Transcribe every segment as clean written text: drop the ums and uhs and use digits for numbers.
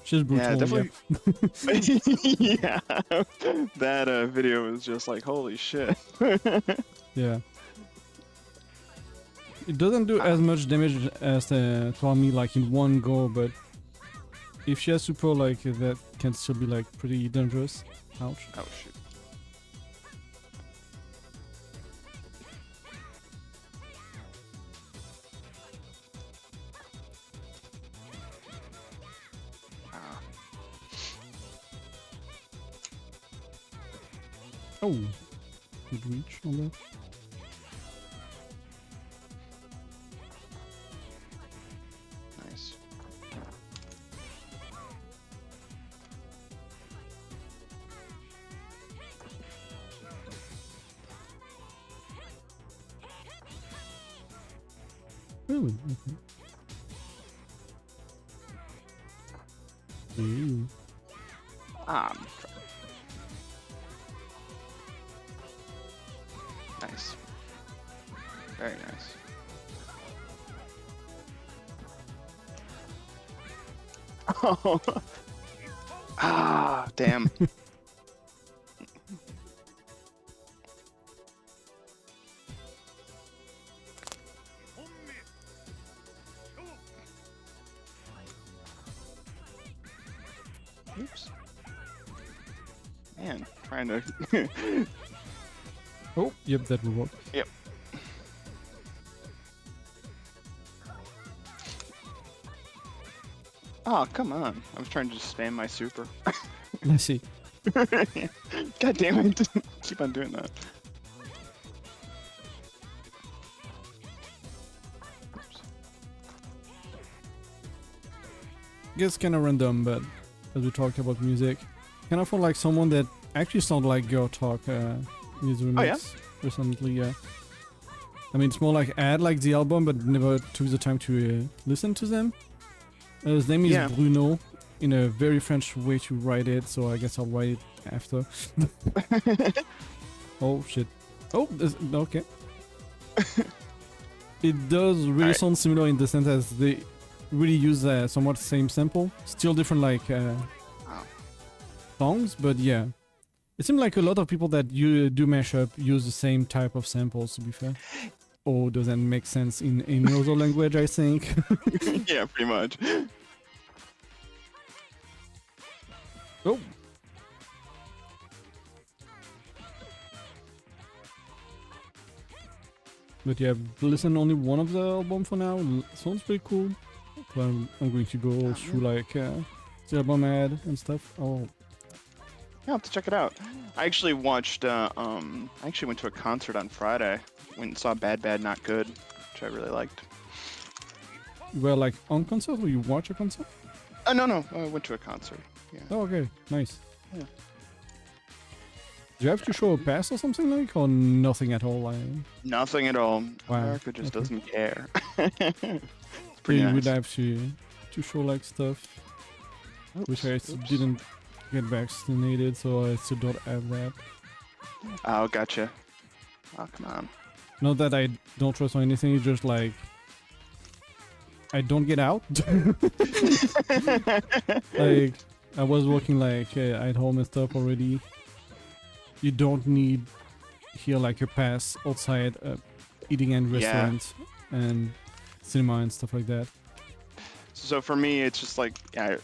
She's brutal. Yeah, definitely. Yeah, that video was just like, holy shit. Yeah. It doesn't do as much damage as Tamaki like in one go, but if she has super like that can still be like pretty dangerous. Ouch. Oh shoot. Oh, good reach on that. Nice. Really? Okay. Ooh. Nice. Very nice. Oh. Ah, damn. Oops. Man, trying to. Oh, yep, that will work. Yep. Oh, come on. I was trying to just spam my super. Let's see. God damn it. Keep on doing that. Oops. Guess kind of random, but as we talked about music, kind of felt like someone that actually sounded like Girl Talk in his remix recently. Yeah. I mean, it's more like I had like the album, but never took the time to listen to them. His name is Bruno, in a very French way to write it, so I guess I'll write it after. Oh shit. Oh, okay. It does really sound similar in the sense as they really use somewhat the same sample. Still different like songs, but yeah. It seems like a lot of people that you do mashup use the same type of samples, to be fair. Or doesn't make sense in any other language, I think. Yeah, pretty much. Oh. But yeah, listen only one of the album for now. Sounds pretty cool. But I'm going to go through like the album ad and stuff. Oh. Yeah, I'll have to check it out. I actually watched, I actually went to a concert on Friday. Went and saw Bad Bad Not Good, which I really liked. You were like on concert or you watch a concert? No, I went to a concert. Yeah. Oh, okay, nice. Yeah. Do you have to show a pass or something like, or nothing at all? Like... Nothing at all. Wow. America just doesn't care. Pretty nice. You would have to show like stuff, which I didn't get vaccinated, so I still don't have that. Oh, gotcha. Oh, come on. Not that I don't trust or anything, it's just like I don't get out. Like I was working like at home and stuff already. You don't need here like a pass outside eating and restaurants and cinema and stuff like that. So for me, it's just like, oh man,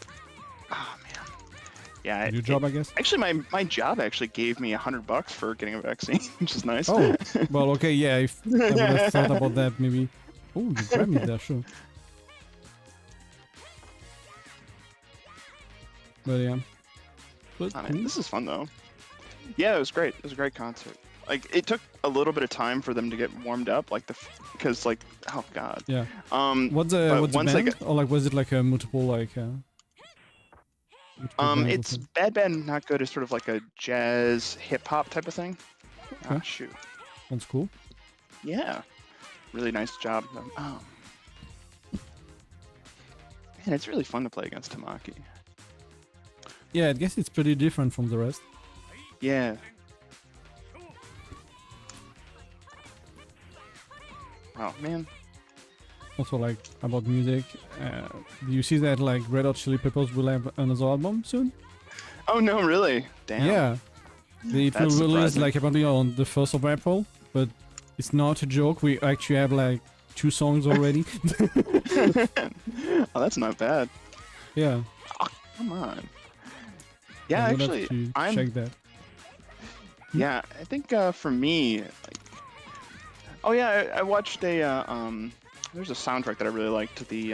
yeah. Your job, I guess. Actually, my job actually gave me $100 for getting a vaccine, which is nice. Oh, well, okay, yeah. If I would have thought about that, maybe. Oh, you grabbed me there, sure. But yeah. But this is fun though. Yeah, it was great. It was a great concert. Like it took a little bit of time for them to get warmed up, like because like oh god. Yeah. What's the band? Or like was it like a multiple like? It's Bad Bad Not Good is sort of like a jazz hip hop type of thing. Okay. Oh shoot. That's cool. Yeah. Really nice job. Man, it's really fun to play against Tamaki. Yeah, I guess it's pretty different from the rest. Yeah. Oh man. also like about music. Do you see that like Red Hot Chili Peppers will have another album soon? Oh no, really? Damn. Yeah, it will That's release surprising. like apparently on the 1st of April, but it's not a joke. We actually have like 2 songs already. Oh, that's not bad. Yeah. Oh, come on. Yeah, I would actually, have to I'm. check that. Yeah, I think for me, like, oh yeah, I watched a there's a soundtrack that I really liked. The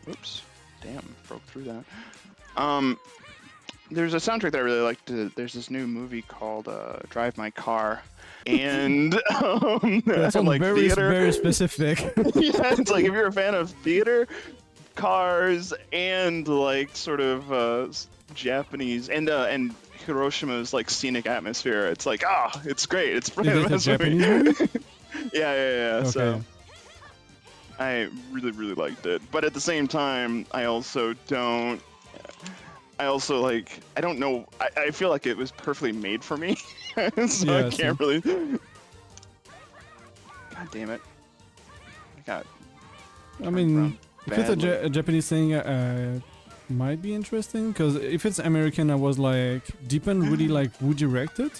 oops, damn, broke through that. There's a soundtrack that I really liked. There's this new movie called Drive My Car, and That sounds like very, theater. very specific. Yeah, it's like if you're a fan of theater, cars, and like sort of Japanese and Hiroshima's like scenic atmosphere. It's like it's great. It's Is it a best Japanese movie? yeah. Okay. So I really liked it, but at the same time, I also don't. I also like. I don't know. I feel like it was perfectly made for me, so Yeah, I can't really. God damn it! I got. I mean, if it's badly. a Japanese thing, might be interesting. Because if it's American, I was like, depend really like who directed,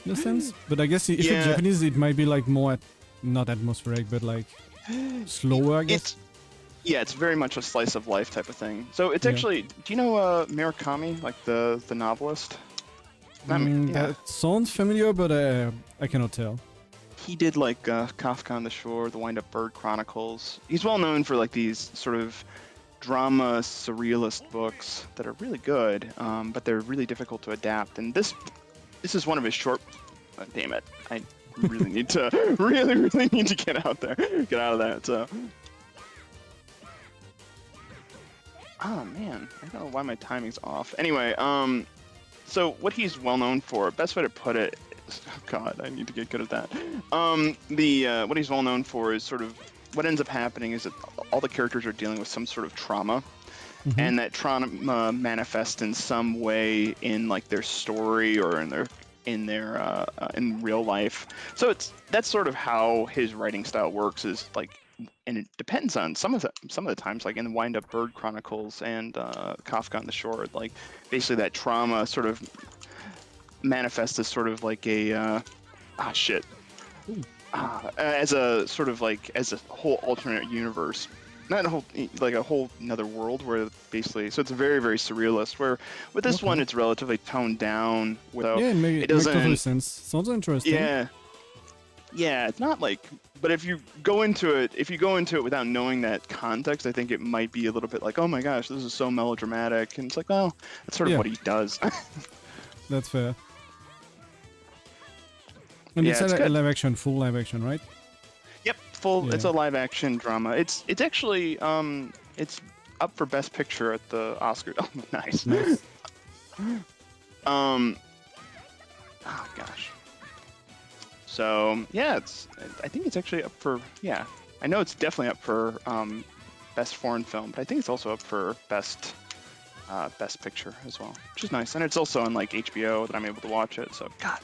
in a sense. But I guess if it's Yeah. Japanese, it might be like more, not atmospheric, but like slower, I guess. It's very much a slice of life type of thing. So it's Yeah. actually. Do you know Murakami, like the novelist? Not me- yeah. That sounds familiar, but I cannot tell. He did like Kafka on the Shore, The Wind-Up Bird Chronicles. He's well known for like these sort of drama surrealist books that are really good, but they're really difficult to adapt. And this is one of his short. Damn it! I really need to really need to get out of that. So. Oh man, I don't know why my timing's off. Anyway, so what he's well known for, best way to put it, oh god, I need to get good at that. What he's well known for is sort of what ends up happening is that all the characters are dealing with some sort of trauma, and that trauma manifests in some way in like their story or in real life. So that's sort of how his writing style works. Is like. And it depends on some of the times, like in the Wind-Up Bird Chronicles and Kafka on the Shore, like basically that trauma sort of manifests as sort of like a as a sort of like as a whole alternate universe, not a whole like a whole another world where basically so it's very very surrealist. Where with this one it's relatively toned down. Yeah, it makes total sense. Sounds interesting. Yeah, it's not like, but if you go into it without knowing that context, I think it might be a little bit like, oh my gosh, this is so melodramatic, and it's like, well, that's sort of what he does. That's fair. And it's a live action, full live action, right? Yep, full. Yeah. It's a live action drama. It's actually it's up for Best Picture at the Oscars. Oh, nice. Oh gosh. So yeah, I think it's actually up for I know it's definitely up for Best Foreign Film, but I think it's also up for Best Picture as well, which is nice. And it's also on like HBO that I'm able to watch it. So god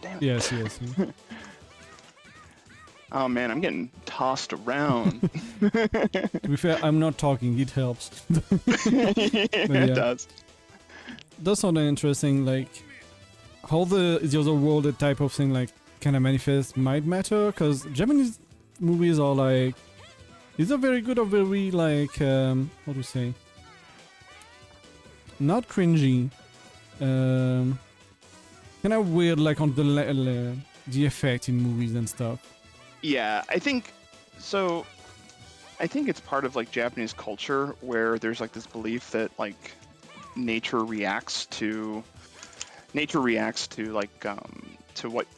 damn it. Yes. Oh man, I'm getting tossed around. To be fair, I'm not talking. It helps. It does. That's sort of interesting. Like how the other world, the type of thing, like kind of manifest might matter, because Japanese movies are like either very good or very like how do you say, not cringy, kind of weird, like on the effect in movies and stuff. Yeah, I think so. I think it's part of like Japanese culture where there's like this belief that like nature reacts to like to what.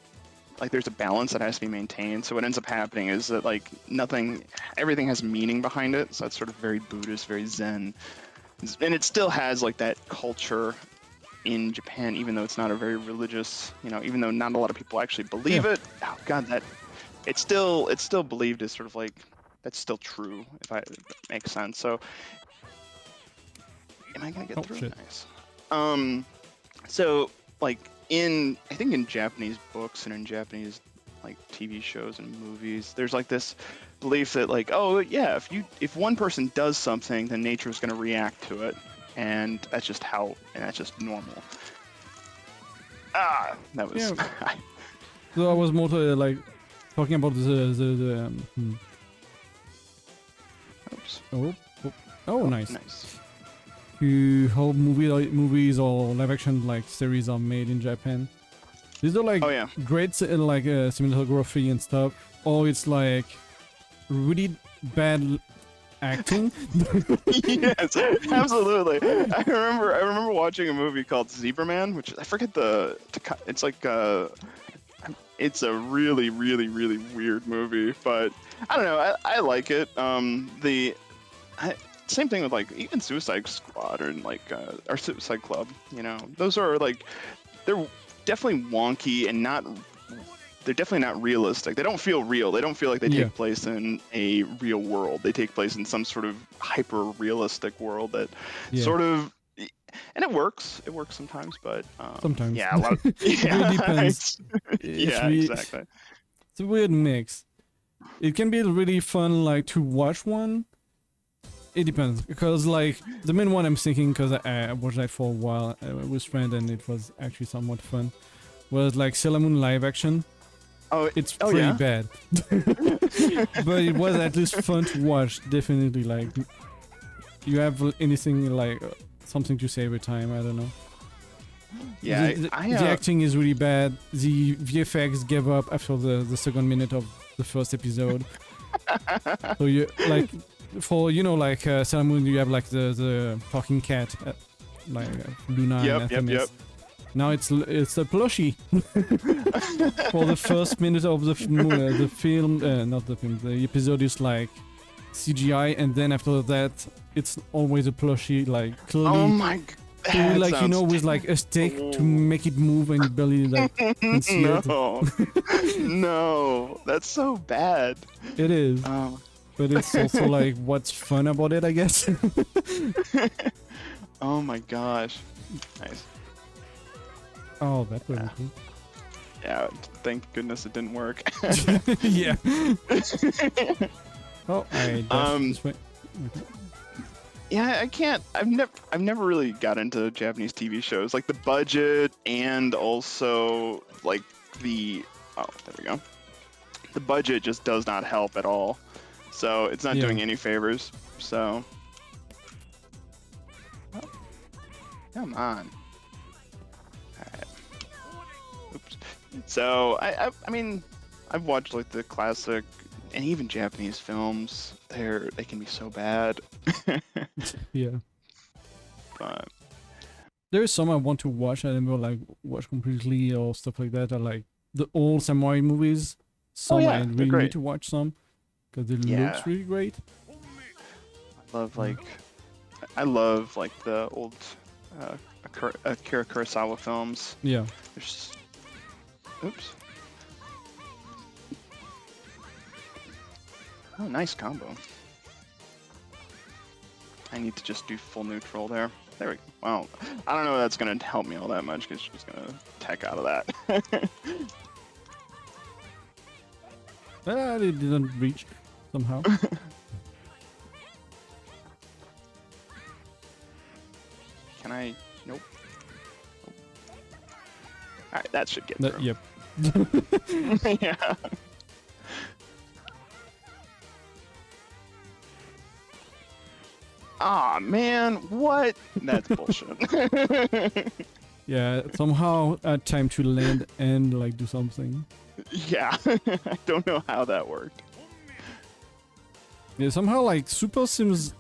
Like there's a balance that has to be maintained. So what ends up happening is that like everything has meaning behind it. So it's sort of very Buddhist, very Zen, and it still has like that culture in Japan, even though it's not a very religious, even though not a lot of people actually believe it. Oh god, that it's still believed as sort of like that's still true, if that makes sense. So am I gonna get through? Shit. Nice. So like. I think in Japanese books and in Japanese like TV shows and movies, there's belief that like, oh yeah, if one person does something, then nature is going to react to it, and that's just normal. That was. Yeah. So I was more like talking about the Oops. Oh, nice. Nice. How movies or live action like series are made in Japan. These are like great like cinematography and stuff, or it's like really bad acting. Yes, absolutely. I remember watching a movie called Zebra Man, which I forget it's like it's a really weird movie, but I don't know. I like it. Same thing with like even Suicide Squad or like or Suicide Club. You know, those are like they're definitely wonky and they're definitely not realistic. They don't feel real. They don't feel like they take place in a real world. They take place in some sort of hyper realistic world that sort of, and it works. It works sometimes, but sometimes. Yeah, a lot of, it really depends. Exactly. It's a weird mix. It can be really fun, like to watch one. It depends, because like the main one I'm thinking, because I watched that for a while with friend, and it was actually somewhat fun. Was like Sailor Moon live action. Oh, it's pretty bad, but it was at least fun to watch. Definitely, like you have anything like something to say every time. I don't know. Yeah, the acting is really bad. The VFX gave up after the second minute of the first episode. So you like. For like Sailor Moon, you have like the talking cat, like Luna and Artemis. Now it's a plushie. For the first minute of the film, not the film, the episode is like CGI, and then after that, it's always a plushie, like clearly. Oh my god. Clearly, like with like a stick to make it move, and you barely like can see it. No, that's so bad. It is. But it's also like what's fun about it, I guess. Oh my gosh. Nice. Oh, that was cool. Yeah, thank goodness it didn't work. Yeah. Oh, I this way. Yeah, I can't. I've never really got into Japanese TV shows. Like the budget and also like there we go. The budget just does not help at all. So it's not doing any favors. So come on. All right. Oops. So I mean, I've watched like the classic and even Japanese films. They can be so bad. Yeah. But there's some I want to watch. I never like watch completely or stuff like that. I like the old samurai movies. Some I really need to watch some. Because it looks really great. I love like the old Akira Kurosawa films. Yeah. Oops. Oh, nice combo. I need to just do full neutral there. There we go. Wow. I don't know if that's going to help me all that much because she's going to tech out of that. It didn't reach. Somehow. Can I? Nope. Alright, that should get through. Yep. Yeah. Aw, man, what? That's bullshit. Yeah, somehow I had time to land and like do something. Yeah, I don't know how that worked. Yeah, somehow like Super Sims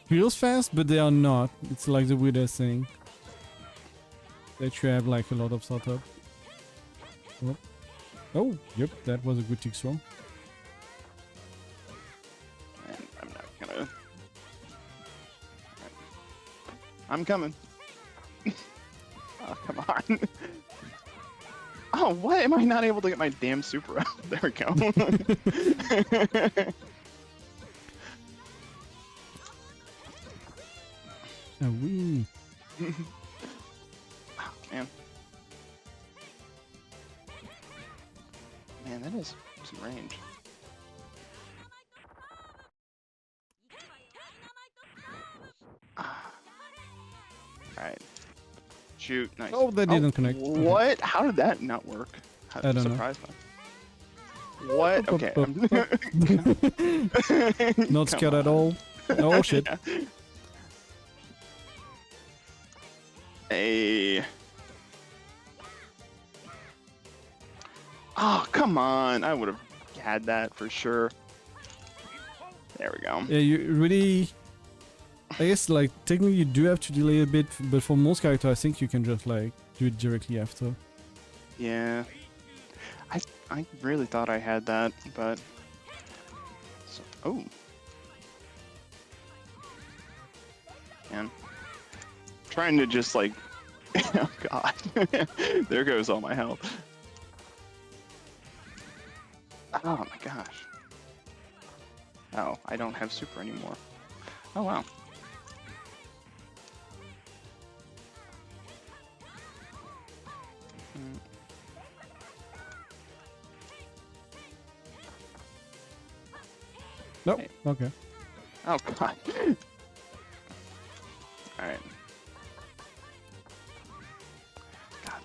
feels fast, but they are not. It's like the weirdest thing. That you have like a lot of setup. Oh, yep, that was a good tick throw. And I'm not gonna. I'm coming. Oh, come on. Oh, what? Am I not able to get my damn super out? There we go. Wee. Oh, man. Man, that is some range. Alright. Shoot. Nice. Oh, that didn't connect. Okay. What? How did that not work? I don't know. Surprised by. What? Okay. Not scared at all. Oh shit. Yeah. Hey. Oh, come on. I would have had that for sure. There we go. Yeah, you really... I guess, like, technically you do have to delay a bit, but for most characters, I think you can just, like, do it directly after. Yeah. I really thought I had that, but... So, oh. Man. Trying to just, like... Oh, God. There goes all my health. Oh, my gosh. Oh, I don't have super anymore. Oh, wow. Nope. Hey. Okay. Oh, God. Alright. God.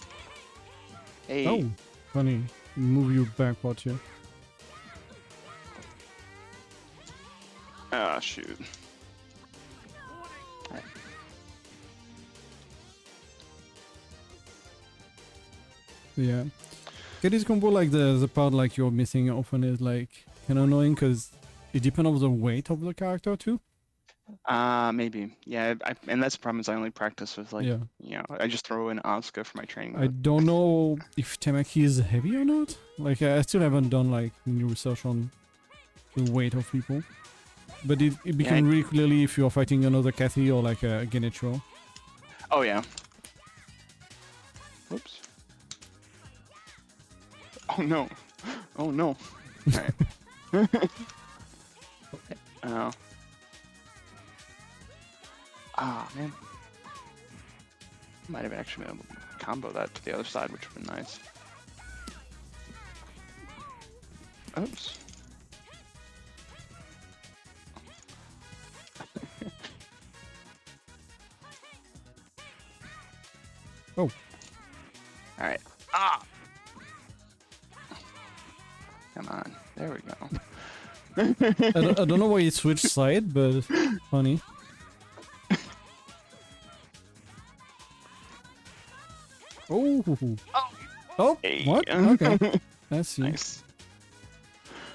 Hey. Oh, funny. Move you backward here. Ah, shoot. Yeah. Cathy's combo, like the part like you're missing often is like kind of annoying because it depends on the weight of the character too. Maybe. Yeah, and that's the problem is I only practice with, like, Yeah. you know, I just throw in Asuka for my training I mode. don't know if Tamaki is heavy or not. Like I still haven't done like any research on the weight of people. But it became really clearly if you're fighting another Cathy or like a Genichiro. Oh, yeah. Whoops. Oh, no. Oh, no. Alright. Oh. Ah, man. Might have actually been able to combo that to the other side, which would have been nice. Oops. Oh. Alright. Ah! Come on. There we go. I don't know why it switched side, but funny. Oh. Oh. Hey. What? Okay. I see. Nice.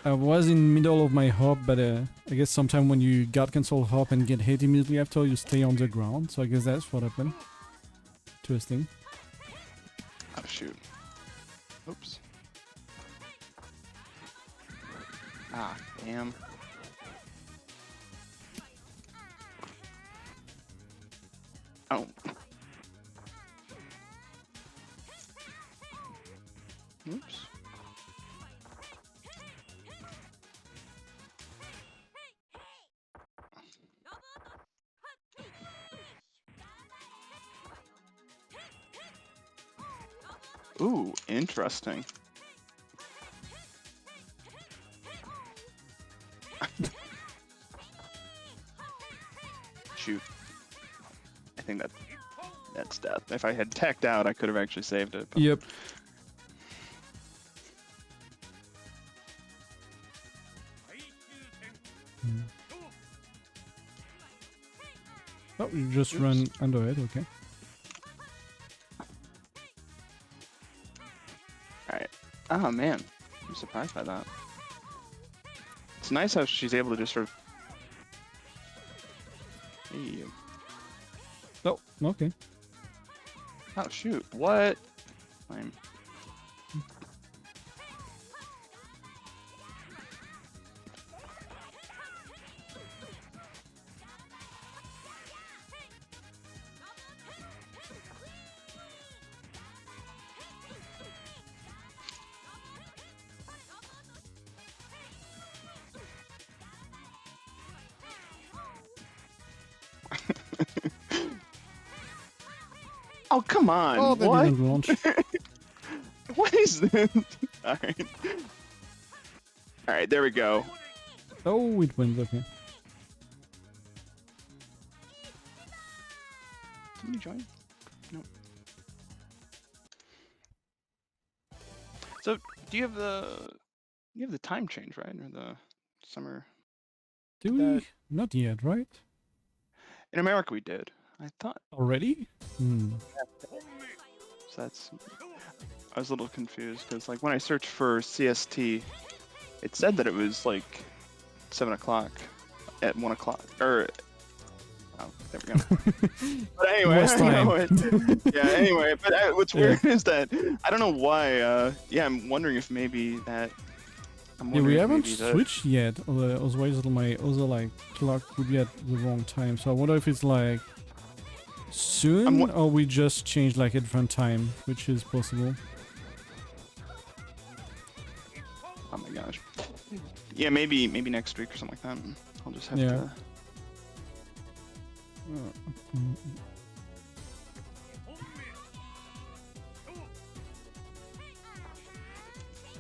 I was in middle of my hop, but I guess sometime when you guard cancel hop and get hit immediately after, you stay on the ground. So I guess that's what happened. Interesting. Oh, shoot. Oops. Ah, damn. Oh. Oops. Ooh, interesting. Shoot. I think that's death. If I had teched out, I could have actually saved it. But... Yep. Oh, you just run under it, okay. Alright. Oh, man. I'm surprised by that. It's nice how she's able to just sort of... Hey. Oh, okay. Oh, shoot. What? Lame. Oh, come on. Oh, that what? didn't launch. What is this? Alright. Alright, there we go. Oh, it wins, okay. Did he join? Nope. So, do you have the time change, right? Or the summer? Do we? Not yet, right? In America, we did. I thought. Already? Hmm. So I was a little confused because, like, when I searched for CST, it said that it was like 7 o'clock at 1 o'clock. Or oh, there we go. But anyway, West time. yeah. Anyway, but what's weird is that I don't know why. Yeah, I'm wondering if maybe that. Yeah, we haven't switched yet. Otherwise, my other like clock would be at the wrong time. So I wonder if it's like soon or we just changed like a different time, which is possible. Oh my gosh. Yeah, maybe next week or something like that. I'll just have to.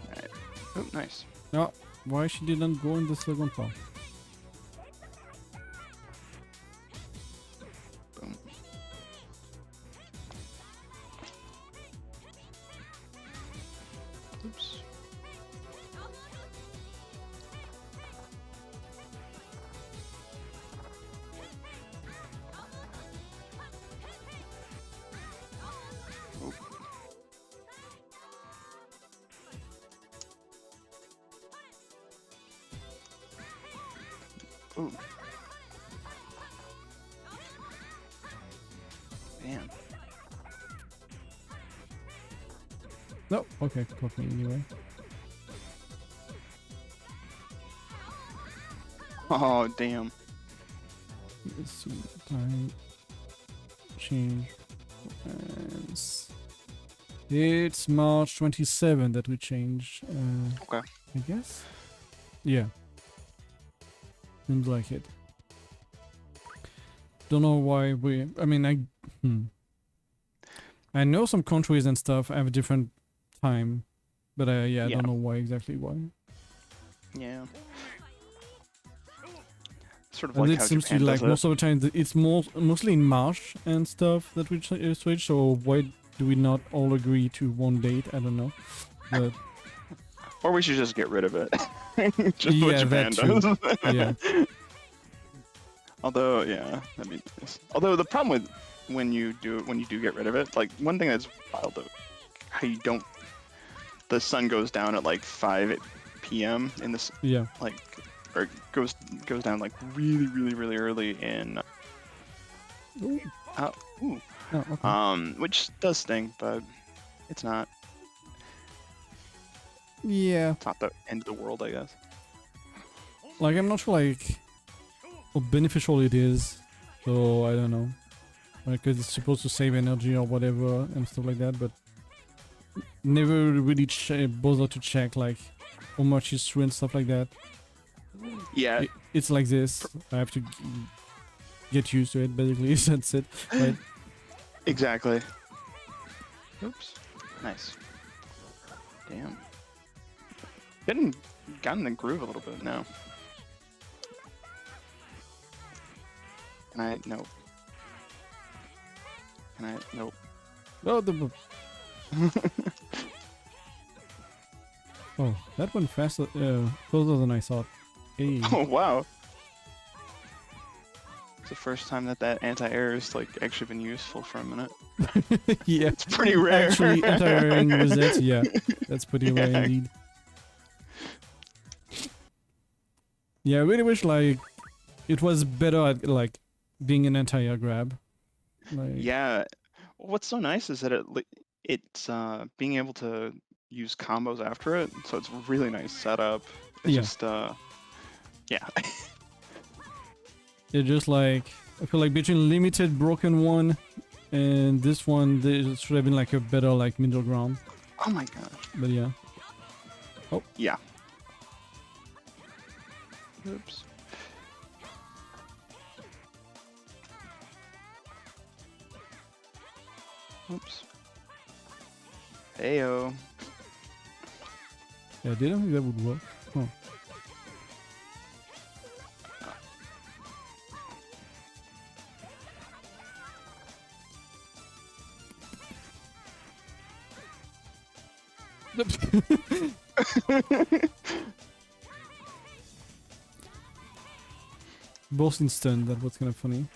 Alright. Oh, nice. No, why she didn't go in the second part? Boom. Oops. Oh. Ooh. Man. No, okay, caught me anyway. Oh, damn. Let's see, time change. It's March 27 that we change. Okay. I guess? Yeah. Seems like it. Don't know why we... I mean, I know some countries and stuff have a different time, but yeah, I don't know why exactly why. Yeah. Sort of And like it how seems to Japan be like does most of the time it's mostly in March and stuff that we switch, so why do we not all agree to one date? I don't know. But Or we should just get rid of it. Just yeah, what Japan that too. does. Yeah. Although, yeah, that'd be nice. Although the problem with when you do get rid of it, like one thing that's wild though, how you don't, the sun goes down at like 5 p.m. in this, Yeah. like, or goes down like really early in. Ooh. Ooh. Oh, okay. Which does sting, but it's not. Yeah. It's not the end of the world, I guess. Like, I'm not sure, like, how beneficial it is, so I don't know. Because it's supposed to save energy or whatever and stuff like that, but never really bother to check, like, how much is true and stuff like that. Yeah. It's like this. I have to get used to it, basically. That's it. Right? Exactly. Oops. Nice. Damn. Gotten the groove a little bit now. Can I? Nope. Can I? Nope. Oh, oh, that went faster, closer than I thought. Hey. Oh wow. It's the first time that anti-air has like actually been useful for a minute. Yeah. It's pretty rare. Actually, anti-airing with it, yeah. That's pretty rare indeed. Yeah, I really wish, like, it was better at, like, being an anti-air grab. Like, Yeah. What's so nice is that it's being able to use combos after it, so it's really nice setup. It's just yeah. it's just like, I feel like between limited broken one and this one, there should have been like a better like middle ground. Oh my gosh. But yeah. Oh. Yeah. Oops. Oops. Heyo. Yeah, I didn't think that would work. Oh. Both in stun, that was kind of funny.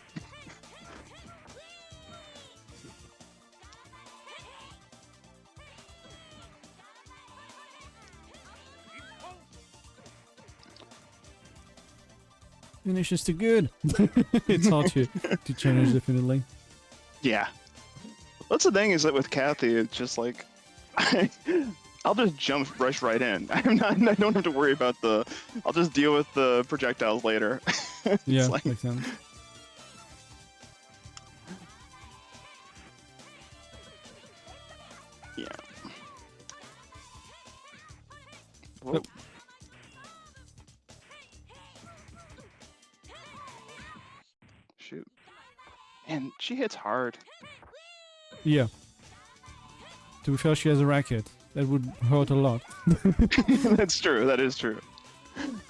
Finish is too good. It's hard to change, definitely. Yeah. That's the thing, is that with Cathy, it's just like I'll just rush right in. I don't have to worry about I'll just deal with the projectiles later. Yeah, like, makes sense. Yeah. Whoa. Shoot. And she hits hard. Yeah. To be fair, she has a racket. That would hurt a lot. That's true. That is true.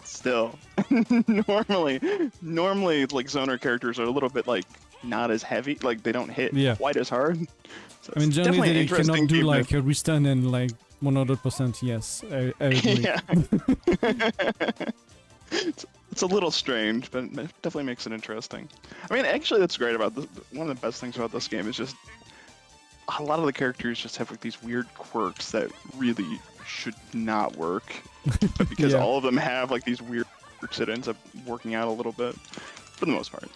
Still, normally, like zoner characters are a little bit like not as heavy. Like they don't hit quite as hard. So I mean, generally they cannot do like a restun and like 100%. Yes, I agree. Yeah. It's a little strange, but it definitely makes it interesting. I mean, actually, that's great about this. One of the best things about this game is just a lot of the characters just have like these weird quirks that really should not work, but because all of them have like these weird quirks, it ends up working out a little bit, for the most part.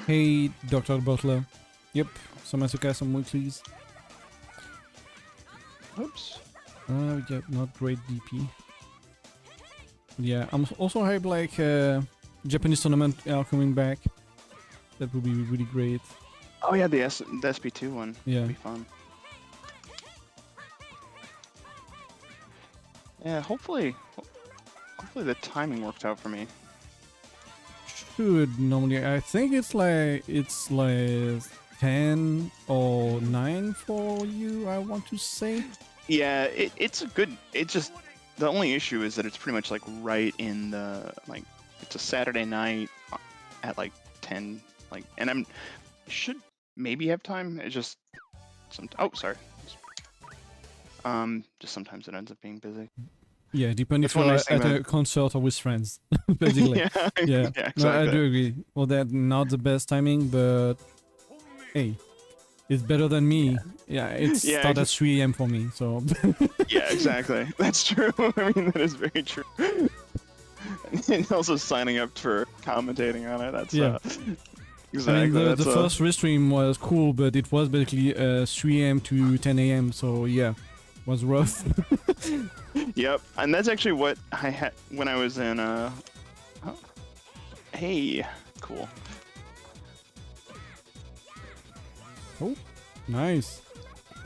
Hey, Dr. Butler. Yep, some Asuka, some weeklies. Oops. Yeah, not great DP. Yeah, I'm also hyped like Japanese tournament are coming back. That would be really great. Oh yeah, the SP2 one. Yeah. Would be fun. Yeah, hopefully the timing worked out for me. Should normally, I think it's like 10 or 9 for you, I want to say. Yeah, it's a good. It's just the only issue is that it's pretty much like right in the like it's a Saturday night at like 10, like, and should maybe have time. It just sorry. Just sometimes it ends up being busy. Yeah, depending if you're at a concert or with friends, basically. Yeah. Exactly. No, I do agree. Well, that's not the best timing, but hey, it's better than me. Yeah, it's start at 3 AM for me, so. Yeah, exactly. That's true. I mean, that is very true. And also signing up for commentating on it. That's exactly. I mean, the first restream was cool, but it was basically 3 AM to 10 AM, so yeah, was rough. Yep, and that's actually what I had when I was in hey, cool. Oh, nice.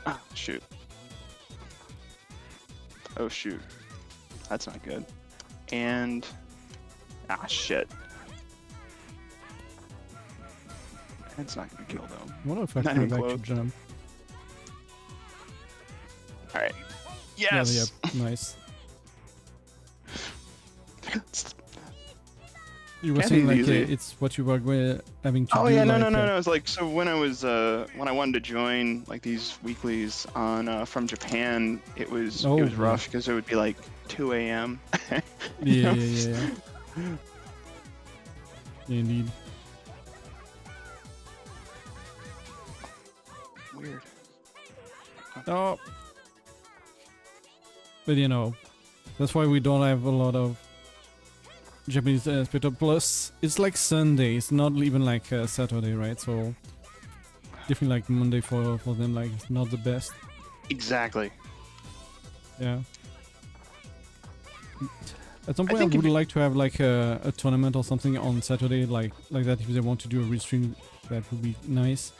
Ah, shoot. Oh shoot. That's not good. And shit. That's not gonna kill though. What if I come back to jump? Alright. Yes! Yeah, nice. You were saying like it's what you were having to do. Oh yeah, no. It's like, so when I was when I wanted to join like these weeklies on from Japan, it was rough because it would be like 2 AM. Yeah. Indeed. Weird. Oh. But you know, that's why we don't have a lot of Japanese spectator. Plus, it's like Sunday. It's not even like Saturday, right? So, different like Monday for them. Like, it's not the best. Exactly. Yeah. At some point, I would like to have like a tournament or something on Saturday, like that. If they want to do a restream, that would be nice.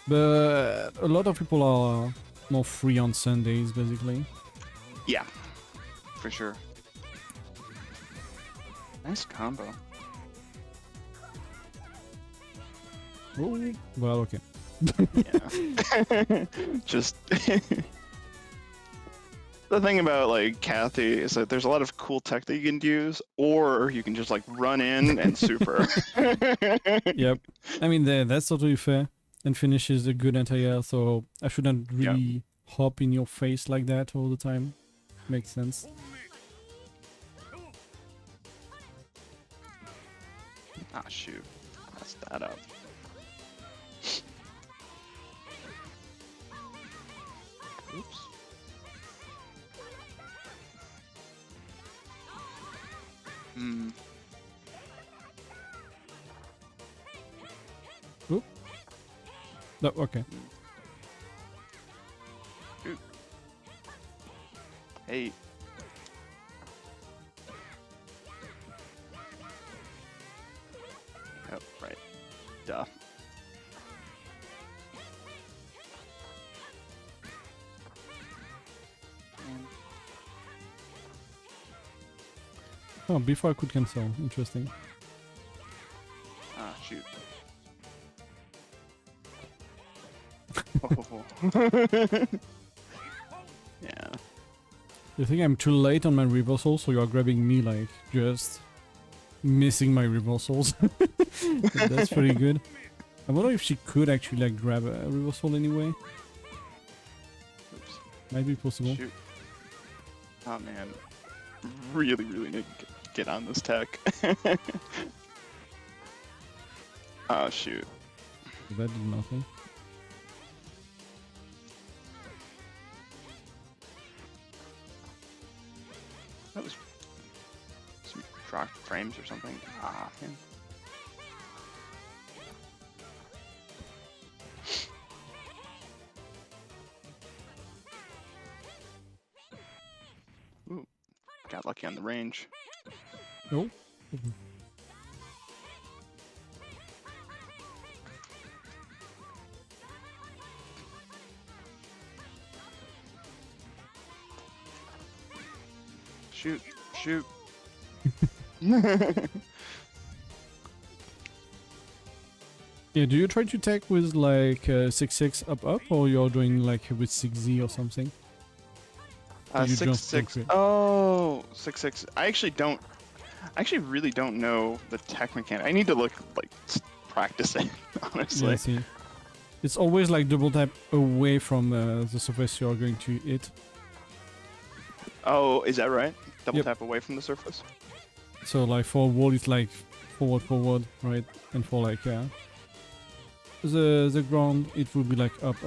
But a lot of people are more free on Sundays, basically. Yeah, for sure. Nice combo. Oh, well, okay. Yeah. Just the thing about like Cathy is that there's a lot of cool tech that you can use, or you can just like run in and super. Yep. I mean, that's totally fair. And finishes a good anti-air, so I shouldn't really hop in your face like that all the time. Makes sense. Ah, shoot. Messed that up. Oops. Hmm. Oop. No, okay. Shoot. Hey. Oh, right. Duh. Oh, before I could cancel. Interesting. Ah, shoot. Oh. Yeah. You think I'm too late on my reversal, so you are grabbing me like just missing my reversals. That's pretty good. I wonder if she could actually like grab a reversal anyway. Oops. Might be possible. Shoot. Oh man. Really need to get on this tech. Oh shoot. That did nothing. That was some dropped frames or something. Ah, man. Ooh, got lucky on the range. Oh. Shoot, shoot. Yeah, do you try to take with like 6-6 up, or you're doing like with 6Z or something? Or you just 6-6. don't Oh, 6-6. I actually really don't know the tech mechanic. I need to look like practice it, honestly. Yeah, see. It's always like double tap away from the surface you're going to hit. Oh, is that right? Double Yep. tap away from the surface? So like for wall it's like forward, right? And for like the ground it will be like up.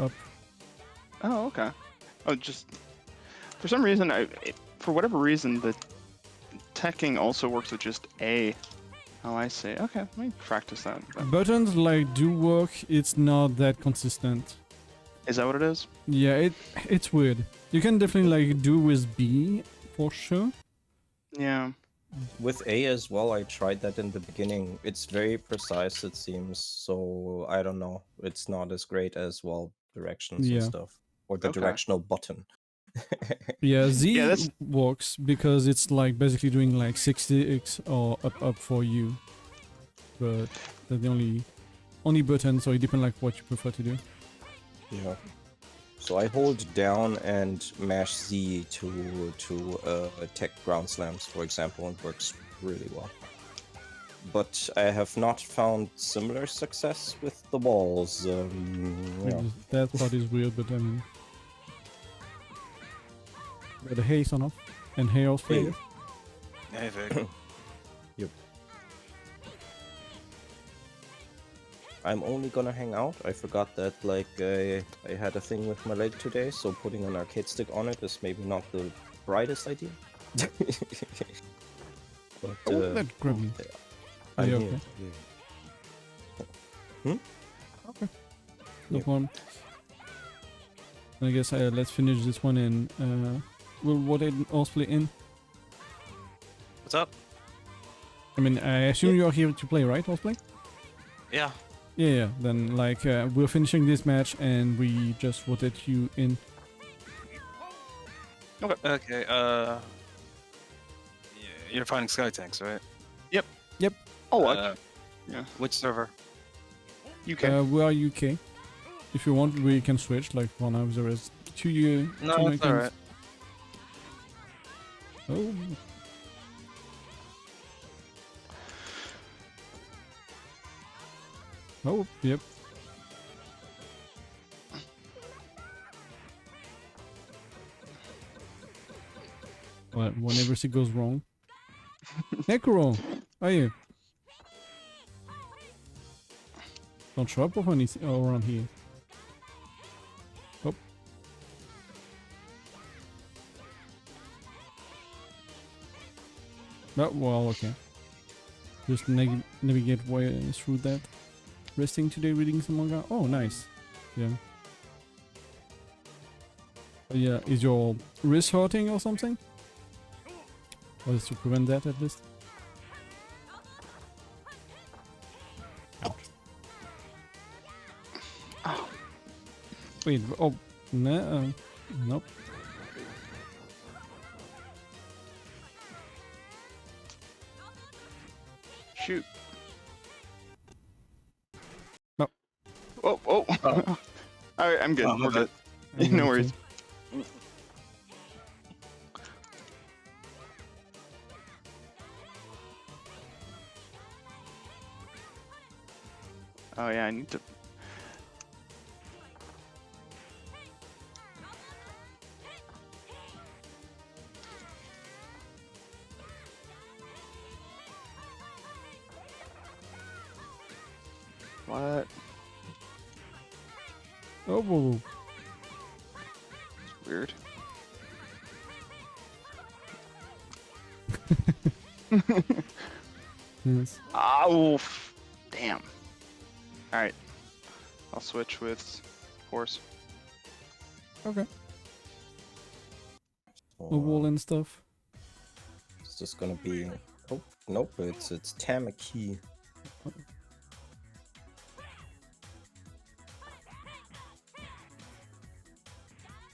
Oh, okay. Oh, just for some reason, for whatever reason, the teching also works with just A. Oh, I see. Okay, let me practice that. Buttons like do work, it's not that consistent. Is that what it is? Yeah, it's weird. You can definitely like do with B for sure. Yeah. With A as well, I tried that in the beginning. It's very precise, it seems, so I don't know. It's not as great as, well, directions Yeah. and stuff. Or the Okay. directional button. Yeah, Z Yeah, that's- works because it's like basically doing like 6x or up for you. But that's the only button, so it depends like what you prefer to do. Yeah. So I hold down and mash Z to attack ground slams, for example, and works really well. But I have not found similar success with the walls. Yeah. That part is weird, but I mean... But the haze on off. And Hoarseplay. Hey, Vick. Yep. I'm only gonna hang out. I forgot that like I had a thing with my leg today, so putting an arcade stick on it is maybe not the brightest idea. But Oh, that grabbed me. I'm Yeah, here. okay. Yeah. Okay. No Yep. problem. I guess let's finish this one and we'll rotate Hoarseplay in. What's up? I mean, I assume you're here to play, right, Hoarseplay? Yeah. Yeah, then like we're finishing this match and we just rotate you in. Okay. You're fighting Skytanks, right? Oh, what? Yeah. Which server? UK. We are UK. If you want, we can switch. Like for now, there is two No, two it's alright. Oh, oh, yep. Whenever it goes wrong. Nekuro, are you? Don't show up over around here. Oh. Oh, well, okay. Just navigate through that. Resting today, reading some manga. Oh, nice. Yeah. Yeah, is your wrist hurting or something? Or is to prevent that at least? Ouch. Oh. Wait, oh, no, nope. Shoot. No. Oh, oh. Alright, I'm good. Oh, We're good. I'm No going worries. to- Oh yeah, I need to. What? Oh, whoa, whoa. It's weird. Yes. Oh, damn. Alright. I'll switch with horse. Okay. So, The wall and stuff. it's just gonna be. Oh nope, it's Tamaki.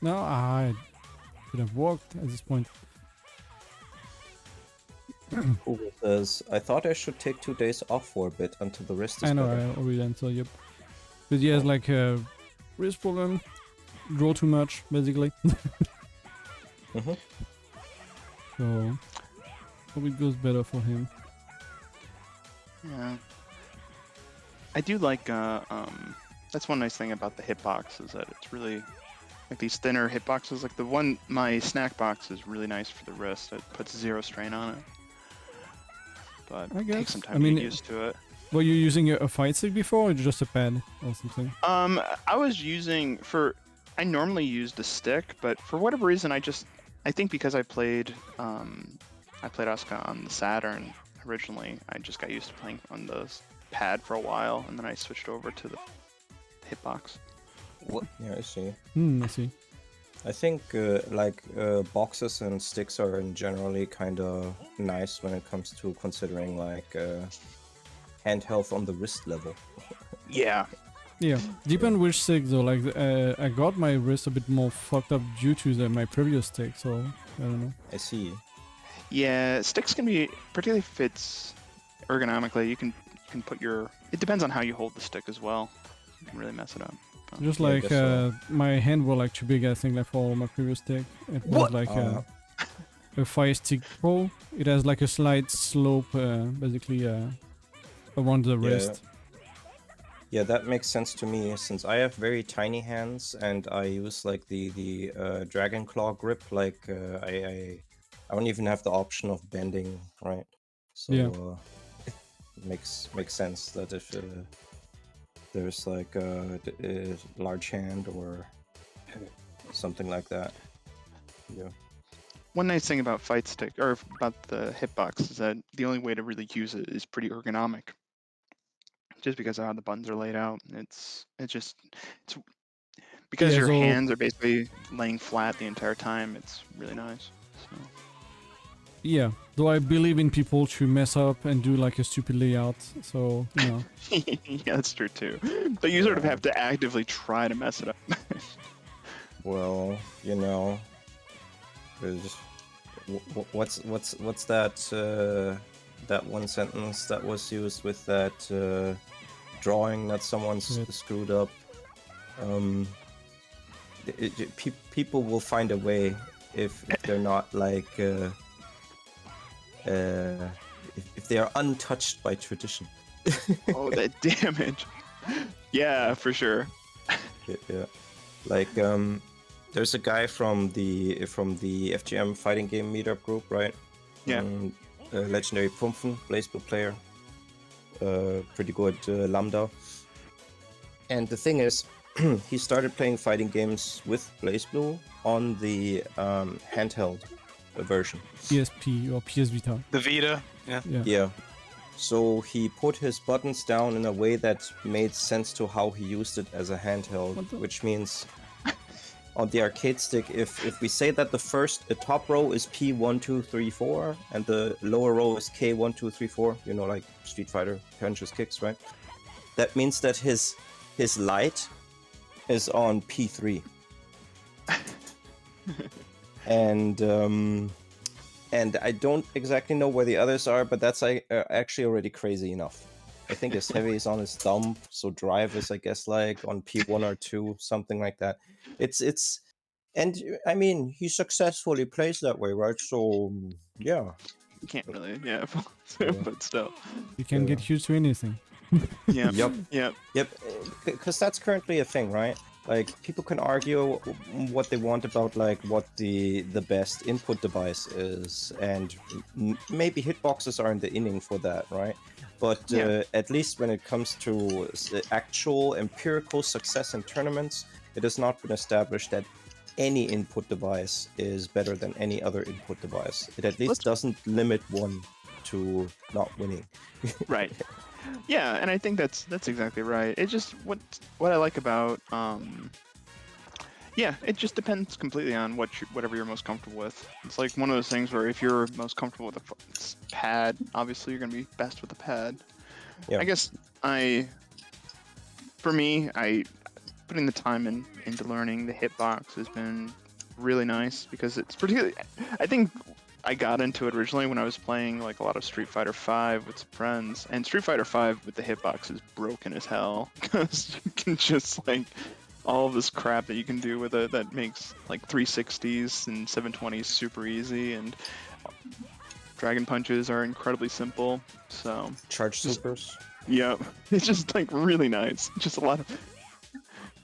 No, I could have walked at this point. Google says, I thought I should take 2 days off for a bit until the wrist is I know, better. I already answered, yep. But he has like a wrist problem, draw too much, basically. Mhm. So, hope it goes better for him. Yeah. I do like, that's one nice thing about the hitbox is that it's really, like these thinner hitboxes, like the one, my snack box is really nice for the wrist. It puts 0 strain on it. But I it guess. takes some time I to mean, get used to it. Were you using a fight stick before or just a pad or something? I was using, I normally used the stick, but for whatever reason, I think because I played Asuka on the Saturn originally, I just got used to playing on the pad for a while, and then I switched over to the hitbox. What? Yeah, I see. I see. I think boxes and sticks are in generally kind of nice when it comes to considering like hand health on the wrist level. Yeah. Yeah, depend which stick though. Like, I got my wrist a bit more fucked up due to my previous stick, so I don't know. I see. Yeah, sticks can be, particularly if it's ergonomically, you can put your, it depends on how you hold the stick as well. You can really mess it up. Just Yeah, I like guess so. my hand were like too big, I think, like for my previous stick. It was What? like a Fire Stick Pro. It has like a slight slope, basically around the wrist. Yeah, that makes sense to me since I have very tiny hands and I use like the Dragon Claw grip. Like I don't even have the option of bending, right? So Yeah. it makes sense that if there's like a large hand or something like that. Yeah. One nice thing about fight stick, or about the hitbox, is that the only way to really use it is pretty ergonomic. Just because of how the buttons are laid out, it's because Yeah, your so- hands are basically laying flat the entire time. It's really nice. So. Yeah, though I believe in people to mess up and do like a stupid layout, so, you know. Yeah, that's true too. But you sort of have to actively try to mess it up. Well, you know, there's what's that that one sentence that was used with that drawing that someone screwed up? People will find a way if they're not like if they are untouched by tradition. Oh, that damage. Yeah, for sure. Yeah. Like There's a guy from the FGM fighting game meetup group, right? Yeah. Legendary Pumpkin, BlazBlue player. Pretty good Lambda. And the thing is, he started playing fighting games with BlazBlue on the handheld version. PSP or PS Vita. The Vita. Yeah. Yeah. So he put his buttons down in a way that made sense to how he used it as a handheld, which means on the arcade stick, if we say that the top row is P1, 2, 3, 4, and the lower row is K1, 2, 3, 4, you know, like Street Fighter punches, kicks, right? That means that his light is on P3. And I don't exactly know where the others are, but that's actually already crazy enough. I think his heavy is on his thumb, so drive is, I guess, like on P1 or 2, something like that. And I mean, he successfully plays that way, right? So, yeah. You can't really, yeah. Yeah. But still. You can get used to anything. Yeah. Yep. Because that's currently a thing, right? Like, people can argue what they want about, like, what the best input device is, and maybe hitboxes are in the inning for that, right? But at least when it comes to actual empirical success in tournaments, it has not been established that any input device is better than any other input device. It at least doesn't limit one to not winning. Right. Yeah, and I think that's exactly right. It just what I like about it just depends completely on whatever you're most comfortable with. It's like one of those things where if you're most comfortable with a pad, obviously you're gonna be best with a pad. Yeah. I guess for me, putting the time into learning the hitbox has been really nice because it's particularly. I think I got into it originally when I was playing like a lot of Street Fighter V with some friends, and Street Fighter V with the hitbox is broken as hell because you can just like all of this crap that you can do with it that makes like 360s and 720s super easy, and dragon punches are incredibly simple. So Charge supers. yeah, it's just like really nice. Just a lot of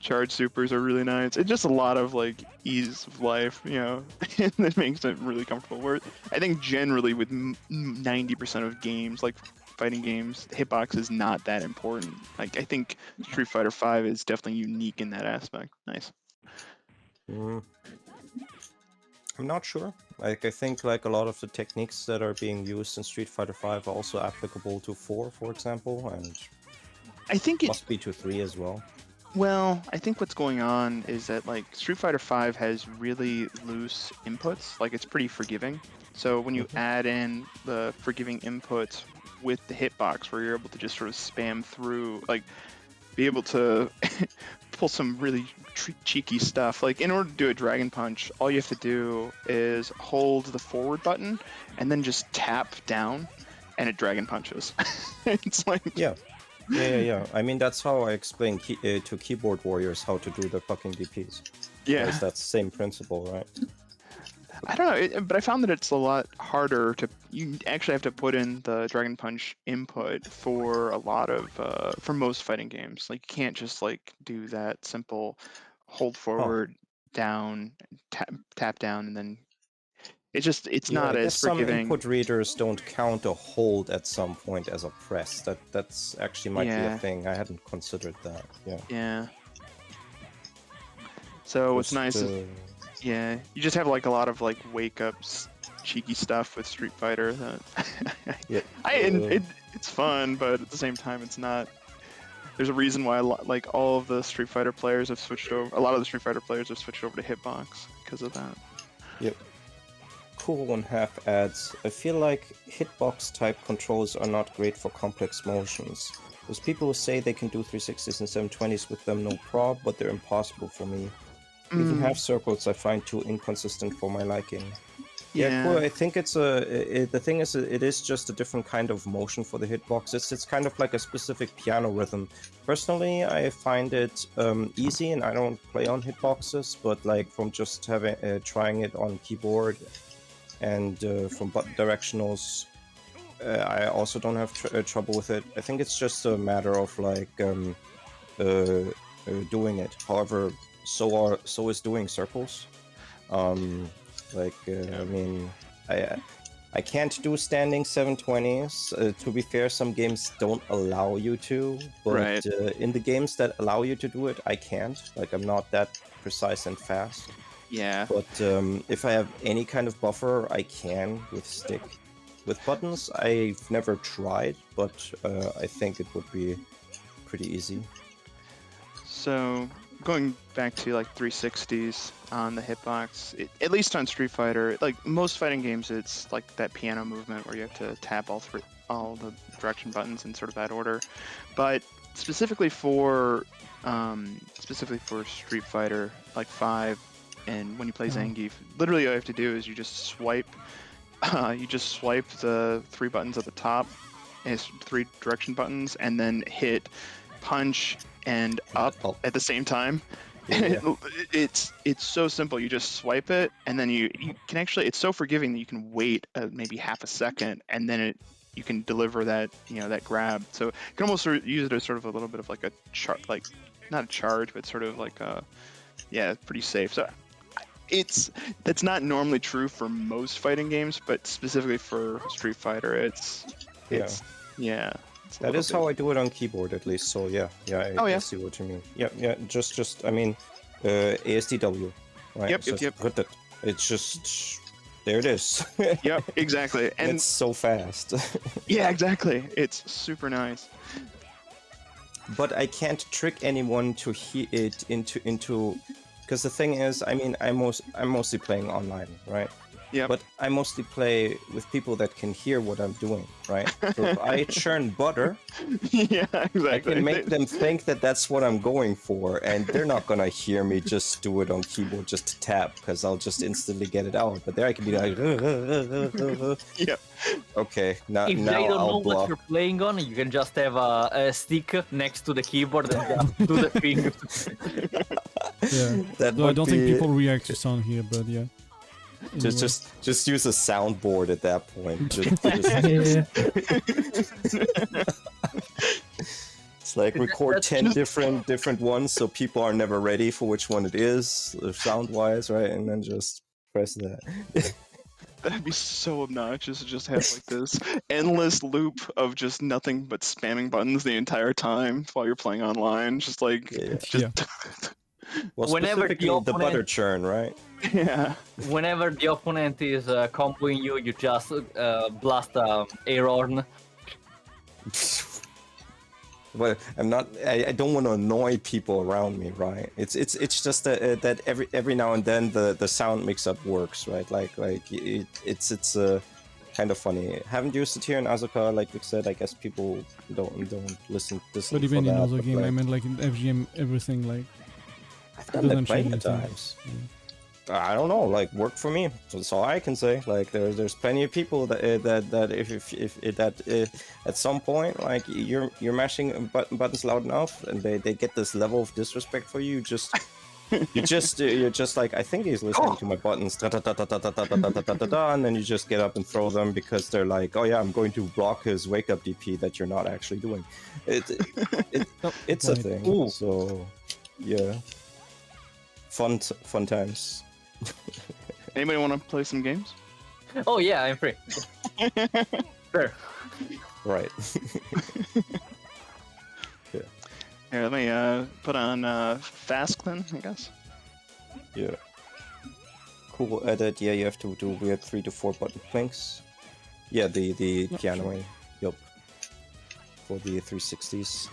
charge supers are really nice. It's just a lot of like ease of life, you know, and it makes it really comfortable. Where I think generally with 90% of games, like fighting games, the hitbox is not that important. Like I think Street Fighter V is definitely unique in that aspect. Nice. I'm not sure. Like I think like a lot of the techniques that are being used in Street Fighter V are also applicable to 4, for example, and I think it must be to 3 as well. Well, I think what's going on is that like Street Fighter V has really loose inputs, like it's pretty forgiving. So when you add in the forgiving inputs with the hitbox, where you're able to just sort of spam through, like be able to pull some really cheeky stuff. Like in order to do a dragon punch, all you have to do is hold the forward button and then just tap down, and it dragon punches. It's like Yeah. I mean, that's how I explain to keyboard warriors how to do the fucking DPs. Yeah. Because that's the same principle, right? I don't know, but I found that it's a lot harder to. You actually have to put in the Dragon Punch input for a lot of for most fighting games. Like you can't just like do that simple hold forward, down, tap down, and then it's not I as guess some forgiving. input readers don't count a hold at some point as a press. That's actually might be a thing. I hadn't considered that. Yeah. So what's nice is you just have like a lot of like wake ups, cheeky stuff with Street Fighter. That it's fun, but at the same time, it's not. There's a reason why like all of the Street Fighter players have switched over. A lot of the Street Fighter players have switched over to hitbox because of that. Yep. Cool 1/2 adds, I feel like hitbox type controls are not great for complex motions. There's people who say they can do 360s and 720s with them no prob, but they're impossible for me. Even half circles I find too inconsistent for my liking. Yeah, cool. I think it's the thing is, it is just a different kind of motion for the hitbox. It's kind of like a specific piano rhythm. Personally, I find it easy, and I don't play on hitboxes, but like from just having trying it on keyboard and from button directionals, I also don't have trouble with it. I think it's just a matter of like doing it. However, so is doing circles. I mean, I can't do standing 720s. To be fair, some games don't allow you to, but Right. In the games that allow you to do it, I can't. Like, I'm not that precise and fast. Yeah. But if I have any kind of buffer, I can with stick. With buttons, I've never tried, but I think it would be pretty easy. So going back to like 360s on the hitbox, at least on Street Fighter, like most fighting games, it's like that piano movement where you have to tap all the direction buttons in sort of that order. But specifically for Street Fighter, like 5, and when you play Zangief, literally all you have to do is you just swipe the 3 buttons at the top, and it's 3 direction buttons, and then hit punch and up at the same time. Yeah. It's so simple. You just swipe it, and then you can actually, it's so forgiving that you can wait maybe half a second, and then you can deliver that that grab. So you can almost use it as sort of a little bit of like a not a charge, but sort of like pretty safe. So that's not normally true for most fighting games, but specifically for Street Fighter, it's that is how I do it on keyboard, at least. So I see what you mean. Just I mean, ASDW, right? Yep. It's just there it is. Yep, exactly. And it's so fast. Yeah, exactly. It's super nice. But I can't trick anyone to hear it into because the thing is, I mean, I'm mostly playing online, right? Yeah. But I mostly play with people that can hear what I'm doing, right? So if I churn butter, yeah, exactly. I can make them think that that's what I'm going for, and they're not gonna hear me just do it on keyboard just to tap, because I'll just instantly get it out. But there I can be like, yeah. Okay, now If now they don't know I'll what block. you're playing on, you can just have a stick next to the keyboard and just do the fingers. Yeah. That Though I would don't think be- people react to sound here, but yeah. Anyway. Just use a soundboard at that point. It's like record 10 different ones, so people are never ready for which one it is, sound wise, right? And then just press that. That'd be so obnoxious to just have like this endless loop of just nothing but spamming buttons the entire time while you're playing online. Just like, Well, Whenever specifically the the butter opponent- churn, right? yeah. Whenever the opponent is comboing you, you just blast a air horn. But I'm not. I don't want to annoy people around me, right? It's just that every now and then the sound mix-up works, right? Like it's kind of funny. Haven't used it here in Asuka, like Vick said. I guess people don't listen. But even for in that, other but, game, like, I meant like in FGM, everything like. I've done that doesn't plenty change of anything. times. I don't know, like worked for me. So that's all I can say. Like there's plenty of people that if at some point like you're mashing buttons loud enough and they get this level of disrespect for you, you're just like, I think he's listening to my buttons, and then you just get up and throw them because they're like, oh yeah, I'm going to block his wake up DP that you're not actually doing. It's a thing. Ooh. So yeah, fun times. Anybody want to play some games? Oh yeah, I'm free. Sure. Right. Here, let me put on Fast then, I guess. Yeah. Cool. Edit. Yeah, you have to do weird 3 to 4 button clinks. Yeah, the piano. sure. Yup. For the 360s.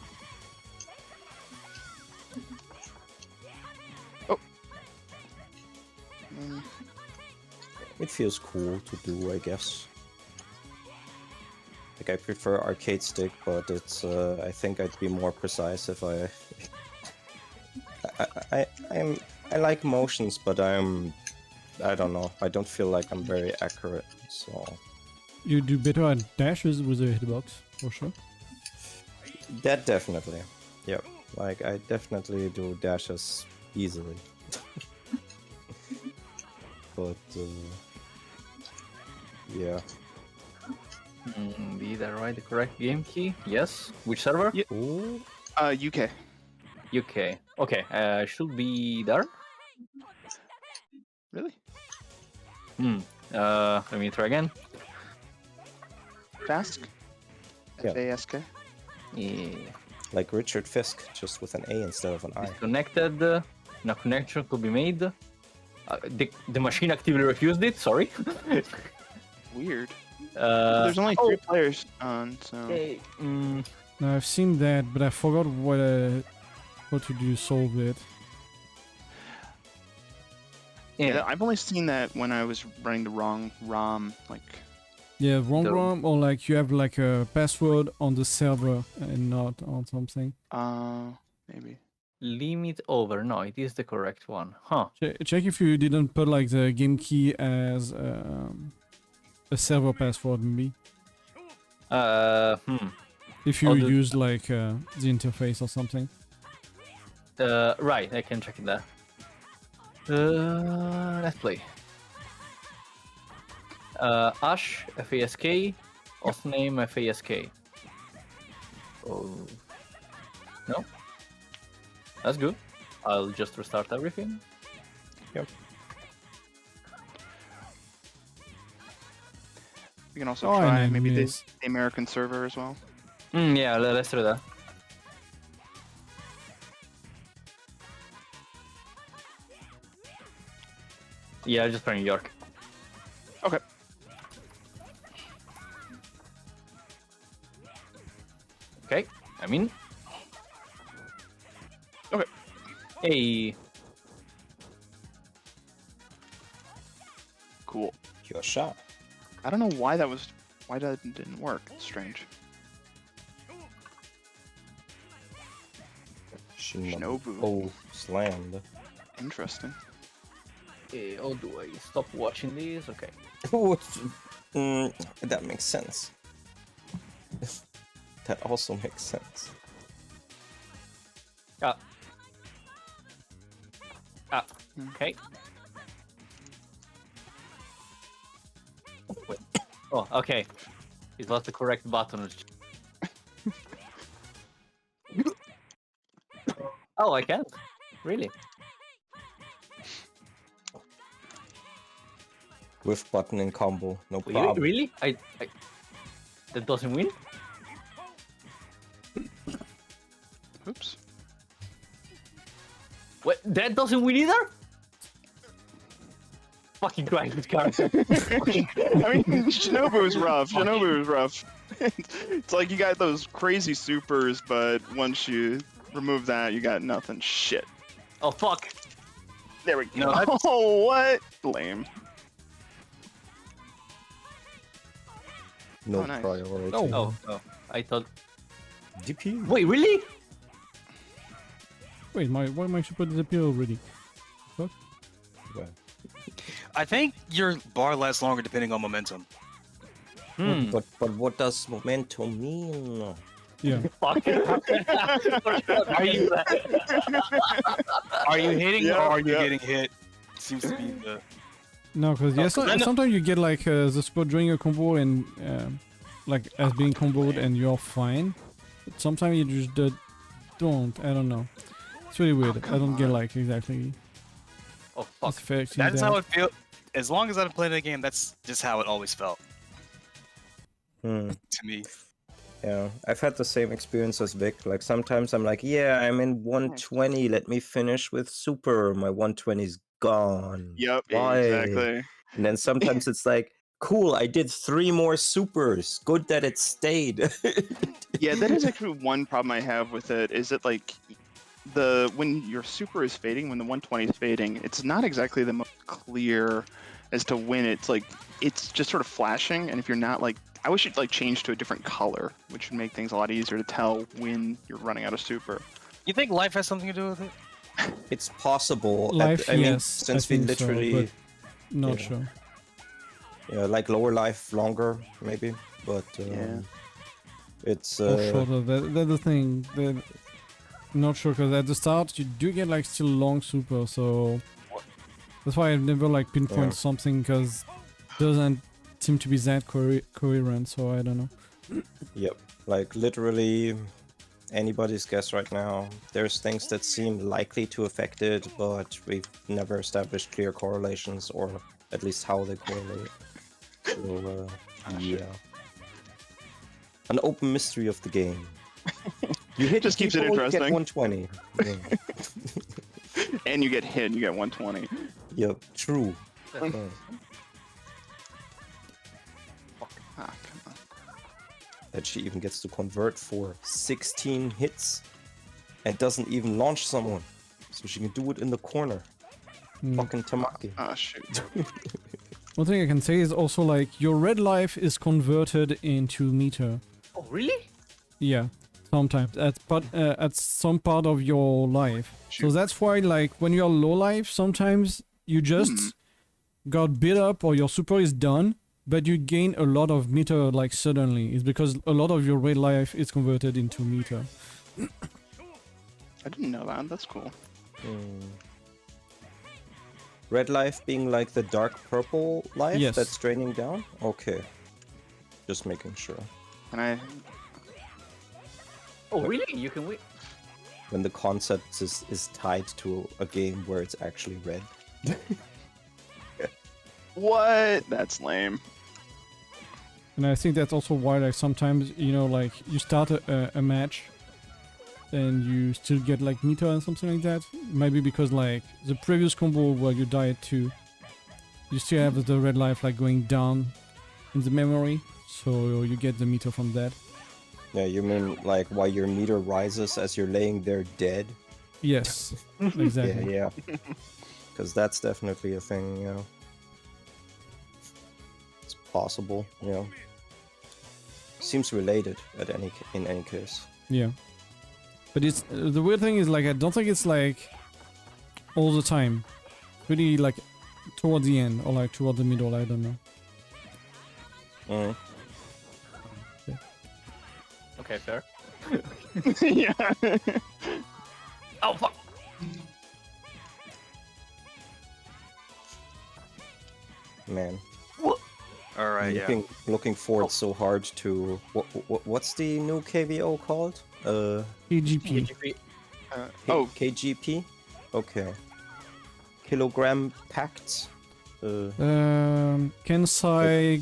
It feels cool to do, I guess. Like I prefer arcade stick, but it's I think I'd be more precise if I like motions, but I don't know. I don't feel like I'm very accurate, so You do better at dashes with a hitbox, for sure. that definitely. Yep. Like I definitely do dashes easily. But yeah. Did I write the correct game key? Yes. Which server? Yeah. Ooh. UK. UK. Okay, should be there. Really? Let me try again. Fask? Yeah. F-A-S-K? Yeah. Like Richard Fisk, just with an A instead of an I. Disconnected. No connection could be made. The machine actively refused it. Sorry. Weird. There's only 3 players on, so... Okay. No, I've seen that, but I forgot what to do to solve it. Yeah. I've only seen that when I was running the wrong ROM, like... Yeah, wrong The- ROM, or like you have like a password on the server and not on something. Maybe. Limitover. No, it is the correct one. Huh. Check if you didn't put like the game key as a server password, maybe. If you I'll do- use like the interface or something. Right, I can check it there. Let's play. Ash, FASK, hostname, FASK. Oh. No? That's good. I'll just restart everything. Yep. We can also Oh, try and maybe the miss. American server as well. Yeah, let's try that. Yeah, just play New York. Okay. Okay, I'm in. Okay. Hey. Cool. Your shot. I don't know why that didn't work. It's strange. Shinobu. Oh, slammed. Interesting. Oh, do I stop watching this? Okay. That makes sense. That also makes sense. Okay. Wait. Oh, okay. It was the correct button. Oh, I can? Really? With button and combo, no problem. Really? I that doesn't win? Oops. What? That doesn't win either? Fucking grind this character. I mean, Shinobu is rough. Shinobu is rough. It's like you got those crazy supers, but once you remove that, you got nothing. Shit. Oh, fuck. There we go. No, that's- Oh, what? Lame. No Oh, nice. priority. Oh, I thought... DP. Wait, really? Wait, why my super disappear already? Well, I think your bar lasts longer depending on momentum. But what does momentum mean? Yeah. Fuck. Are you hitting Yeah, or are you yeah. getting hit? Seems to be the. No, because yeah, sometimes you get like the super during a combo and like as being comboed and you're fine. But sometimes you just don't. I don't know. It's really weird. I don't get like exactly. Oh, fuck. That's how it feels. As long as I've played the game, that's just how it always felt to me. Yeah, I've had the same experience as Vic. Like sometimes I'm like, yeah, I'm in 120. Let me finish with super. My 120's gone. Yep, Why? exactly. And then sometimes it's like, cool, I did 3 more supers. Good that it stayed. Yeah, that is actually one problem I have with it. Is it like when your super is fading, when the 120 is fading, it's not exactly the most clear as to when it's just sort of flashing. And if you're not like, I wish it'd like change to a different color, which would make things a lot easier to tell when you're running out of super. You think life has something to do with it? It's possible. Life, I mean, yes, since I we think so, literally, but not yeah. sure. yeah, like lower life longer, maybe. But Yeah. it's Or shorter. That's the thing. I'm not sure because at the start you do get like still long super, so that's why I've never like pinpoint something because it doesn't seem to be that coherent. So I don't know. Yep, like literally anybody's guess right now. There's things that seem likely to affect it, but we've never established clear correlations, or at least how they correlate. So, yeah. An open mystery of the game. You hit Just keeps it people, you get interesting. 120. Yeah. And you get hit, you get 120. Yep, true. Ah, come on. That she even gets to convert for 16 hits and doesn't even launch someone. So she can do it in the corner. Fucking Tamaki. Ah, shoot. One thing I can say is also like your red life is converted into meter. Oh, really? Yeah, sometimes at some part of your life. So Shoot. that's why like when you're low life, sometimes you just got beat up or your super is done, but you gain a lot of meter like suddenly. It's because a lot of your red life is converted into meter. I didn't know that. That's cool. Red life being like the dark purple life Yes. that's draining down? Okay. Just making sure. And I... Oh, really? You can win. When the concept is tied to a game where it's actually red. What? That's lame. And I think that's also why like sometimes, you know, like you start a match and you still get like meter and something like that. Maybe because like the previous combo where you died to, you still have the red life like going down in the memory, so you get the meter from that. Yeah, you mean like why your meter rises as you're laying there dead? Yes, exactly. Yeah. Because that's definitely a thing, yeah. It's possible, yeah. Seems related in any case. Yeah. But it's the weird thing is like I don't think it's like all the time. Really like toward the end or like toward the middle, I don't know. Okay, fair. Yeah. Oh, fuck! Man. All right, yeah. Looking forward so hard to what's the new KVO called? KGP. KGP? Okay. Kilogram Pact? Kensai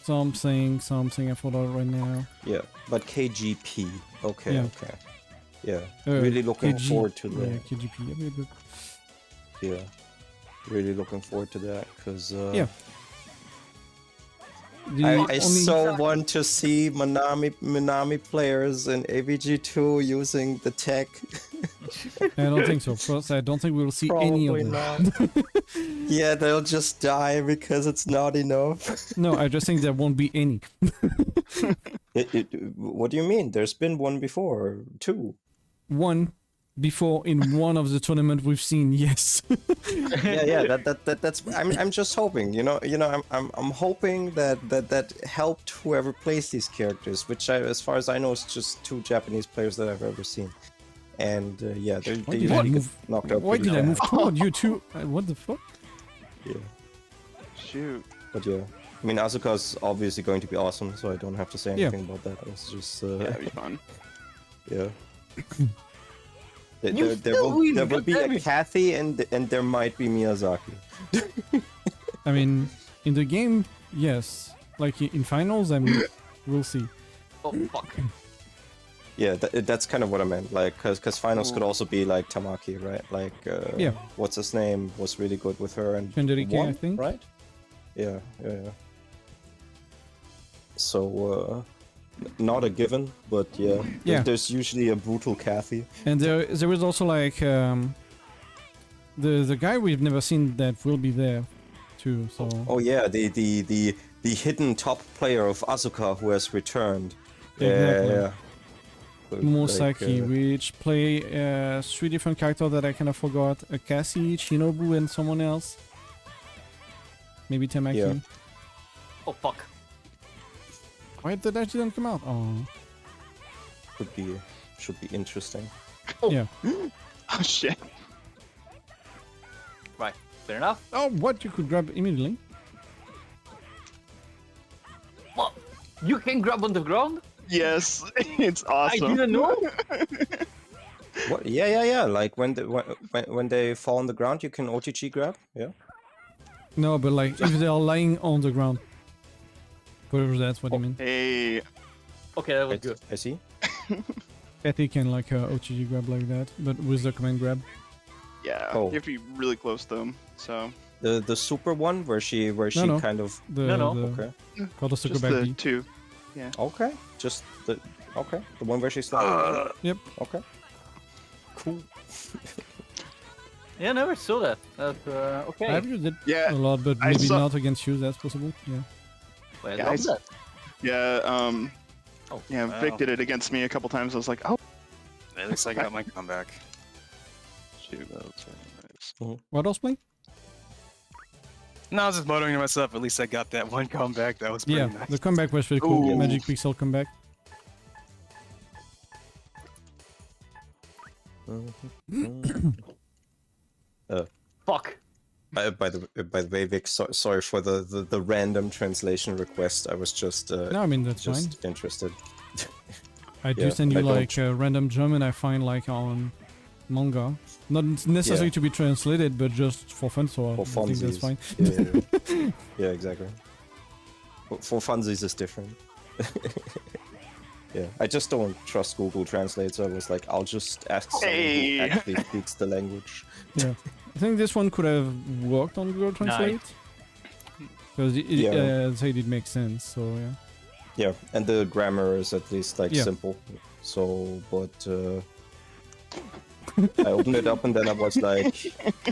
something, I forgot right now. Yeah, but KGP. Okay, Yeah. okay. Yeah, really looking KG forward to Yeah, that. KGP. Yeah, really looking forward to that, because Yeah. I so want to see Minami players in AVG2 using the tech. I don't think so. First, I don't think we'll see any of them. not. Yeah, they'll just die because it's not enough. No, I just think there won't be any. What do you mean? There's been one before, two. One before in one of the tournament we've seen, yes. Yeah. That's. I'm just hoping. I'm hoping that helped whoever plays these characters, which as far as I know, is just two Japanese players that I've ever seen. And yeah, they Why did I usually get move? knocked out. Why pretty did I bad. move toward you two? What the fuck? Yeah, Shoot. but yeah. I mean, Asuka's obviously going to be awesome, so I don't have to say Yeah. anything about that. It's just Yeah, that'd be fun. yeah. You There still will win, be a goddammit. Cathy and there might be Miyazaki. I mean, in the game, yes. Like in finals, I mean, we'll see. Oh, fuck. Yeah, that's kind of what I meant. Like, because finals could also be like Tamaki, right? Like, Yeah. what's his name was really good with her and Fenderike, won, I think. right? Yeah. So, not a given, but yeah. Yeah. There's usually a brutal Cathy. And there is also like the guy we've never seen that will be there too. So Oh yeah, the hidden top player of Asuka who has returned. Exactly. Yeah. Like, Mosaki, which play 3 different characters that I kind of forgot: a Cathy, Shinobu, and someone else. Maybe Tamaki. Yeah. Oh, fuck. Why did that didn't come out? Oh, should be interesting. yeah. Oh shit. Right, fair enough. Oh, what you could grab immediately? What? You can grab on the ground? Yes, it's I awesome. didn't know. What? Yeah. Like when they fall on the ground, you can OTG grab. Yeah. No, but like if they are lying on the ground. Whatever that's what you mean. Hey, Okay, that was good. I see. Cathy can like OTG grab like that, but with the command grab. yeah, Oh. you have to be really close to them. So The super one where she No. kind of The No. okay. called the Sucker just back the B. 2. Okay. Just the one where she slapped. Yep. Okay. Cool. Yeah, I never saw that. That's okay. I've used it Yeah, a lot, but I maybe saw- not against you. That's possible. Yeah. Well, Yeah, I I love s- that. yeah. Oh, Yeah, wow. Vic did it against me a couple times. I was like, oh, At least I got my comeback. shoot, that's very nice. What else, play? No, I was just muttering to myself. At least I got that one comeback. That was pretty Yeah, nice. the comeback was pretty cool. Ooh. Magic Pixel comeback. Fuck. By the way, Vic, sorry for the random translation request. I was just No, I mean that's fine. just interested. I do yeah, send you I don't- like random German I find like on manga. Not necessarily Yeah. to be translated, but just for fun. So For I think that's funsies. fine. Yeah, yeah, exactly. For funsies is different. Yeah, I just don't trust Google Translate, so I was like, I'll just ask someone Hey. who actually speaks the language. Yeah, I think this one could have worked on Google Translate because Yeah. as I said, it makes sense. So yeah. Yeah, and the grammar is at least like Yeah. simple. So, but I opened it up and then I was like,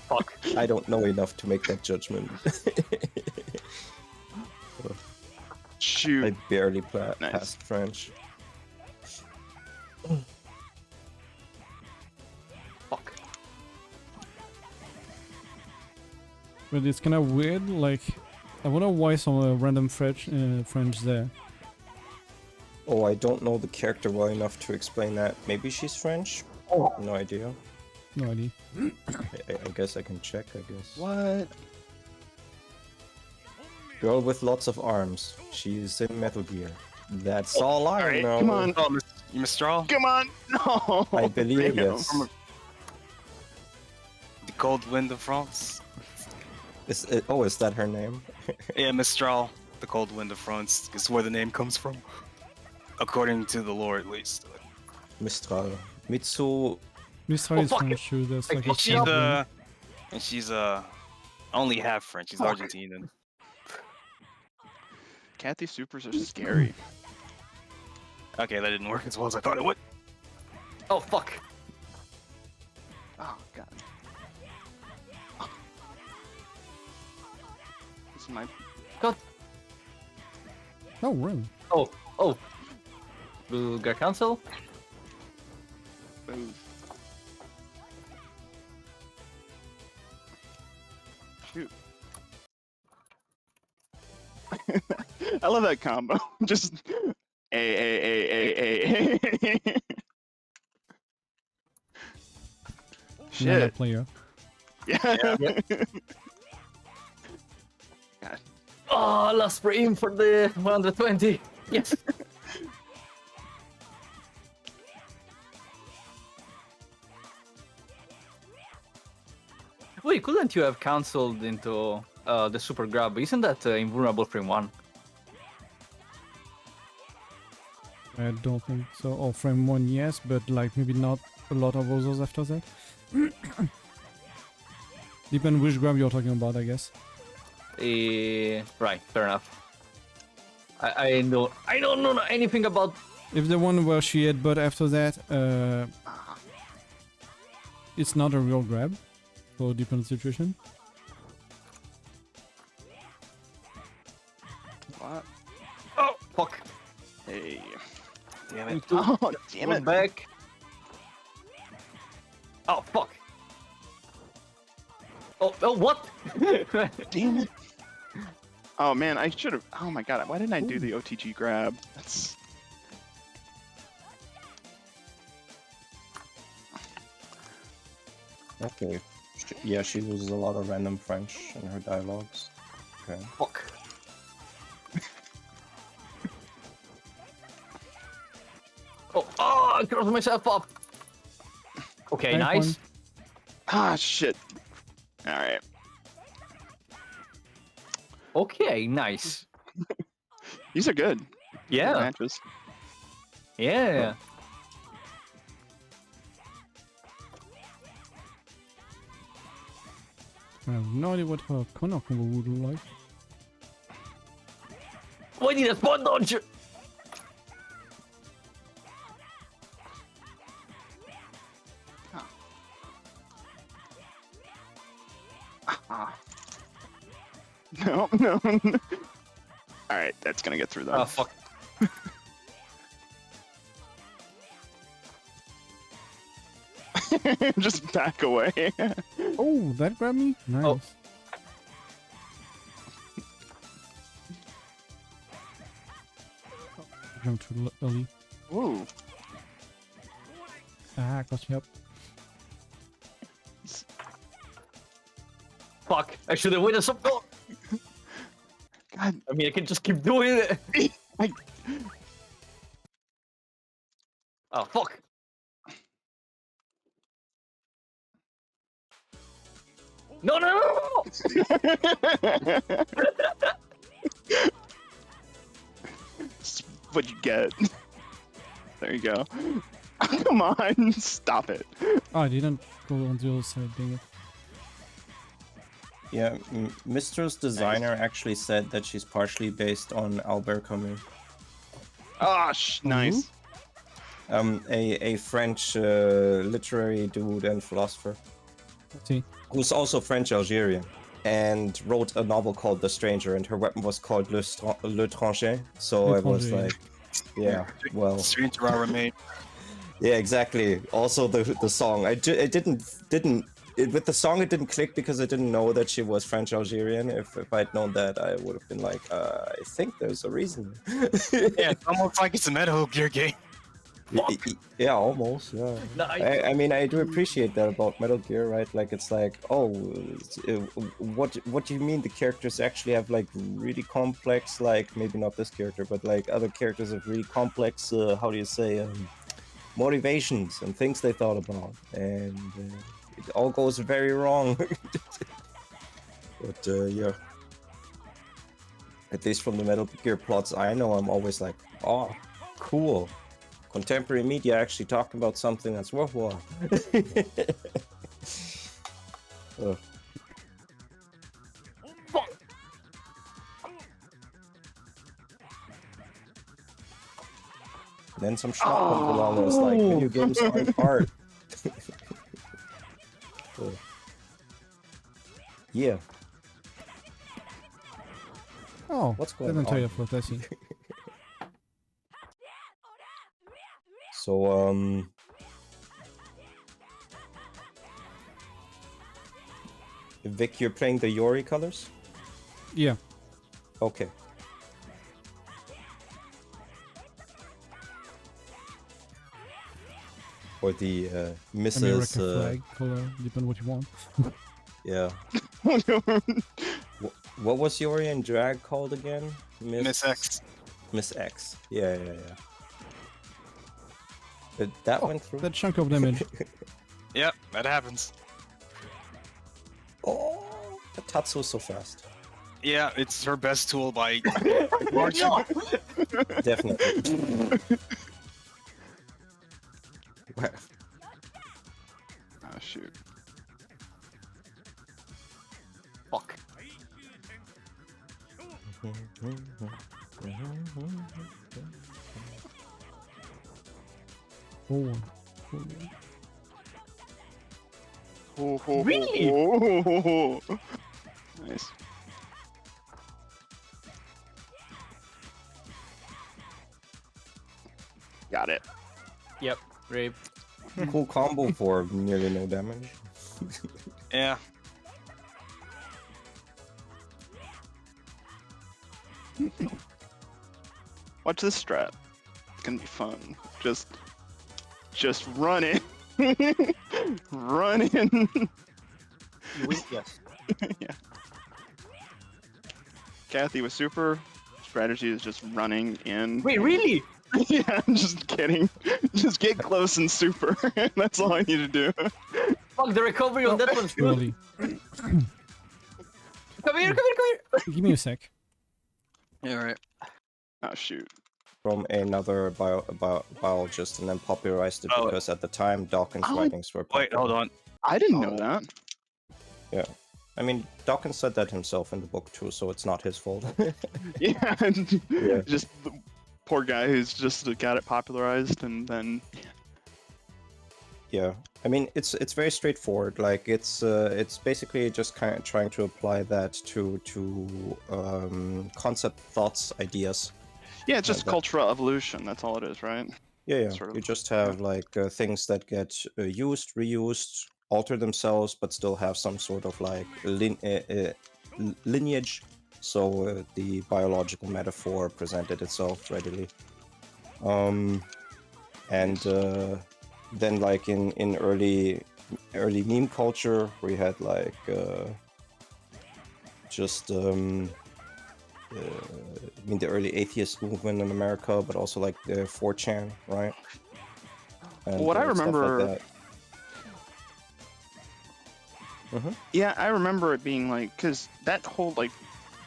Fuck. I don't know enough to make that judgment. Shoot. I barely Nice. passed French. Fuck. But it's kind of weird. Like, I wonder why some random French there. Oh, I don't know the character well enough to explain that. Maybe she's French? Oh. No idea. No idea. I guess I can check, I guess. What? Girl with lots of arms. She's in Metal Gear. That's all I Alright, know. come on. Oh, you Mistral? Come on! No! I believe, Damn. yes. The Cold Wind of France? Is that her name? Yeah, Mistral. The Cold Wind of France is where the name comes from. According to the lore, at least. Mistral. Mitsu. Mistral is fuck French, it. so that's I like a fucked it She's up. and she's only half French. She's Fuck. Argentinian. Cathy supers are scary. Okay, that didn't work as well as I thought it would. Oh fuck. Oh, God. This is my... God. Oh, really? Oh. Will get cancel? Move. Shoot. I love that combo. Just a. Yeah, Shit. that player. Yeah. Oh, last frame for the 120. Yes. Wait, couldn't you have cancelled into the super grab? Isn't that invulnerable frame 1? I don't think so. Or frame 1, yes, but like maybe not a lot of others after that. Depend which grab you're talking about, I guess. Right, fair enough. I don't know anything about. If the one where she had but after that, it's not a real grab. So depends on the situation. What? Oh fuck! Hey. Damn it. Oh, damn One it. back. Oh fuck! Oh what? Damn it. Oh man, I should have. Oh my god, why didn't I do the OTG grab? That's. Okay. Yeah, she uses a lot of random French in her dialogues. Okay. Fuck. I crossed myself up. Okay, Nice nice. Ah, shit. All right. Okay, nice. These are good. Good Yeah, matches. yeah. I have no idea what her Connor combo would look like. Oh, I need a spot dodge. Ah. No, no. All right, that's gonna get through though. Oh fuck. Just back away. Oh, that grabbed me? Nice. Oh. Jump too early. Ooh. Ah, got you up. Fuck. I should have waited some. Oh. God. I mean, I can just keep doing it. Oh fuck. No, no, no, no! That's what you get. There you go. Come on, stop it. Oh, I didn't go on the other side, dang it. Yeah, Mister's designer actually said that she's partially based on Albert Camus. Ah, nice. A French literary dude and philosopher Let's see. who's also French Algerian and wrote a novel called The Stranger, and her weapon was called Le Tranger. So I was L'étranger. like, yeah, well, Strange Rara mate. yeah, exactly. Also the song, with the song it didn't click because I didn't know that she was French Algerian. If I'd known that, I would have been like, I think there's a reason. Yeah, it's almost like it's a Metal Gear game. Yeah, almost. Yeah. Nice. I mean, I do appreciate that about Metal Gear, right? Like, it's like, oh, what do you mean the characters actually have like really complex, like maybe not this character, but like other characters have really complex, how do you say, motivations and things they thought about, and it all goes very wrong. But yeah, at least from the Metal Gear plots I know, I'm always like, oh, cool. Contemporary media actually talking about something that's worthwhile. Then some schmuck comes along and it's like, video games aren't art. Yeah. Oh, What's going didn't tell on? you for that scene. So, Vic, you're playing the Yori colors? Yeah. Okay. Or the Mrs. American flag color, depend what you want. Yeah. What was Yori and Drag called again? Miss X. Miss X. Yeah. That went through. That chunk of damage. Yep, that happens. Oh, the Tatsu so fast. Yeah, it's her best tool by March. Definitely. Oh shoot. Fuck. Oh. Really? Nice. Got it. Yep. Rape. Cool combo for nearly no damage. Yeah. Watch this strat. It's gonna be fun. Just run it. Run in. You win? Yes. Yeah. Cathy with super strategy is just running in. Wait, really? Yeah, I'm just kidding. Just get close and super. That's all I need to do. Fuck, the recovery on that one's good. Really. Come here, come here, come here. Give me a sec. Yeah, right. Oh shoot. From another biologist and then popularized it Oh. because at the time Dawkins' Oh, writings were Wait, popular. hold on. I didn't know Oh. that. Yeah. I mean, Dawkins said that himself in the book too, so it's not his fault. Yeah. Yeah. Just the poor guy who's just got it popularized and then. Yeah, I mean it's very straightforward. Like it's basically just kind of trying to apply that to concept, thoughts, ideas. Yeah, it's just that- cultural evolution. That's all it is, right? Yeah. Sort of, You just have like things that get used, reused, alter themselves, but still have some sort of like lineage. So the biological metaphor presented itself readily. Then like in early meme culture, we had like I mean the early atheist movement in America, but also like the 4chan, right? And, What I stuff like remember- that. Yeah, I remember it being like, because that whole like,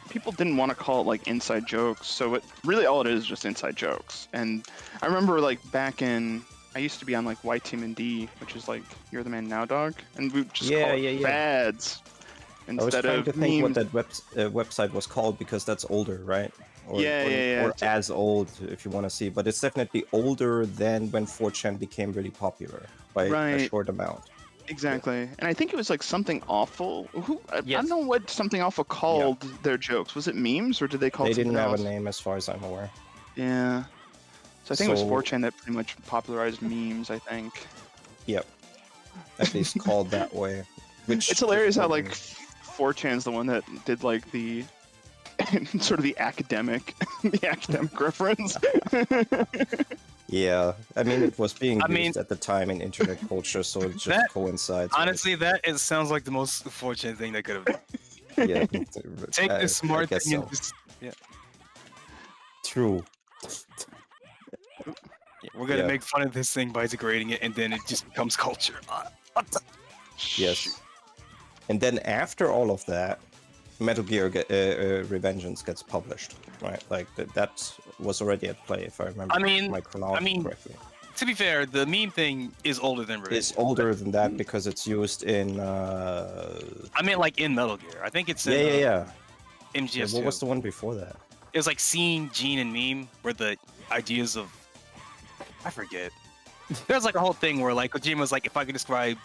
people didn't want to call it like inside jokes, so it really all it is just inside jokes. And I remember like back in, I used to be on like Y Team and D, which is like You're the Man Now Dog, and we would just call it fads I was instead trying of to think what memes. that website was called because that's older, right? Or, Yeah. Or as old, if you want to see, but it's definitely older than when 4chan became really popular by a Right. short amount. Exactly, and I think it was like Something Awful. I Yes. don't know what Something Awful called their jokes. Was it memes or did they call They it something didn't have else? a name as far as I'm aware. Yeah. So I think it So- was 4chan that pretty much popularized memes, I think. Yep. At least called that way. Which It's hilarious how like 4chan's the one that did like the sort of the academic reference. Yeah, I mean it was being I used mean- at the time in internet culture, so it just That- coincides. with Honestly, that sounds like the most fortunate thing they could have done. it. Yeah. Take I this smart guess thing and so. just True. we're gonna Yeah. make fun of this thing by degrading it, and then it just becomes culture. What the? Yes. And then after all of that, Metal Gear Revengeance gets published, right? Like that was already at play, if I remember I mean- my chronology correctly. To be fair, the meme thing is older than Revenge. It's older than that because it's used in. I mean, like in Metal Gear. I think it's in Yeah. MGS2. What was the one before that? It was like seeing Gene and Meme, where the ideas of I forget. There's like a whole thing where like Kojima was like, if I could describe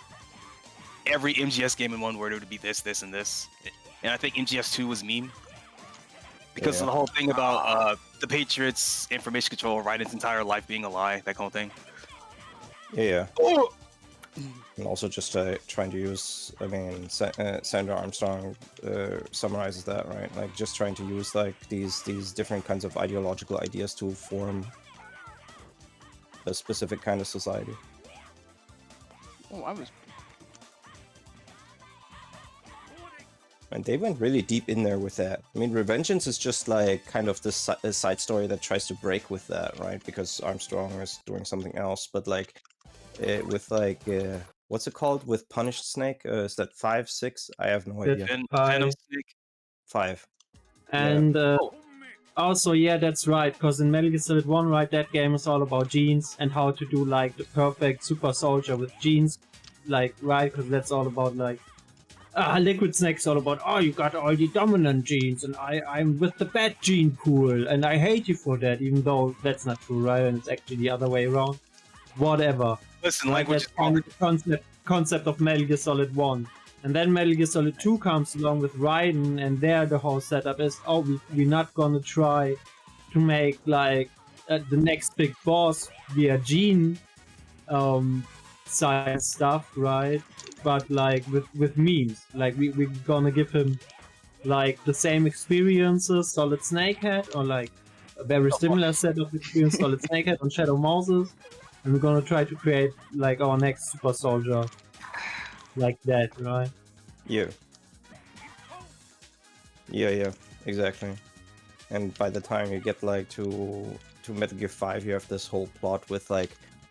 every MGS game in one word, it would be this, this, and this. And I think MGS2 was meme because of the whole thing about the Patriots' information control, right? Its entire life being a lie, that kind of thing. Yeah. Oh! And also just trying to use, I mean, Sandra Armstrong summarizes that, right? Like just trying to use like these different kinds of ideological ideas to form a specific kind of society. Oh, I was. And they went really deep in there with that. I mean, Revengeance is just like kind of this side story that tries to break with that, right? Because Armstrong is doing something else, but like with like what's it called with Punished Snake? Is that 5, 6? I have no idea. Venom Snake. 5. And also, yeah, that's right, because in Metal Gear Solid 1, right, that game is all about genes and how to do, like, the perfect super soldier with genes, like, right, because that's all about, like, Liquid Snake's all about, oh, you got all the dominant genes, and I'm with the bad gene pool, and I hate you for that, even though that's not true, right, and it's actually the other way around. Whatever. Listen, Right, language that's is kind power. of the concept of Metal Gear Solid 1. And then Metal Gear Solid 2 comes along with Raiden, and there the whole setup is, oh, we're not gonna try to make, like, the next big boss via gene science stuff, right? But, like, with memes. Like, we're gonna give him, like, the same experiences Solid Snake had, or, like, a very similar set of experience Solid Snake had on Shadow Moses. And we're gonna try to create, like, our next super soldier. Like that, right? Yeah. Yeah, exactly. And by the time you get like to to Metal Gear 5, you have this whole plot with like,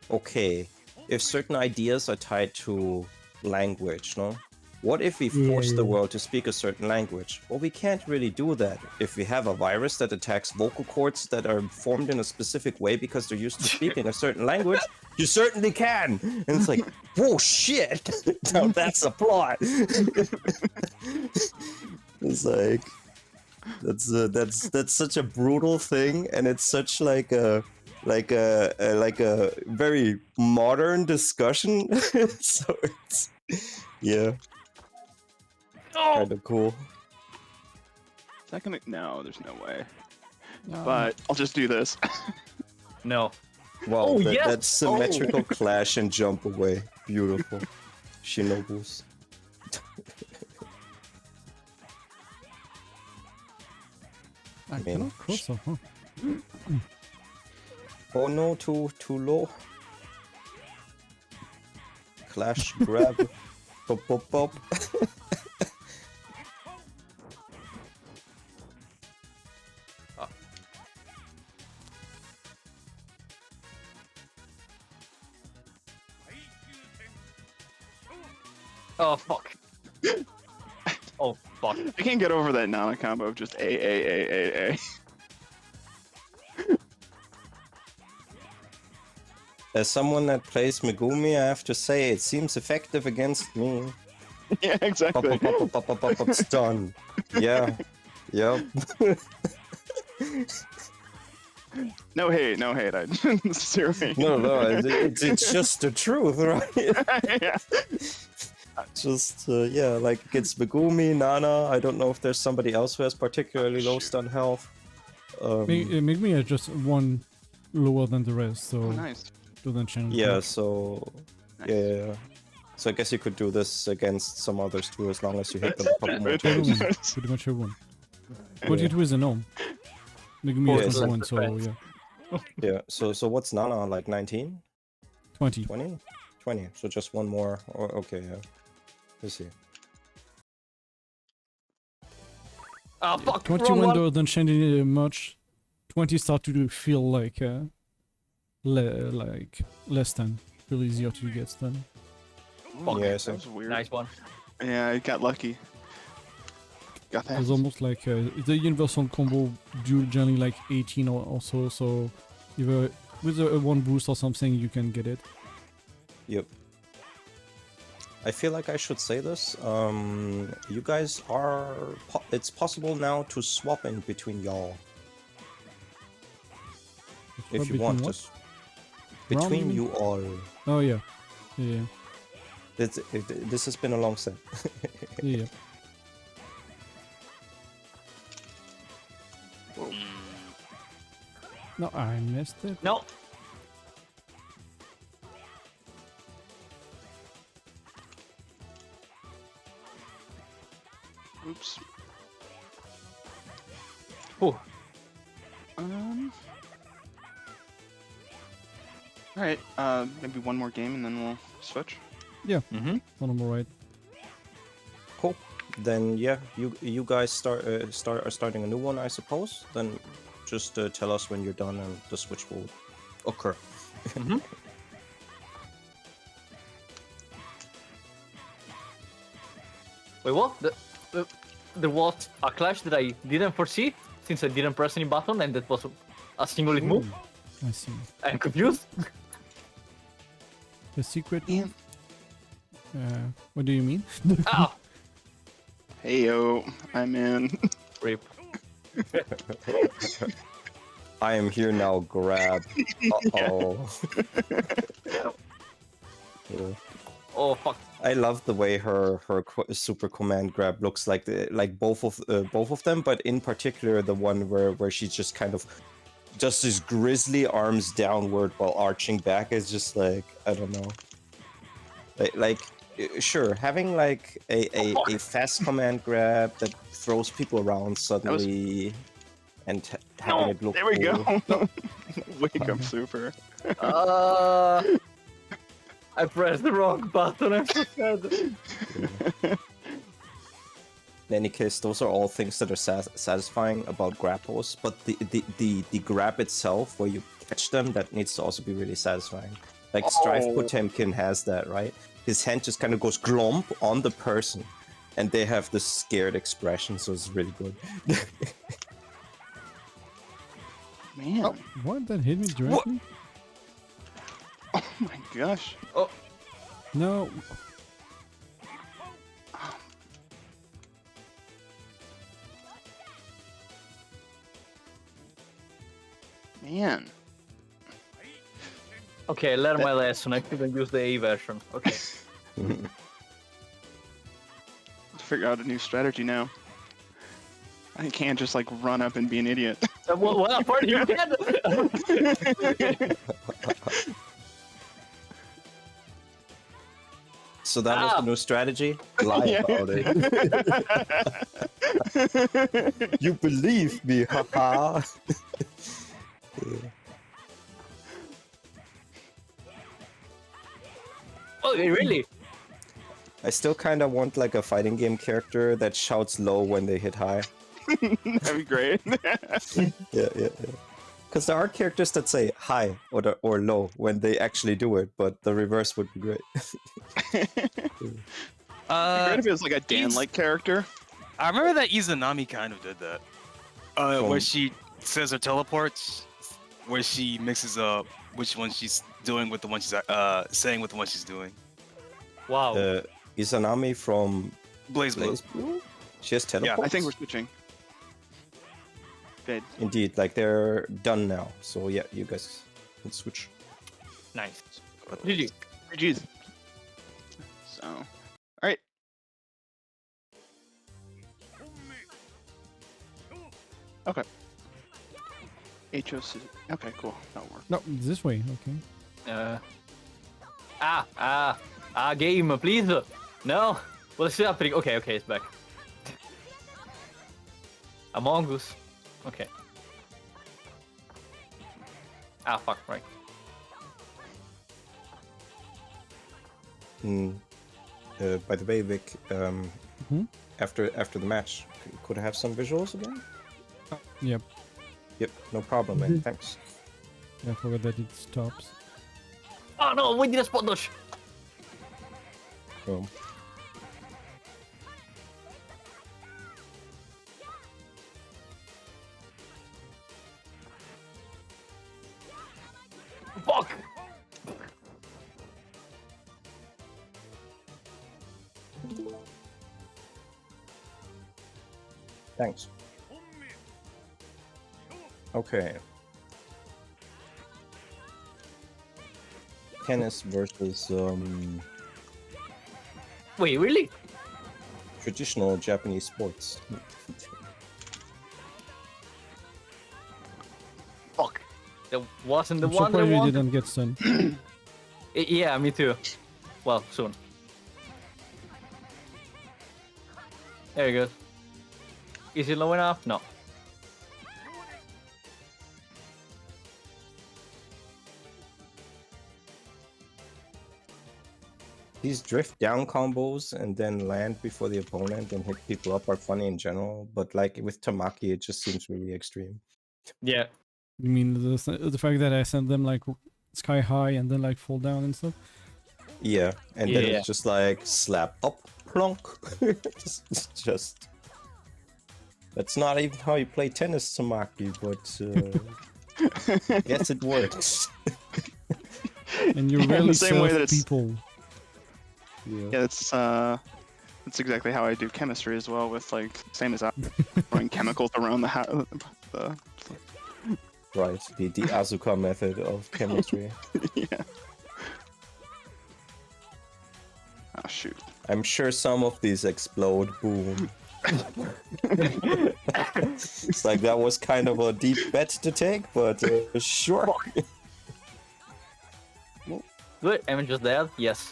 okay, if certain ideas are tied to language, no? What if we force the world to speak a certain language? Well, we can't really do that. If we have a virus that attacks vocal cords that are formed in a specific way because they're used to speaking a certain language, you certainly can. And it's like, whoa, shit! Now that's a plot. It's like, that's such a brutal thing, and it's such like a very modern discussion. So it's kind of cool. Is that gonna? No, there's no way. But I'll just do this. No. Wow, yes! that symmetrical clash and jump away. Beautiful. Shinobus. I mean, cannot cross off, huh? Oh no, too low. Clash, grab, pop, pop, pop. Oh fuck. Oh fuck. I can't get over that Nana combo of just A. As someone that plays Megumi, I have to say it seems effective against me. Yeah, Pop, exactly. pop, pop, pop, pop, pop, pop, stun. Yeah. Yep. No hate. I zero hate. No, it's just the truth, right? Yeah. Just, yeah, like against Megumi, Nana, I don't know if there's somebody else who has particularly low stun health. Make me just one lower than the rest, so Oh, nice. doesn't change. Yeah, much. so... Nice. Yeah. So I guess you could do this against some others too, as long as you hit them a couple more Pretty times. Everyone, pretty much everyone. What you do is a gnome. Megumi Yeah, is so- number one, so yeah. Yeah, so what's Nana, like 19? 20. 20? 20, so just one more. Okay, yeah. Let's see. Ah fuck. 21 wrong one. doesn't change much. 20 start to feel like less than. Feel easier to get stun. Fuck. Yeah, That so was weird. Nice one. Yeah, I got lucky. Got that. It's almost like the universal combo do generally like 18 or so, so either with a one boost or something you can get it. Yep. I feel like I should say this. You guys are... it's possible now to swap in between y'all. If you want. What? Just between Round, you all. Oh yeah. Yeah. This has been a long set. Yeah. No, I missed it. No. Oops. Oh. Alright, maybe one more game and then we'll switch. Mm-hmm. One more right. Cool. Then yeah, you guys are starting a new one, I suppose. Then just tell us when you're done and the switch will occur. Mm-hmm. Wait, what? There was a clash that I didn't foresee since I didn't press any button, and that was a single hit move. I see. I'm confused. The secret. Yeah. What do you mean? Ow! Hey yo, I'm in. Rip. I am here now. Grab. Uh-oh. Yeah. Oh fuck. I love the way her super command grab looks like both of them, but in particular the one where she's just kind of just his grisly arms downward while arching back is just like, I don't know. Like sure, having like a fast command grab that throws people around suddenly and having it look There we cool. go. Wake up super. I pressed the wrong button. I'm so sad. In any case, those are all things that are satisfying about grapples, but the grab itself, where you catch them, that needs to also be really satisfying. Like Strife Potemkin has that, right? His hand just kind of goes glomp on the person, and they have this scared expression, so it's really good. Man. Oh, what? That hit me directly? Oh my gosh. Oh, No. Man. okay, I learned my lesson. I couldn't use the A version. Okay. Let's figure out a new strategy now. I can't just like run up and be an idiot. What part you can? So that was the new strategy? Lie about it. You believe me, haha. Oh, really? I still kind of want like a fighting game character that shouts low when they hit high. That'd be great. Yeah. Because there are characters that say high or low when they actually do it, but the reverse would be great. Great if it was like a Dan-like character. I remember that Izanami kind of did that. Where she says her teleports, where she mixes up which one she's doing with the one she's saying with the one she's doing. Wow. Izanami from Blaze Blue. She has teleports? Yeah, I think we're switching. Good. Indeed, like they're done now. So yeah, you guys can switch. Nice. GG. GG's. So, alright. Okay. HOC. Okay, cool. That'll work. No, this way. Okay. Game, please. No. What's happening? Okay, it's back. Among Us. Okay. Ah, fuck, right. By the way, Vic, after the match, could I have some visuals again? Yep. Yep, no problem, man. Thanks. I forgot that it stops. Oh no, we did a spot dodge. Boom. Fuck! Thanks. Okay. Tennis versus Wait, really? traditional Japanese sports. Fuck. That wasn't the I'm one that surprised you wanted. didn't get stunned. Yeah, me too. Well, soon. There you go. Is it low enough? No. These drift down combos and then land before the opponent and hit people up are funny in general, but like with Tamaki, it just seems really extreme. Yeah. You mean the fact that I sent them like sky high and then like fall down and stuff? Yeah, and then Yeah. it's just like slap up, plonk. just that's not even how you play tennis, Tamaki, but yes, it works. And you Yeah, in rarely the same way serve that it's- people. Yeah, that's exactly how I do chemistry as well. With like same as throwing chemicals around the house. Right, the Asuka method of chemistry. Yeah. Oh shoot. I'm sure some of these explode. Boom. It's like that was kind of a deep bet to take, but sure. Good. Am I just dead? Yes.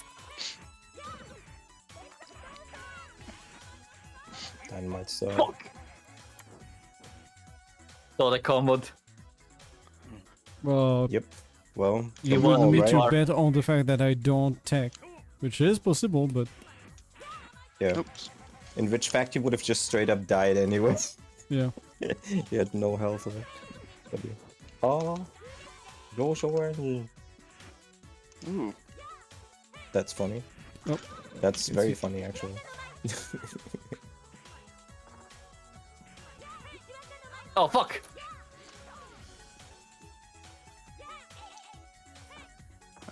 Dynamite star. Fuck. Thought I comboed. Well, Yep. Well, You come want on, me right? to bet on the fact that I don't tech, which is possible, but Yeah. Oops. In which fact, he would have just straight up died anyway. Yeah. He had no health of it. But yeah. Oh, go somewhere. Ooh. That's funny. Oh. That's very funny, actually. Oh fuck!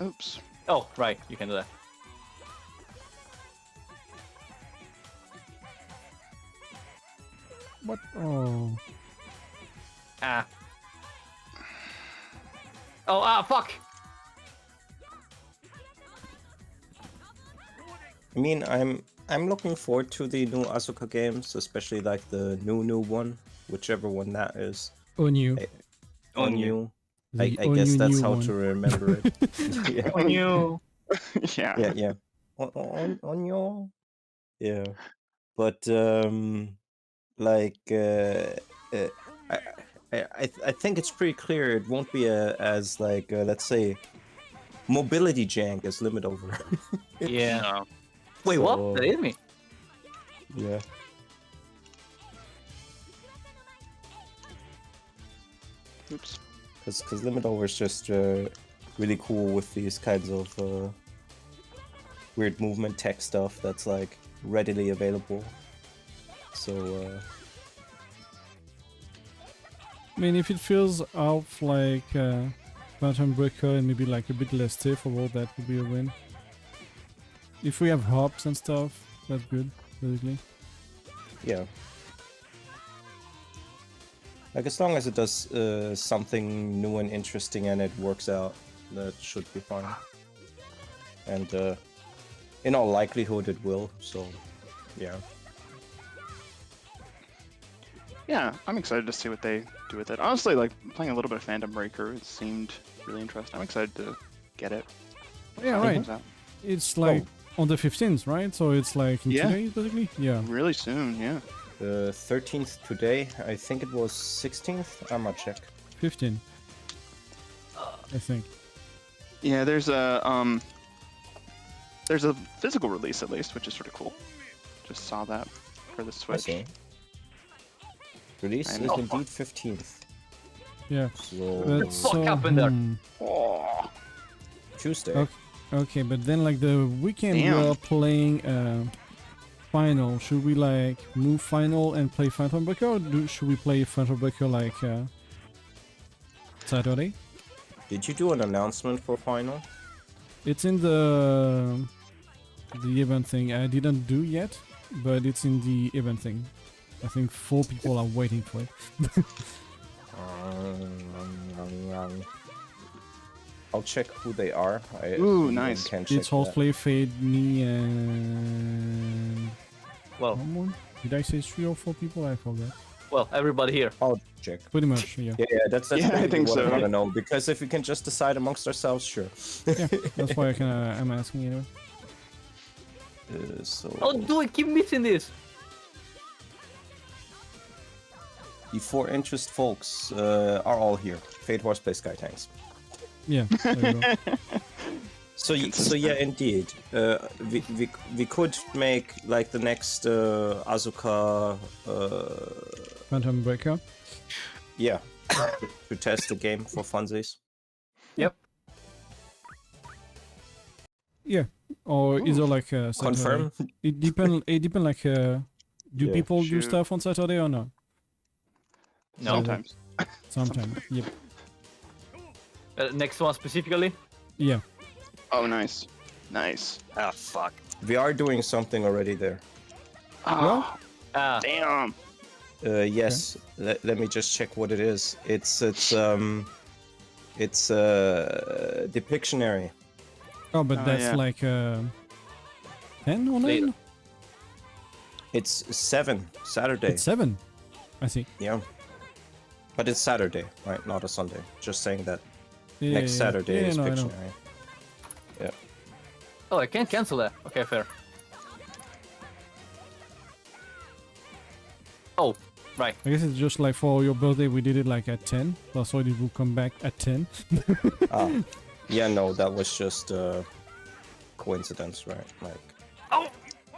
Oops. Oh right, you can do that. What? Oh. Ah. Oh fuck! I mean, I'm looking forward to the new Asuka games, especially like the new one, whichever one that is. Onyu. Onyu. I The guess Onyu that's new how one. to remember it. Yeah. Onyu. Yeah. Yeah. Onyu. Yeah. But like I think it's pretty clear it won't be as like let's say mobility jank as Limitover. Yeah. No. Wait, So, what? That is me. Yeah. Oops. Because Limitover is just really cool with these kinds of weird movement tech stuff that's like readily available. So I mean, if it feels off like Phantom Breaker and maybe like a bit less stiff overall, that would be a win. If we have hops and stuff, that's good, basically. yeah. Like as long as it does something new and interesting and it works out, that should be fine. And in all likelihood it will, so yeah. Yeah, I'm excited to see what they do with it. Honestly, like playing a little bit of Phantom Breaker, it seemed really interesting. I'm excited to get it. Yeah, when it right. comes out. It's like on the 15th, right? So it's like in Yeah. 2 days, basically? Yeah. Really soon, yeah. 13th today, I think it was 16th, I'm gonna check. 15. I think. Yeah, there's a physical release at least, which is sort of cool. Just saw that for the I Switch. see. Release I is know. indeed 15th. Yeah. So But fuck so, happened there? Oh, Tuesday. Okay. Okay, but then like the weekend we Damn. are playing Final. Should we like move Final and play Phantom Breaker, or should we play Phantom Breaker like Saturday? Did you do an announcement for final? It's in the event thing. I didn't do yet, but it's in the event thing. I think 4 people are waiting for it. I'll check who they are. I Ooh, even nice. Can check It's that. Hoarseplay, Fade, me, and Well, someone. Did I say 3 or 4 people? I forgot. everybody here. I'll check. Pretty much, yeah. Yeah, that's Yeah, I basically think what so. I want to know. Because if we can just decide amongst ourselves, sure. Yeah, that's why I'm asking anyway. So Oh, do I keep missing this? the 4 interest folks are all here. Fate Horseplay Skytanks. Yeah, there you go. So yeah, indeed. We could make like the next Asuka. Phantom Breaker. Yeah, to test the game for funsies. Yep. Yeah, or is there like a Saturday? Confirm. It depend. It depend. Like, do Yeah. people do Shoot. stuff on Saturday or not? No. Sometimes. Sometimes. Yep. Next one specifically. Yeah. Oh, nice. Nice. Ah, fuck. We are doing something already there. Oh, Ah, damn. Yes. Let me just check what it is. It's Depictionary. Oh, but Oh, that's yeah. like 10 or 9? Later. It's 7 Saturday. It's 7. I see. Yeah. But it's Saturday, right? Not a Sunday. Just saying that Yeah, next yeah, Saturday yeah, is no, I know. Pictionary. Yeah. oh, I can't cancel that. Okay, fair. Oh, right. I guess it's just like for your birthday, we did it like at 10. So I thought it would come back at 10. Ah. Yeah, no, that was just coincidence, right? Like, Oh!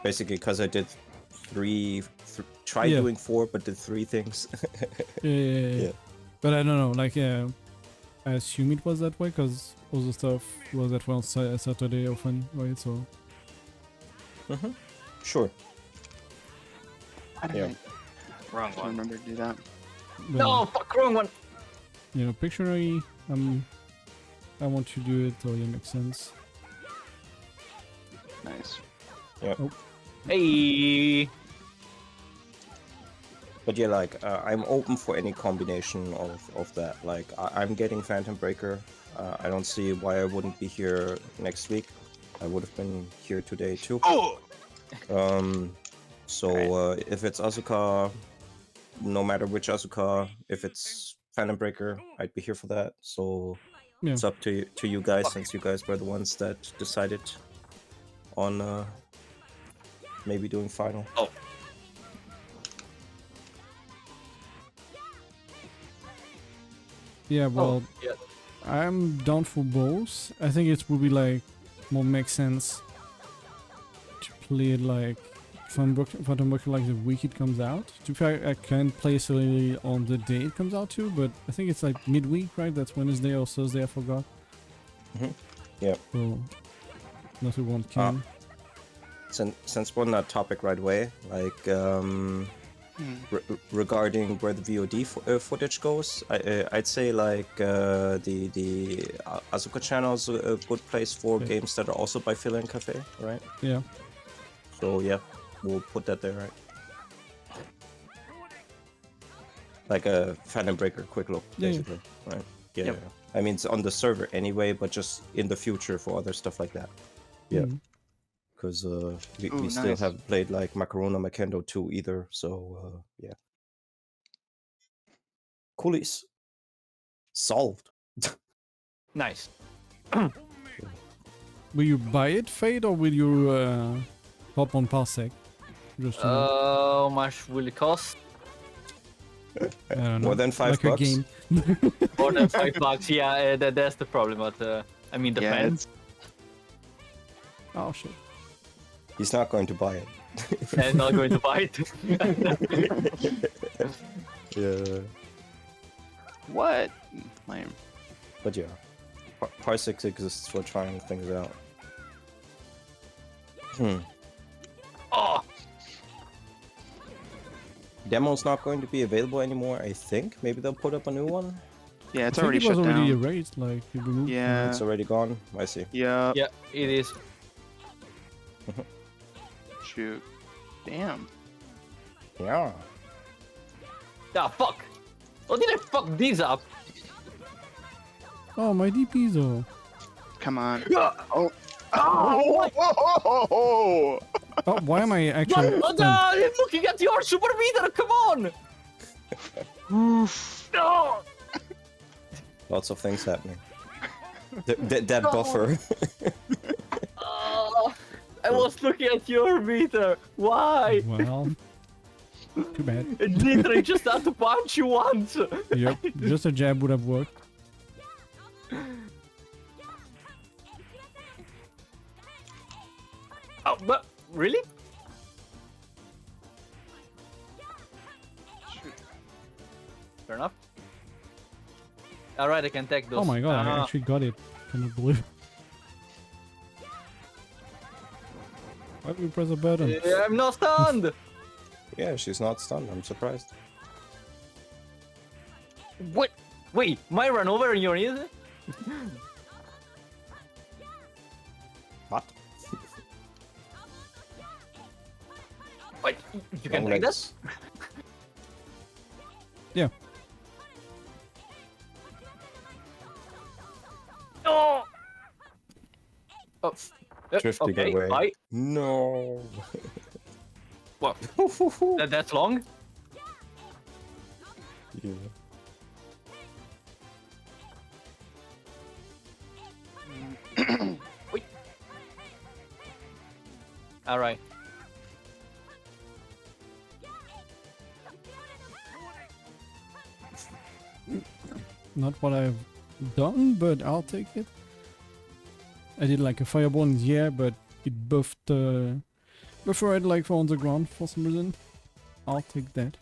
basically, because I did tried Yeah. doing 4, but did 3 things. Yeah. Yeah. But I don't know, like, I assume it was that way because all the stuff was that way on Saturday often, right? So, Sure. I don't Yeah. know. Wrong I one. remember to do that. but, No, fuck, wrong one. you know, Pictionary, I want to do it, so yeah, makes sense. Nice. Hey. But yeah, like, I'm open for any combination of that. Like, I'm getting Phantom Breaker. I don't see why I wouldn't be here next week. I would have been here today too. Oh! So if it's Asuka, no matter which Asuka, if it's Phantom Breaker, I'd be here for that. So Yeah. it's up to you guys, since you guys were the ones that decided on maybe doing final. Oh. Yeah, well, yeah. I'm down for both. I think it would be like more make sense to play it like Phantom Breaker like the week it comes out. To be fair, I can play solely on the day it comes out too, but I think it's like midweek, right? That's Wednesday or Thursday, I forgot. Yeah. So, not everyone can. Since we're on that topic right away, like regarding where the VOD footage goes, I'd say like the Asuka channel is a good place for games that are also by Phil and Cafe, right? Yeah. So yeah, we'll put that there, right? Like a Phantom Breaker quick look, basically, right? Yeah, Yep. yeah. I mean, it's on the server anyway, but just in the future for other stuff like that. Yeah. Because we still nice. haven't played like Macarona Makendo 2 either, so yeah. Coolies. Solved. Nice. Will you buy it, Fade, or will you hop on Parsec? Just to know. How much will it cost? I don't know. More than $5 like a game. More than $5. Yeah, that's the problem. But I mean, Yeah, depends. Oh shit. He's not going to buy it. I'm not going to buy it. Yeah. What? Lame. But yeah. Parsec exists for trying things out. Oh, Demo's not going to be available anymore, I think. Maybe they'll put up a new one. Yeah, it's I think already it was shut already down. erased, like it removed. Yeah. It's already gone. I see. Yeah. yeah, it is. Shoot. Damn. Yeah. Ah, fuck. Oh, did I fuck these up? Oh, my DP though. Come on. Oh, Oh! Oh, why am I actually? what? stunned? I'm looking at your super meter. Come on. No. Lots of things happening. That buffer. Oh, I was looking at your meter. Why? Well, too bad. I literally just had to punch you once. Yep, just a jab would have worked. Oh, but really? Shoot. Fair enough. Alright, I can take those. Oh my god, I actually got it. Cannot believe it. Why did we press a button? Yeah, I'm not stunned. Yeah, she's not stunned. I'm surprised. What? Wait, my run over and you're in it? What? Wait, you can Long take legs. that? Yeah. Oh! Oh. Drifting okay, away. bye. No. What? That's long? Yeah. Wait. Alright. Not what I've done, but I'll take it. I did like a fireball in the air, but it buffed prefer it like for on the ground for some reason. I'll take that.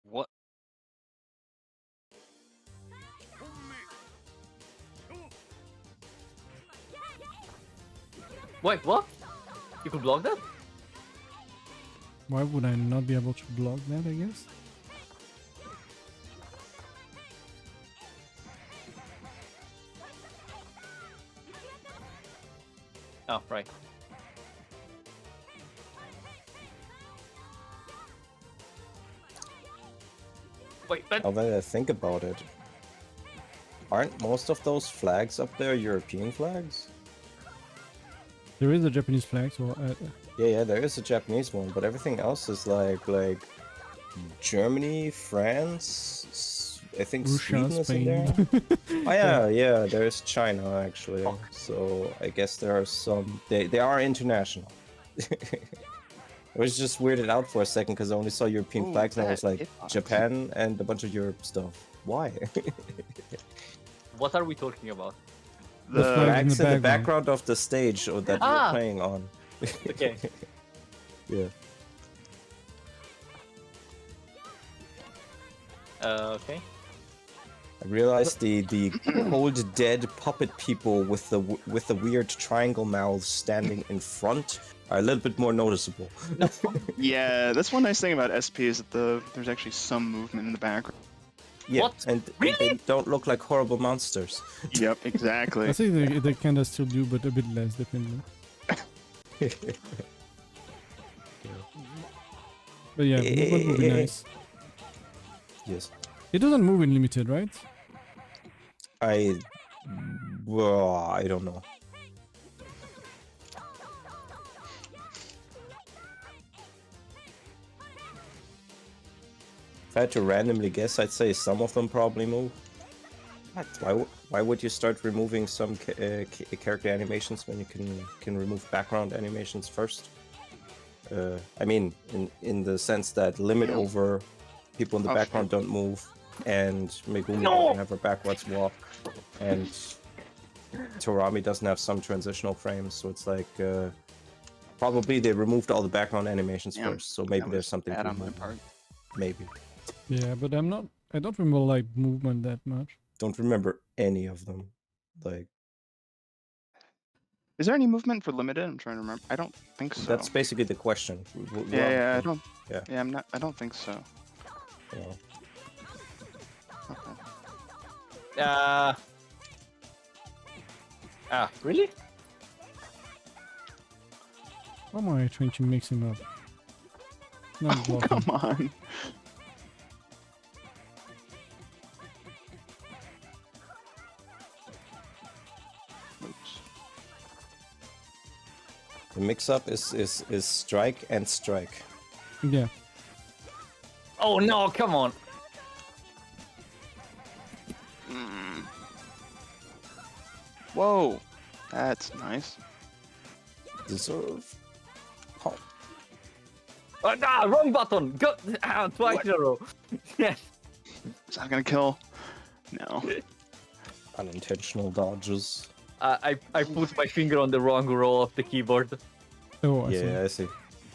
What? Wait, what? You could block that? Why would I not be able to block that, I guess? Oh, right. Wait, but Now that I think about it, aren't most of those flags up there European flags? There is a Japanese flag, so Yeah, there is a Japanese one, but everything else is like Germany, France, I think Russia, Sweden is in Spain. there. Oh yeah, there's China actually. So I guess there are some. They are international. I was just weirded out for a second because I only saw European Ooh, flags and I that was like hitbox. Japan and a bunch of Europe stuff. Why? what are we talking about? The flag Flags in the background. background of the stage or that you're Ah! playing on. Okay. Yeah. Okay. I realized the cold dead puppet people with the weird triangle mouths standing in front are a little bit more noticeable. Yeah, that's one nice thing about SP is that there's actually some movement in the background. Yeah, What? and they don't look like horrible monsters. Yep, exactly. I think they kind of still do, but a bit less, definitely. But yeah, movement would be nice. Yes. It doesn't move in limited, right? Well, I don't know. If I had to randomly guess, I'd say some of them probably move. Why would you start removing some character animations when you can remove background animations first? I mean, in the sense that Limitover, people in the background don't move, and Megumi doesn't have a backwards walk, and Torami doesn't have some transitional frames, so it's like probably they removed all the background animations Yeah, first, so maybe that there's was something bad to on my remove. part. Maybe. Yeah, but I don't remember like movement that much. Don't remember any of them. Like Is there any movement for limited? I'm trying to remember. I don't think so. that's basically the question. Yeah, I don't. Yeah. Yeah, I'm not. I don't think so. Yeah. Okay. Really? Why am I trying to mix him up? Not blocking. Come on. Oops. The mix-up is strike and strike. Yeah. Oh no! Come on. Whoa, that's nice. Deserve. Oh, Wrong button. Go twice in a row. Yes. Is that gonna kill? No. unintentional dodges. I put my finger on the wrong row of the keyboard. Oh, I see. Yeah, I see.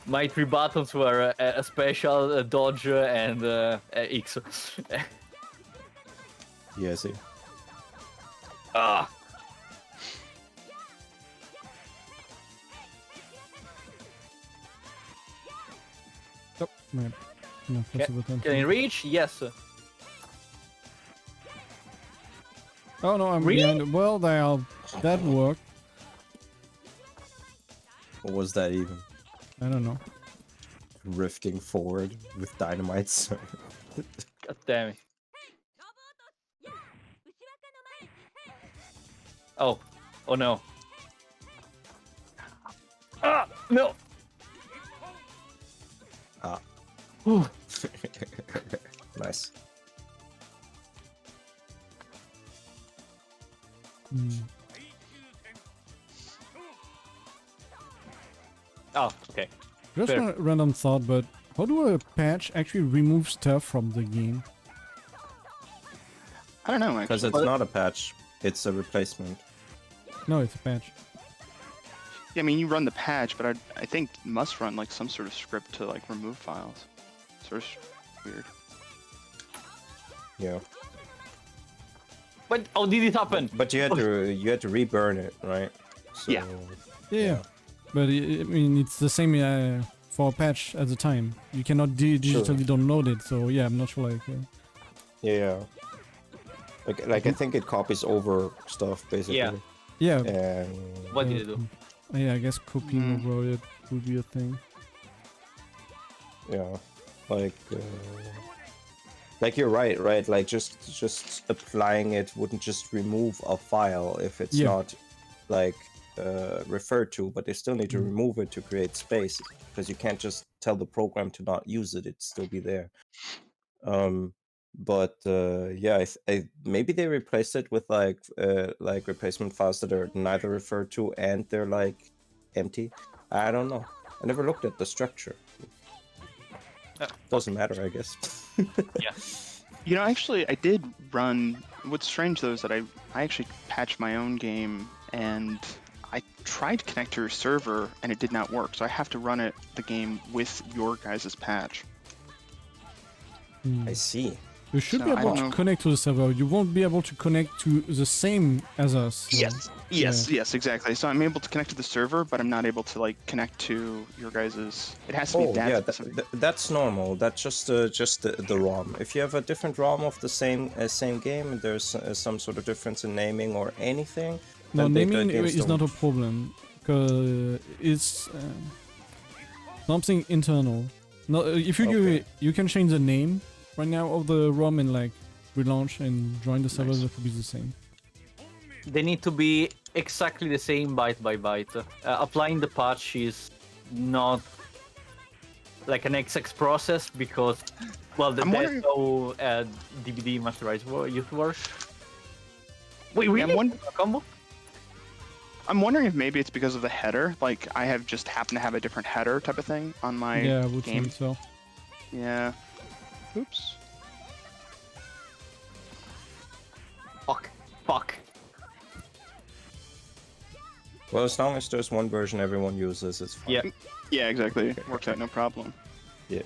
My three buttons were a special, a dodge, and X. Yeah, I see. Ah! Oh, man. No, press the button. Can I reach? Yes. Oh no, I'm Really? behind. Well, that worked. What was that even? I don't know. Rifting forward with dynamites. God damn it. Oh. Oh no. Ah! No! Ah. Whew. Nice. Hmm. Oh, okay. Just Fair. a random thought, but how do a patch actually remove stuff from the game? I don't know Because actually. it's not a patch. it's a replacement. No, it's a patch. Yeah, I mean, you run the patch, but I think it must run like some sort of script to like remove files. Sort of weird. Yeah. But how did it happen? But you had to reburn it, right? So, Yeah. Yeah. But I mean, it's the same for a patch at the time. You cannot digitally download it, so yeah, I'm not sure. Like, Yeah. Like I think it copies over stuff basically. Yeah. yeah. And What did it do? Yeah, I guess copying over it would be a thing. yeah, like you're right? Like just applying it wouldn't just remove a file if it's not like referred to, but they still need to remove it to create space because you can't just tell the program to not use it; it'd still be there. But yeah, maybe they replaced it with like replacement files that are neither referred to and they're like empty. I don't know. I never looked at the structure. Doesn't matter, I guess. Yeah. You know, actually, I did run. What's strange though is that I actually patched my own game, and I tried to connect to your server, and it did not work. So I have to run the game with your guys' patch. I see. You should So be I able don't to know. connect to the server. You won't be able to connect to the same as us. So. Yes, exactly. So I'm able to connect to the server, but I'm not able to like connect to your guys'. It has to be Oh yeah, specific. that's normal. That's just the ROM. If you have a different ROM of the same game, and there's some sort of difference in naming or anything. No, then naming games is not a don't- problem because it's something internal. No, if you can change the name right now of the ROM and like relaunch and join the server, that would be the same. They need to be exactly the same byte by byte. Applying the patch is not like an XX process because, well, I'm there's wondering- no DVD masterized used to work. Wait, really? A combo? I'm wondering if maybe it's because of the header. Like I have just happen to have a different header type of thing on my Yeah, I would game. think so. Yeah. Oops. Fuck. Well, as long as there's one version everyone uses, it's fine. Yeah. Yeah, exactly. Works out no problem. Yeah.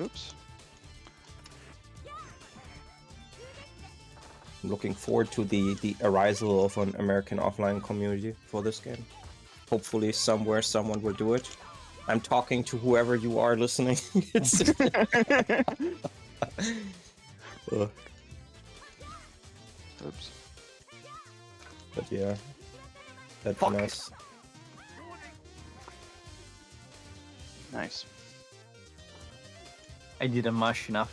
Oops. I'm looking forward to the arisal of an American offline community for this game. Hopefully somewhere someone will do it. I'm talking to whoever you are listening. Ugh. Oops. But yeah, that's Fuck. nice. Nice. I didn't mash enough.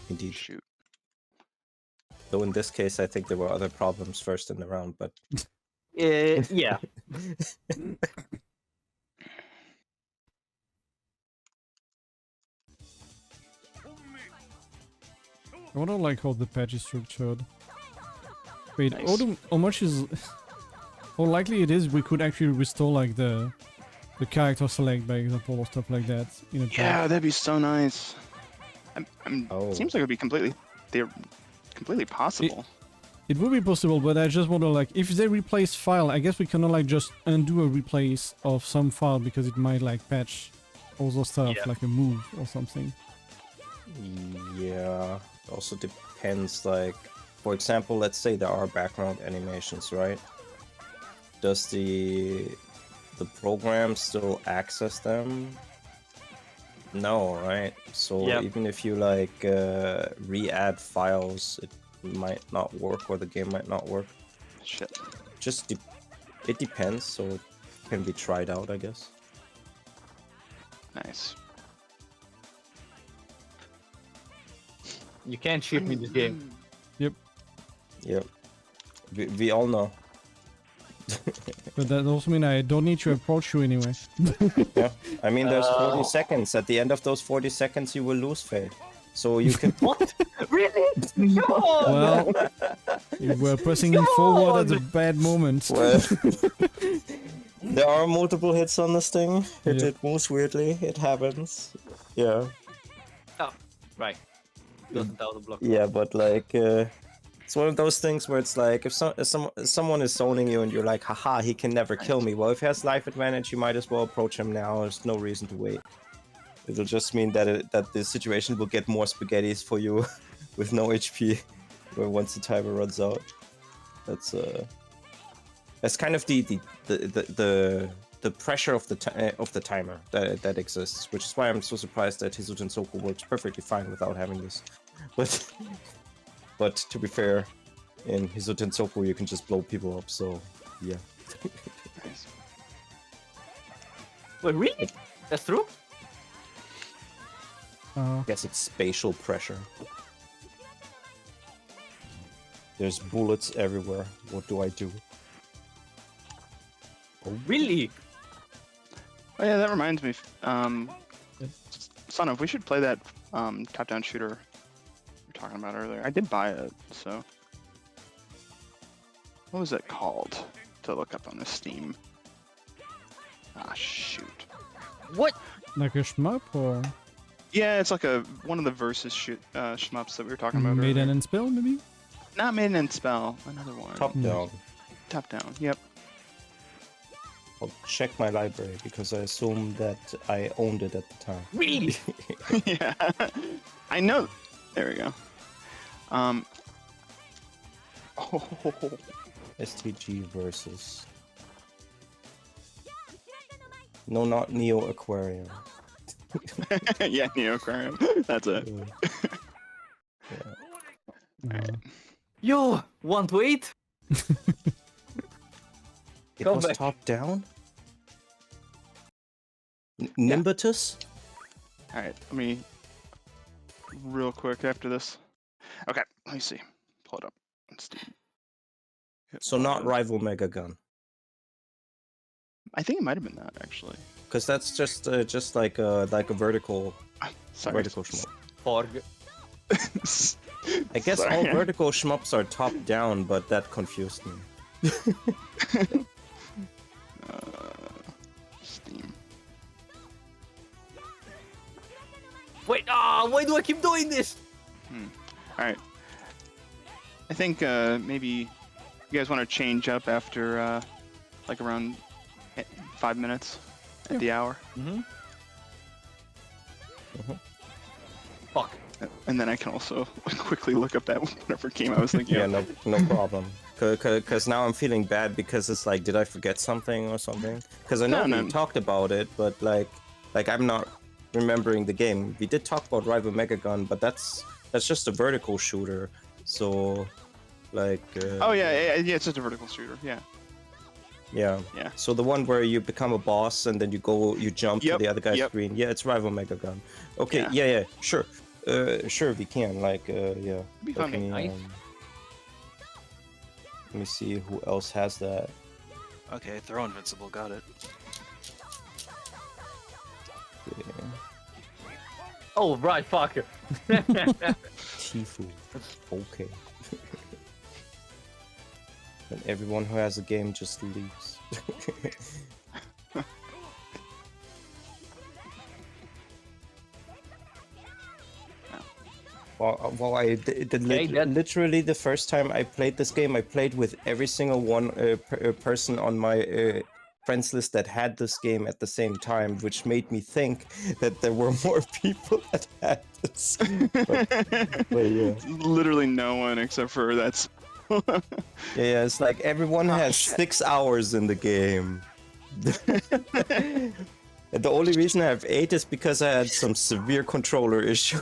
Indeed. Shoot. Though in this case, I think there were other problems first in the round, but Yeah. I wonder like how the patch is structured. Wait, Nice. how much is... how likely it is we could actually restore like the character select, by example, or stuff like that in a patch? Yeah, that'd be so nice. Oh. Seems like it'd be completely possible. It would be possible, but I just wonder like if they replace file, I guess we cannot like just undo a replace of some file because it might like patch other stuff, Yeah. like a move or something. yeah. Also depends, like, for example, let's say there are background animations, right? Does the program still access them? No, right? So Yep. even if you like re-add files, it might not work or the game might not work. Shit. Just it depends, so it can be tried out, I guess. Nice. You can't cheat me this game. Yep. We all know. But that also means I don't need to approach you anyway. Yeah. I mean, there's 40 seconds. At the end of those 40 seconds, you will lose Fate. So you can. What? Really? Come on! Well, you were pressing him forward at the bad moment. Well, there are multiple hits on this thing. Yeah. It moves weirdly. It happens. Yeah. Oh, right. doesn't auto block. Yeah, but like, it's one of those things where it's like, if someone is zoning you and you're like, haha, he can never kill me. Well, if he has life advantage, you might as well approach him now. There's no reason to wait. It'll just mean that that the situation will get more spaghettis for you with no HP once the timer runs out. That's kind of the pressure of the timer that exists, which is why I'm so surprised that Hizu Tensoku works perfectly fine without having this. But to be fair, in Hizu Tensoku you can just blow people up, so yeah. Nice. Wait, really? That's true? I guess it's spatial pressure. There's bullets everywhere. What do I do? Oh, really? Oh yeah, that reminds me. Son of, we should play that top-down shooter you were talking about earlier. I did buy it, so. What was it called? To look up on the Steam. Ah, shoot. What? Like a shmup or Yeah, it's like one of the versus shmups that we were talking about Maiden earlier. and Spell, maybe? Not Maiden and Spell, another one. Top down. Top down, yep. I'll check my library because I assume that I owned it at the time. Really? Yeah, I know. There we go. STG versus. No, not Neo Aquarium. Yeah, Neo Aquarium. That's it. Yo, want to wait? It Go was back. top down? Nimbatus? Alright, let me. Real quick after this. Okay, let me see. Pull it up. Let's do. So not Rival Mega Gun. I think it might have been that actually. Because that's just like a vertical Sorry. vertical shmup. Porg. I guess all vertical shmups are top down, but that confused me. Steam. Wait, why do I keep doing this? Alright. I think maybe you guys want to change up after like around 5 minutes at the hour. Fuck. And then I can also quickly look up that whatever game I was thinking Yeah, of. no problem. Because now I'm feeling bad because it's like, did I forget something or something? Because I know No. we talked about it, but like I'm not remembering the game. We did talk about Rival Mega Gun, but that's just a vertical shooter. So, like. Oh yeah, it's just a vertical shooter. Yeah. Yeah. Yeah. So the one where you become a boss and then you jump to Yep, the other guy's yep. screen. Yeah, it's Rival Mega Gun. Okay. Yeah. Yeah. Sure. Sure, we can. Like, yeah. Be fun. Let me, Nice. let me see who else has that. Okay, throw invincible, got it. Yeah. Oh, right, fuck. Tifu. Okay. And everyone who has a game just leaves. Well, literally the first time I played this game, I played with every single person on my friends list that had this game at the same time, which made me think that there were more people that had this. But yeah. Literally no one except for that's. Yeah, it's like everyone has 6 hours in the game. And the only reason I have 8 is because I had some severe controller issues.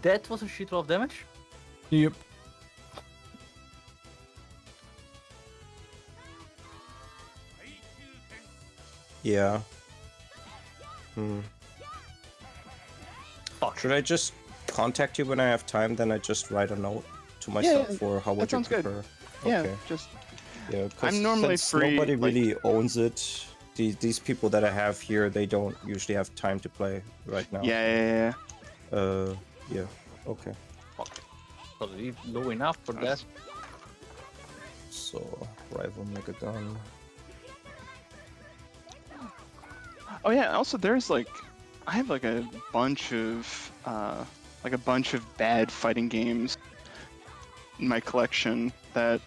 That was a shitload of damage? Yep. Yeah. Fuck. Should I just contact you when I have time? Then I just write a note to myself, Yeah, or how would that you sounds good. prefer? Yeah, Okay. just Yeah, 'cause I'm normally since free, nobody like- really owns it. These people that I have here, they don't usually have time to play right now. yeah. Yeah. Okay. Fuck. Probably low enough for that. So, Rival Mega Gun. Oh yeah. Also, there's like I have like a bunch of bad fighting games in my collection that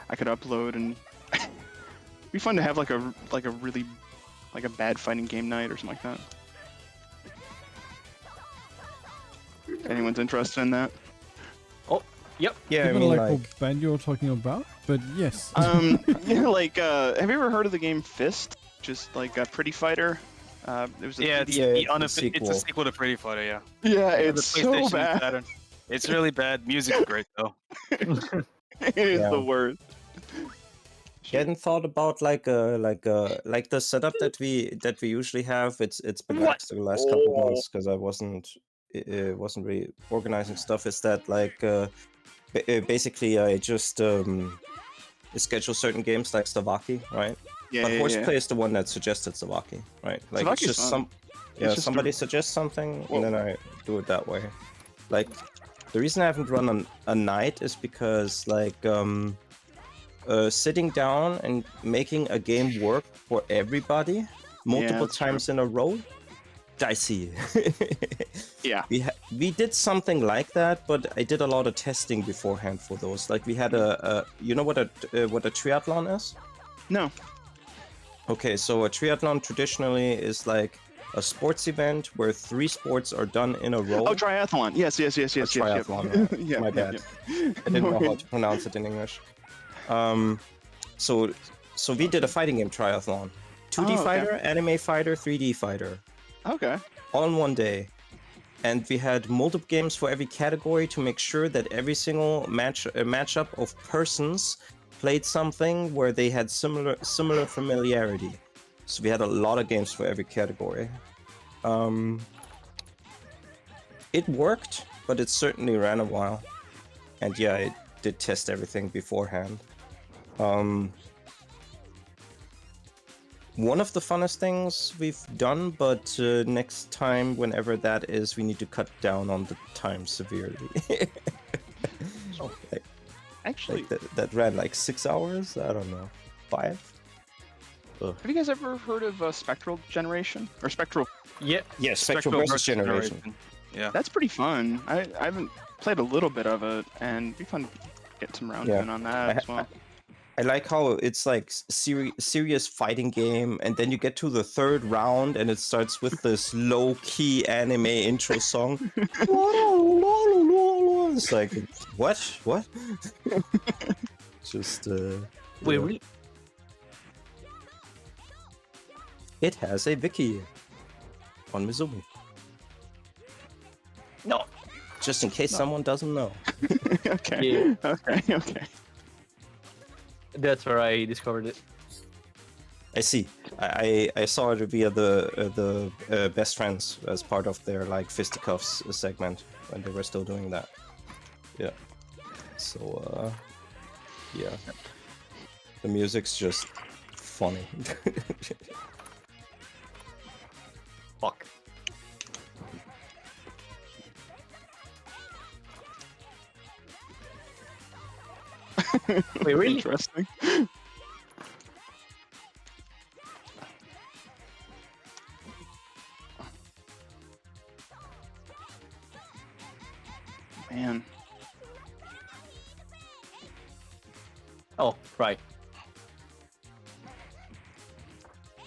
I could upload, and it'd be fun to have like a really like a bad fighting game night or something like that. If anyone's interested in that. Oh, yep. Yeah, I Even mean, like like, what band you're talking about, but yes. Yeah, like have you ever heard of the game Fist? Just like a Pretty Fighter. It was a Yeah, 3D it's sequel. a sequel to Pretty Fighter. Yeah. Yeah, For the it's so PlayStation and bad. Saturn. It's really bad. Music's great though. It is Yeah. the worst. you hadn't thought about like the setup that we usually have. It's been What? axed the last couple months because I wasn't really organizing stuff. Is that like basically I just schedule certain games like Savaki, right? Yeah, But yeah, Hoarseplay yeah. is the one that suggested Savaki, right? Like Savaki's it's just fun. some It's just somebody a- suggests something Whoa. and then I do it that way. Like the reason I haven't run a night is because like sitting down and making a game work for everybody multiple that's true. times in a row, dicey. Yeah. We did something like that, but I did a lot of testing beforehand for those. Like we had a you know what a triathlon is? No. Okay, so a triathlon traditionally is like a sports event where 3 sports are done in a row. Oh, triathlon. Yes. A Yep. triathlon. Yeah, My yep, bad. yep. I didn't No know how worries. to pronounce it in English. So we did a fighting game triathlon. 2D Oh, okay. fighter, anime fighter, 3D fighter, Okay. all in one day. And we had multiple games for every category to make sure that every single matchup of persons played something where they had similar familiarity. So we had a lot of games for every category. It worked, but it certainly ran a while. And yeah, I did test everything beforehand. One of the funnest things we've done, but next time, whenever that is, we need to cut down on the time severely. Actually, that ran like 6 hours? I don't know. 5? have you guys ever heard of Spectral Generation or Spectral? Yeah. Yeah, Spectral versus Generation. Yeah. That's pretty fun. I haven't played a little bit of it, and it'd be fun to get some rounds Yeah. in on that as well. I like how it's like serious fighting game, and then you get to the 3rd round, and it starts with this low-key anime intro song. It's like, what? Just Wait, yeah. really? It has a wiki on Mizumi, No. just in case someone doesn't know. Okay. Yeah. Okay. That's where I discovered it. I see. I saw it via the best friends as part of their like fisticuffs segment when they were still doing that. Yeah. So yeah. The music's just funny. Fuck. Wait, really? Interesting. Man. Oh, right.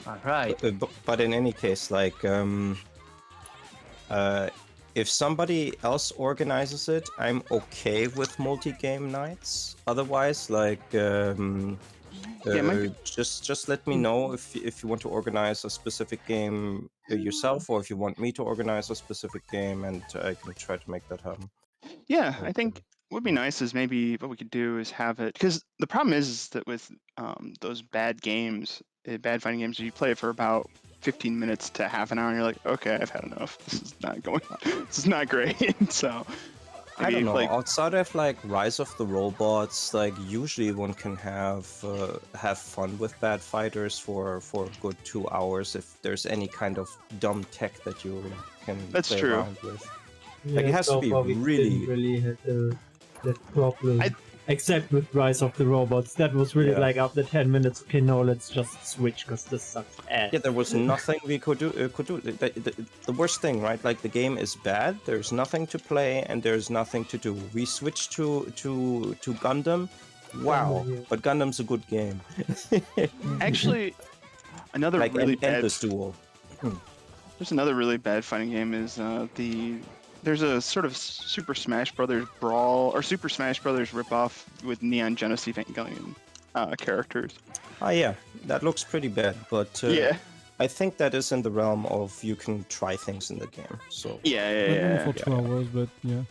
Alright. But in any case, like if somebody else organizes it, I'm okay with multi-game nights. Otherwise, like just let me know if you want to organize a specific game yourself, or if you want me to organize a specific game, and I can try to make that happen. Yeah, I think what would be nice is maybe what we could do is have it, because the problem is that with those bad games, bad fighting games, you play it for about 15 minutes to half an hour, and you're like, okay, I've had enough. This is not going on. This is not great. So I don't know. like, Outside of like Rise of the Robots, like usually one can have fun with bad fighters for a good 2 hours if there's any kind of dumb tech that you can That's play true. around with. Like, it has to be so far we really- didn't really have that problem. Except with Rise of the Robots, that was really Yeah. like after 10 minutes. Okay, no, let's just switch because this sucks ass. Yeah, there was nothing we could do. The worst thing, right? Like the game is bad. There's nothing to play, and there's nothing to do. We switched to Gundam. Wow, Gundam, yeah. but Gundam's a good game. Actually, another Like really bad. endless duel. There's another really bad fighting game. There's a sort of Super Smash Brothers brawl or Super Smash Brothers ripoff with Neon Genesis Evangelion characters. Oh yeah, that looks pretty bad, but Yeah. I think that is in the realm of you can try things in the game. So Yeah. For 2 hours, but yeah.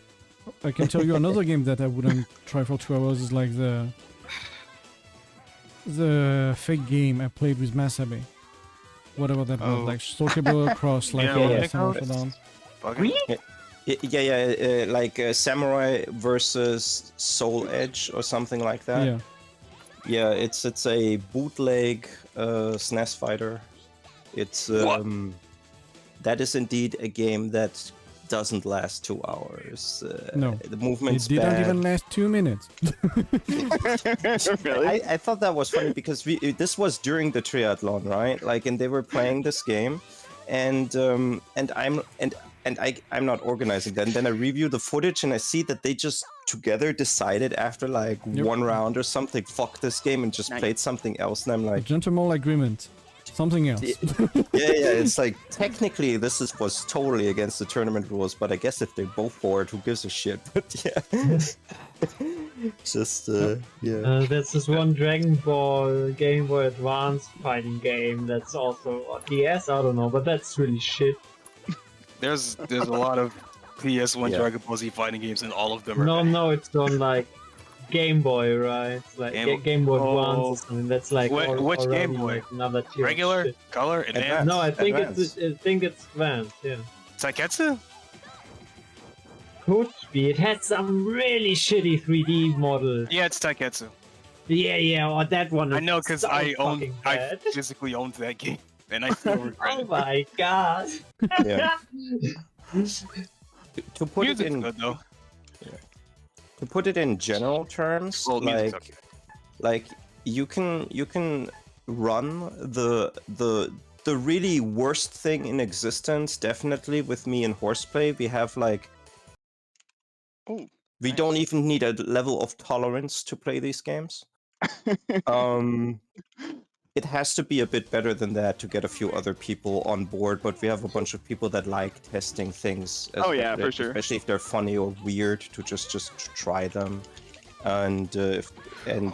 I can tell you another game that I wouldn't try for 2 hours is like the fake game I played with Masabe. Whatever that was, like Stalkable Cross, like Yeah, Samurai Shodown. like Samurai versus Soul Edge or something like that. Yeah. Yeah, it's a bootleg SNES fighter. It's that is indeed a game that doesn't last 2 hours. No, the movement's It didn't bad. even last 2 minutes. Really? I thought that was funny because this was during the triathlon, right? Like, and they were playing this game, and I'm not organizing that. And then I review the footage and I see that they just together decided after like Yep. one round or something, fuck this game and just Nice. played something else. And I'm A like, gentleman agreement. Something else. yeah. It's like technically this was totally against the tournament rules, but I guess if they're both bored, who gives a shit? But yeah, just yeah. There's this one Dragon Ball Game Boy Advance fighting game that's also on DS, I don't know, but that's really shit. There's a lot of PS1 Yeah. Dragon Ball Z fighting games, and all of them are No, it's on like Game Boy, right? It's like Game Boy Advance or something. That's like Which Game Boy? Like another tier of regular, shit. color, advanced. No, I think Advance. it's advanced. Yeah. Taiketsu? Could be. It had some really shitty 3D models. Yeah, it's Taiketsu. Yeah, or that one. I is know because so I fucking bad. physically owned that game, and I still regret Oh it. my god. Yeah. To put it Music's in good though. to put it in general terms, Well, music's okay. like you can run the really worst thing in existence. Definitely with me in Hoarseplay, we have like Oh, we nice. don't even need a level of tolerance to play these games. It has to be a bit better than that to get a few other people on board, but we have a bunch of people that like testing things. Oh, yeah, for sure. Especially if they're funny or weird, to just try them, and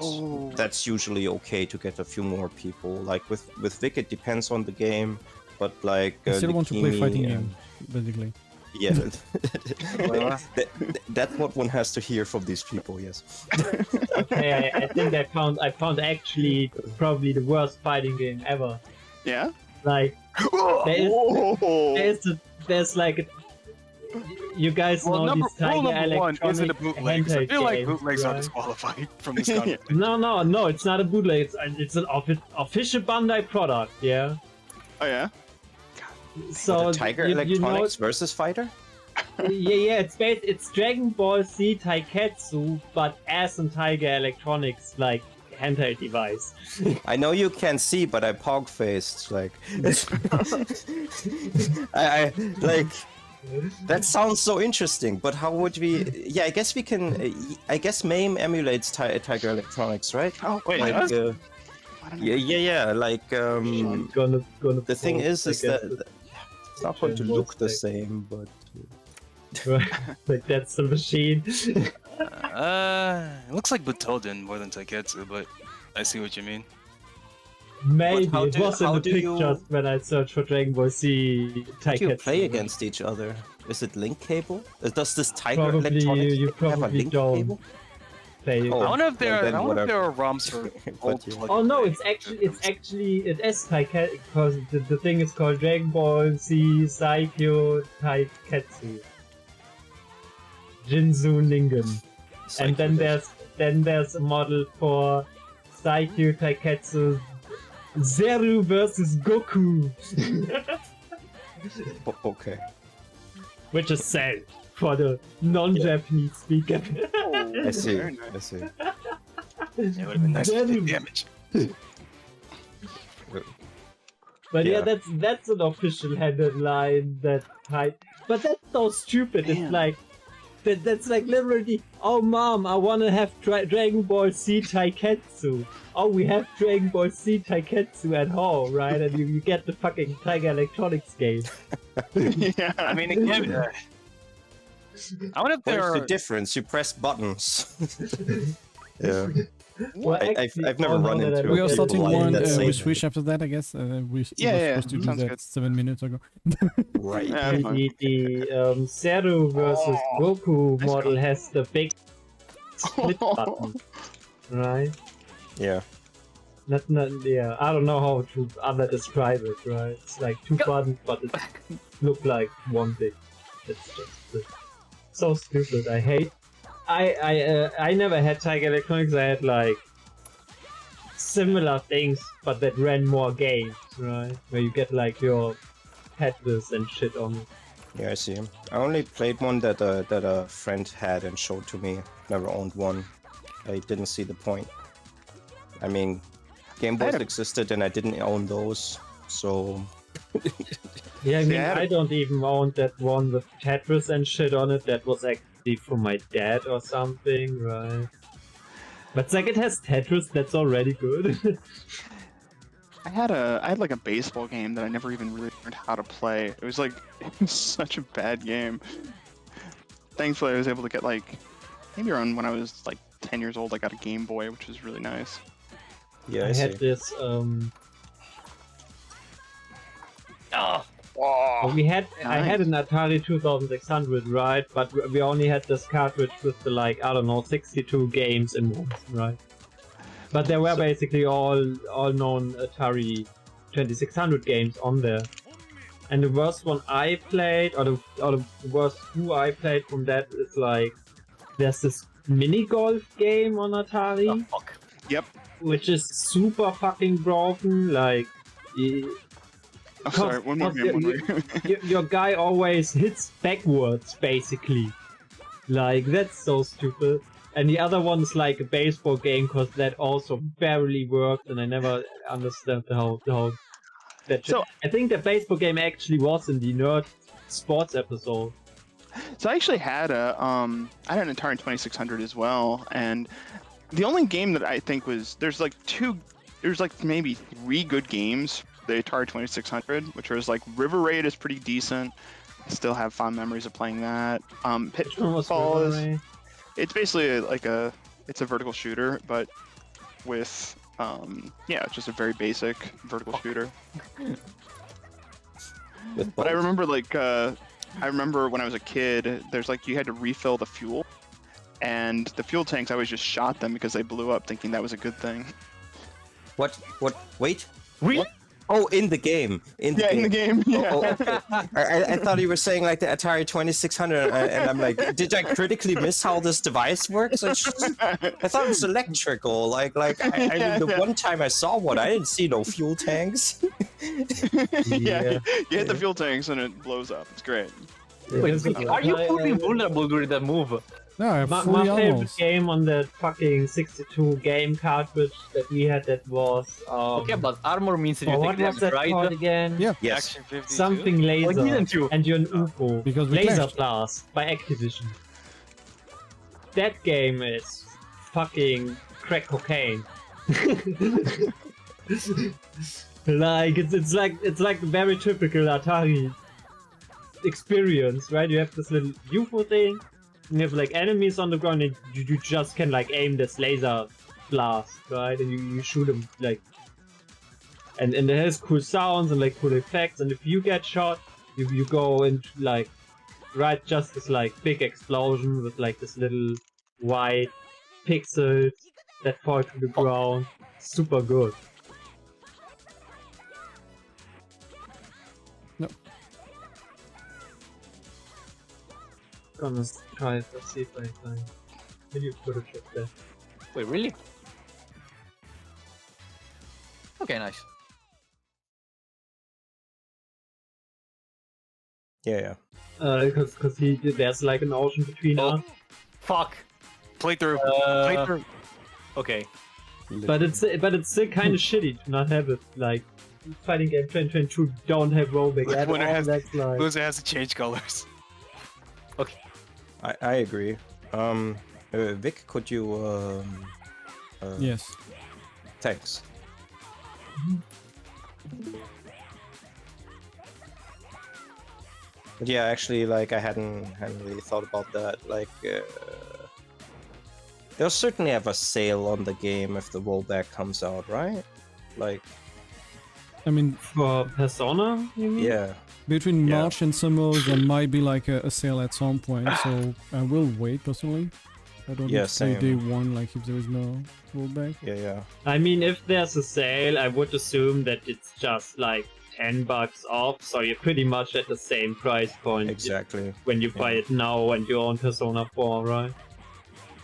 Oh. that's usually okay to get a few more people. Like with Vick, it depends on the game, but like I still want to play Nikimi fighting and- game, basically. Yeah, that's what one has to hear from these people. Yes. Okay, I think I found actually probably the worst fighting game ever. Yeah? Like there's like you guys Well, know these rule Tiger number one isn't a Electronic bootleg. 'cause I handheld feel like games, bootlegs are right? disqualified from this conversation. No, it's not a bootleg. It's an official Bandai product. Yeah. Oh, yeah? So The Tiger you know, Electronics versus Fighter. yeah, it's Dragon Ball Z Taiketsu, but as a Tiger Electronics like handheld device. I know you can't see, but I pog faced. Like, I like. That sounds so interesting. But how would we? Yeah, I guess we can. I guess MAME emulates Tiger Electronics, right? Oh, Wait, Like, I don't know. yeah. Like, Gonna the thing is post, I that guess, it's not going to look the Like- same, but like that's the machine. It looks like Butoden more than Taiketsu, but I see what you mean. Maybe how it do- was in how the do you- pictures when I searched for Dragon Ball Z how do you Taiketsu. play against each other? Is it link cable? Does this Tiger Probably Electronics you have a probably link don't. cable? Play. Oh. I wonder if there, then I wonder if there whatever. are ROMs for old yeah. plug Oh and no, play. it is Taiketsu because the thing is called Dragon Ball Z Saikyo Taiketsu. Jinzu Ningen. And then there's a model for Saikyo Taiketsu Zeru versus Goku. Okay. Which is Cell. for the non-Japanese speaker. I see. Very nice. I see. It would have been nice to Then- take damage. But yeah, Yeah. that's an official handed line that but that's so stupid. Damn. It's like that's like literally, oh mom, I wanna have Dragon Ball Z Taiketsu. Oh, we have Dragon Ball Z Taiketsu at home, right? And you get the fucking Tiger Electronics game. Yeah. I mean, again, I wonder if What there is are. the difference? You press buttons. Yeah. Well, I've never now run that I into We are look at starting people it, one. that say We that. switch after that, I guess. We were Yeah, supposed to do sounds that good. 7 minutes ago. Right. Yeah, fine. the Seru versus Goku nice model one. has the big split button, right? Yeah. Not, yeah, I don't know how to other describe it, right? It's like two buttons, but it look like one big. It's just so stupid. I hate. I never had Tiger Electronics. I had like similar things, but that ran more games, right? Where you get like your headless and shit on it. Yeah, I see him. I only played one that a friend had and showed to me. Never owned one. I didn't see the point. I mean, Game Boys had a- existed and I didn't own those, so Yeah, I See, mean, I had a- I don't even own that one with Tetris and shit on it. That was actually from my dad or something, right? But it's like it has Tetris. That's already good. I had like a baseball game that I never even really learned how to play. It was like such a bad game. Thankfully, I was able to get like maybe around when I was like 10 years old. I got a Game Boy, which was really nice. yeah, I I see. had this. Oh, Well, I had nice. an Atari 2600, right? But we only had this cartridge with the like, I don't know, 62 games in one, right? But there were basically all known Atari 2600 games on there. And the worst one I played, or the worst two I played from that is like, there's this mini golf game on Atari, oh fuck. Yep. which is super fucking broken. Like, I'm sorry. One more game. One more game. your guy always hits backwards, basically. Like, that's so stupid. And the other one's like a baseball game, because that also barely worked, and I never understood how that shit. So- I think the baseball game actually was in the Nerd Sports episode. So I actually had I had an Atari 2600 as well, and the only game that I think there's like maybe 3 good games. The Atari 2600, which was like River Raid is pretty decent. I still have fond memories of playing that. Which one was Pitfall is River Raid? it's basically it's a vertical shooter, but with it's just a very basic vertical shooter. With But I both. remember when I was a kid, there's like you had to refill the fuel, and the fuel tanks I always just shot them because they blew up, thinking that was a good thing. What? Wait. We- What? Oh, in the game. In the game. Yeah. Oh, okay. I thought you were saying like the Atari 2600, and I'm like, did I critically miss how this device works? I thought it was electrical. I mean, the one time I saw one, I didn't see no fuel tanks. Yeah, you hit the fuel tanks and it blows up. It's great. Yeah, Are you fully vulnerable during that move? No, I have My 40 favorite almost. game on that fucking 62 game cartridge that we had, that was Okay, but armor means that you what take was damage, that right? called again? Yeah. Yes. Action 52? Something laser. Why didn't you? And you're an UFO. Because we Laser clashed. Blast by Activision. That game is fucking crack cocaine. Like it's like the very typical Atari experience, right? You have this little UFO thing, and you have like enemies on the ground, and you just can like aim this laser blast, right? And you shoot them like, and it has cool sounds and like cool effects. And if you get shot, you go into like, right, just this like big explosion with like this little white pixels that fall to the ground. Super good. Nope. Gonna try it. Let's see if I find video footage of that. Wait, really? Okay, nice. Yeah. Because there's like an ocean between us. Fuck. Playthrough. Uh, Playthrough. Okay. But it's still kind of shitty to not have it. Like fighting game 2022 don't have rollback at all. Winner has- That's like Loser has to change colors. Okay. I agree. Vic, could you Yes. thanks. But yeah, actually, like I hadn't really thought about that. Like, they'll certainly have a sale on the game if the rollback comes out, right? Like, I mean, for Persona, you mean? yeah, between Yeah. March and summer, there might be like a sale at some point. So I will wait personally. I don't Yeah, need to play same. day one, like if there is no rollback. yeah. I mean, if there's a sale, I would assume that it's just like $10 off, so you're pretty much at the same price point Exactly. when you buy it now and you're on Persona 4, right?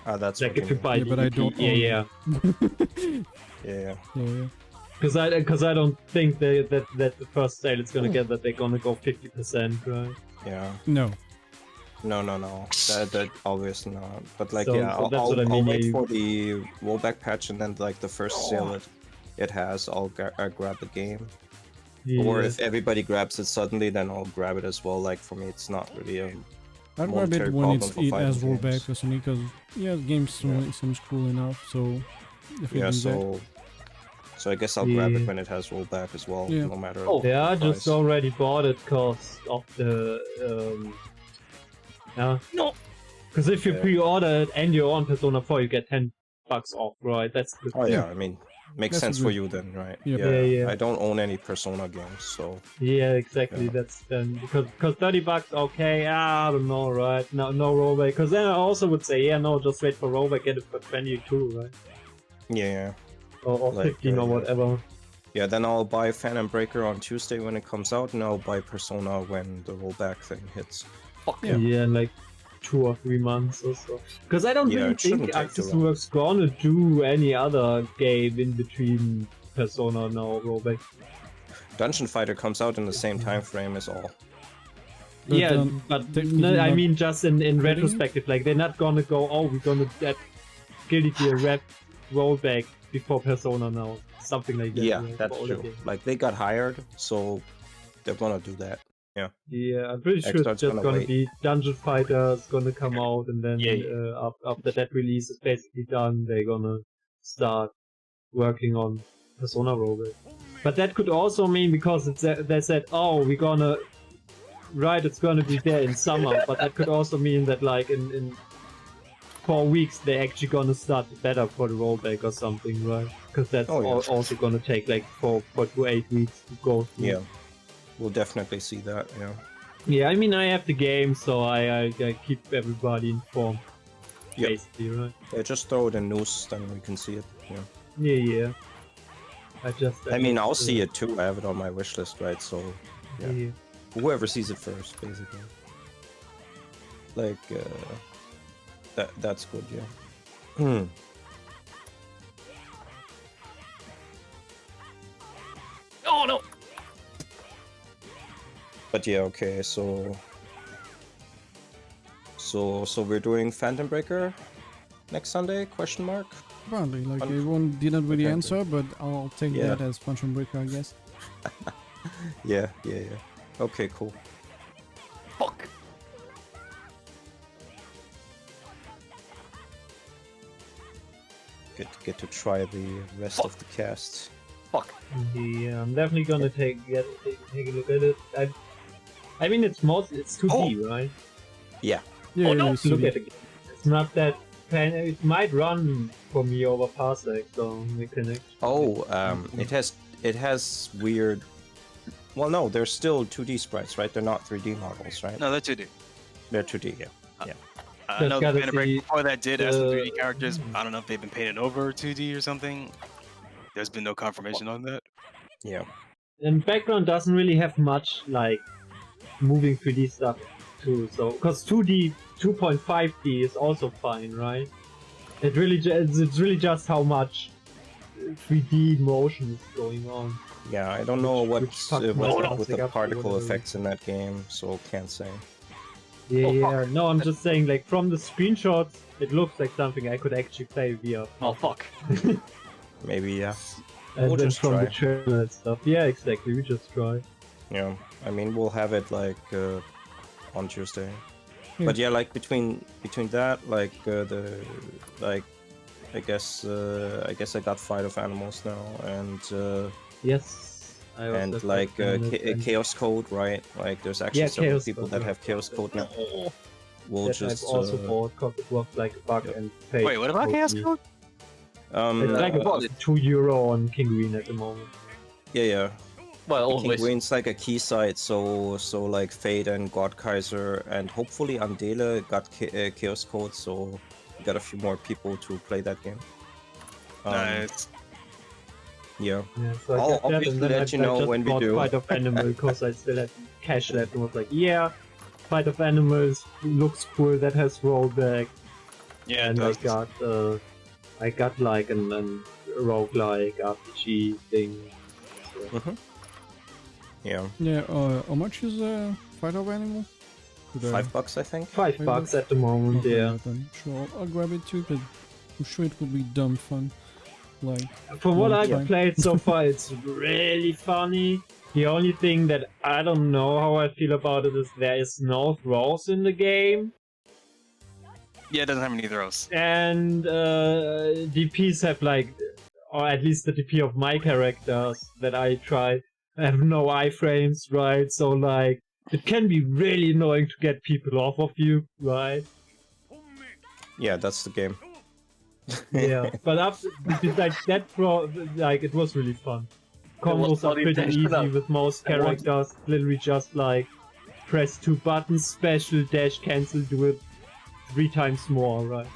Ah, that's Like what if you mean. buy Yeah, the but I EP, don't own yeah. Yeah. Yeah. Because I don't think that the first sale it's gonna get that they're gonna go 50%, right? Yeah. No. No. That obviously not. But like, So- yeah, so that's I'll what I mean, wait yeah, for the rollback patch, and then like the first sale it has, I'll grab the game. Or Yeah. if everybody grabs it suddenly, then I'll grab it as well. Like for me, it's not really a I'd grab monetary it when problem it's for it fighting as rollback games. personally, because yeah, the game seems cool enough. So if Yeah. do that. So I guess I'll grab it Yeah. when it has rollback as well, Yeah. no matter. Oh, Yeah, I the just price. already bought it because of the yeah. No. Because if you Yeah. pre-order it and you're on Persona 4, you get $10 off, right? That's good. Oh yeah, Yeah. I mean, makes That's sense a for good- you then, right? Yep. Yeah. I don't own any Persona games, so Yeah, exactly. Yeah. That's then because $30, okay. I don't know, right? No rollback. Because then I also would say, yeah, no, just wait for rollback, get it for 22, right? yeah. Or Like, 15 or yeah. whatever. Yeah, then I'll buy Phantom Breaker on Tuesday when it comes out, and I'll buy Persona when the rollback thing hits. Fuck. Yeah. Yeah, in like 2 or 3 months or so. Because I don't Yeah, really it shouldn't think take too Axis long. Works gonna do any other game in between Persona now rollback. Dungeon Fighter comes out in the same time frame as all. But, Yeah, but technically no, I not mean just in cutting it? retrospective, like they're not gonna go, oh, we're gonna get Guilty Gear Rep rollback before Persona now, something like that. Yeah, right, that's for older true. games. Like they got hired, so they're gonna do that. Yeah, I'm pretty sure Xbox it's just gonna gonna wait. be Dungeon Fighter is gonna come out, and then Yeah. after that release is basically done, they're gonna start working on Persona rollback. But that could also mean because they said, oh, we're gonna it's gonna be there in summer, but that could also mean that like in 4 weeks they're actually gonna start the beta for the rollback or something, right? Because that's Oh, yeah. also gonna take like 4 to 8 weeks to go through. Yeah, we'll definitely see that. Yeah. Yeah, I mean I have the game, so I keep everybody informed. Yep. Basically, right? Yeah, just throw it in news, then we can see it. Yeah. Yeah. I mean, I'll see it too. I have it on my wish list, right? So Yeah. whoever sees it first, basically. Like, that's good, yeah. Hmm. Oh no. But yeah, okay, so we're doing Phantom Breaker next Sunday? Question mark? Apparently, like Punch- everyone didn't really Okay. answer, but I'll take Yeah. that as Punch Breaker, I guess. Yeah. Okay, cool. Fuck. Get to try the rest of the cast. Fuck. Yeah, I'm definitely gonna take a look at it. I mean, it's 2D, right? Yeah, Oh, no! yeah, Look at it. It's not that. It might run for me over Parsec, so we can. Oh, it has weird. Well, no, they're still 2D sprites, right? They're not 3D models, right? No, that's 2D. They're 2D, yeah. I Just know the gotta Phantom Break see before that did have some 3D the- characters. I don't know if they've been painted over 2D or something. There's been no confirmation on that. Yeah. And background doesn't really have much like moving 3D stuff too. So because 2D 2.5D is also fine, right? It's really just how much 3D motion is going on. Yeah, I don't know Which what's fucks what's my up with Parsec the up or particle whatever. effects in that game, so can't say. Yeah, Oh, fuck. no, I'm just saying, like, from the screenshots, it looks like something I could actually play via. Oh fuck. Maybe, yeah. And We'll then just from the try. trailer and stuff. Yeah, exactly, we just try. Yeah, I mean, we'll have it like on Tuesday. Yeah. But yeah, like between that, like I guess I got Fight of Animals now, and Yes. I also and have like done it, and Chaos Code, right? Like there's actually Yeah, several Chaos people Code, that yeah. have Chaos Code now. We'll that just I've also bought because it was like a bug Yep. and paid. Wait, what about Chaos totally. Code? It's like well, about €2 on King Green at the moment. yeah. Well, King always. Green's like a key site, so like Fate and God Kaiser and hopefully Andele got Chaos Code, so we got a few more people to play that game. Nice. Yeah. Yeah, so I I'll got that, obviously and then let I you know just when we bought do. Fight of Animal because I still had cash left and was like, yeah, Fight of Animals looks cool, that has rollback. Yeah, it And does. I got like an roguelike RPG thing. So, Yeah. Yeah, how much is Fight of Animal? Could I- $5, I think. $5 at the moment, Okay, yeah. then sure, I'll grab it too, but I'm sure it will be dumb fun. Like, From what Long I've time. played so far, it's really funny. The only thing that I don't know how I feel about it is there is no throws in the game, Yeah, it doesn't have any throws. and DPs have like, or at least the DP of my characters that I try have no iframes, right? So like, it can be really annoying to get people off of you, right? Yeah, that's the game. Yeah, but after like that, like it was really fun. Combos are not pretty easy intentional. with most characters. Literally just like press 2 buttons, special, dash, cancel, do it 3 times more, right?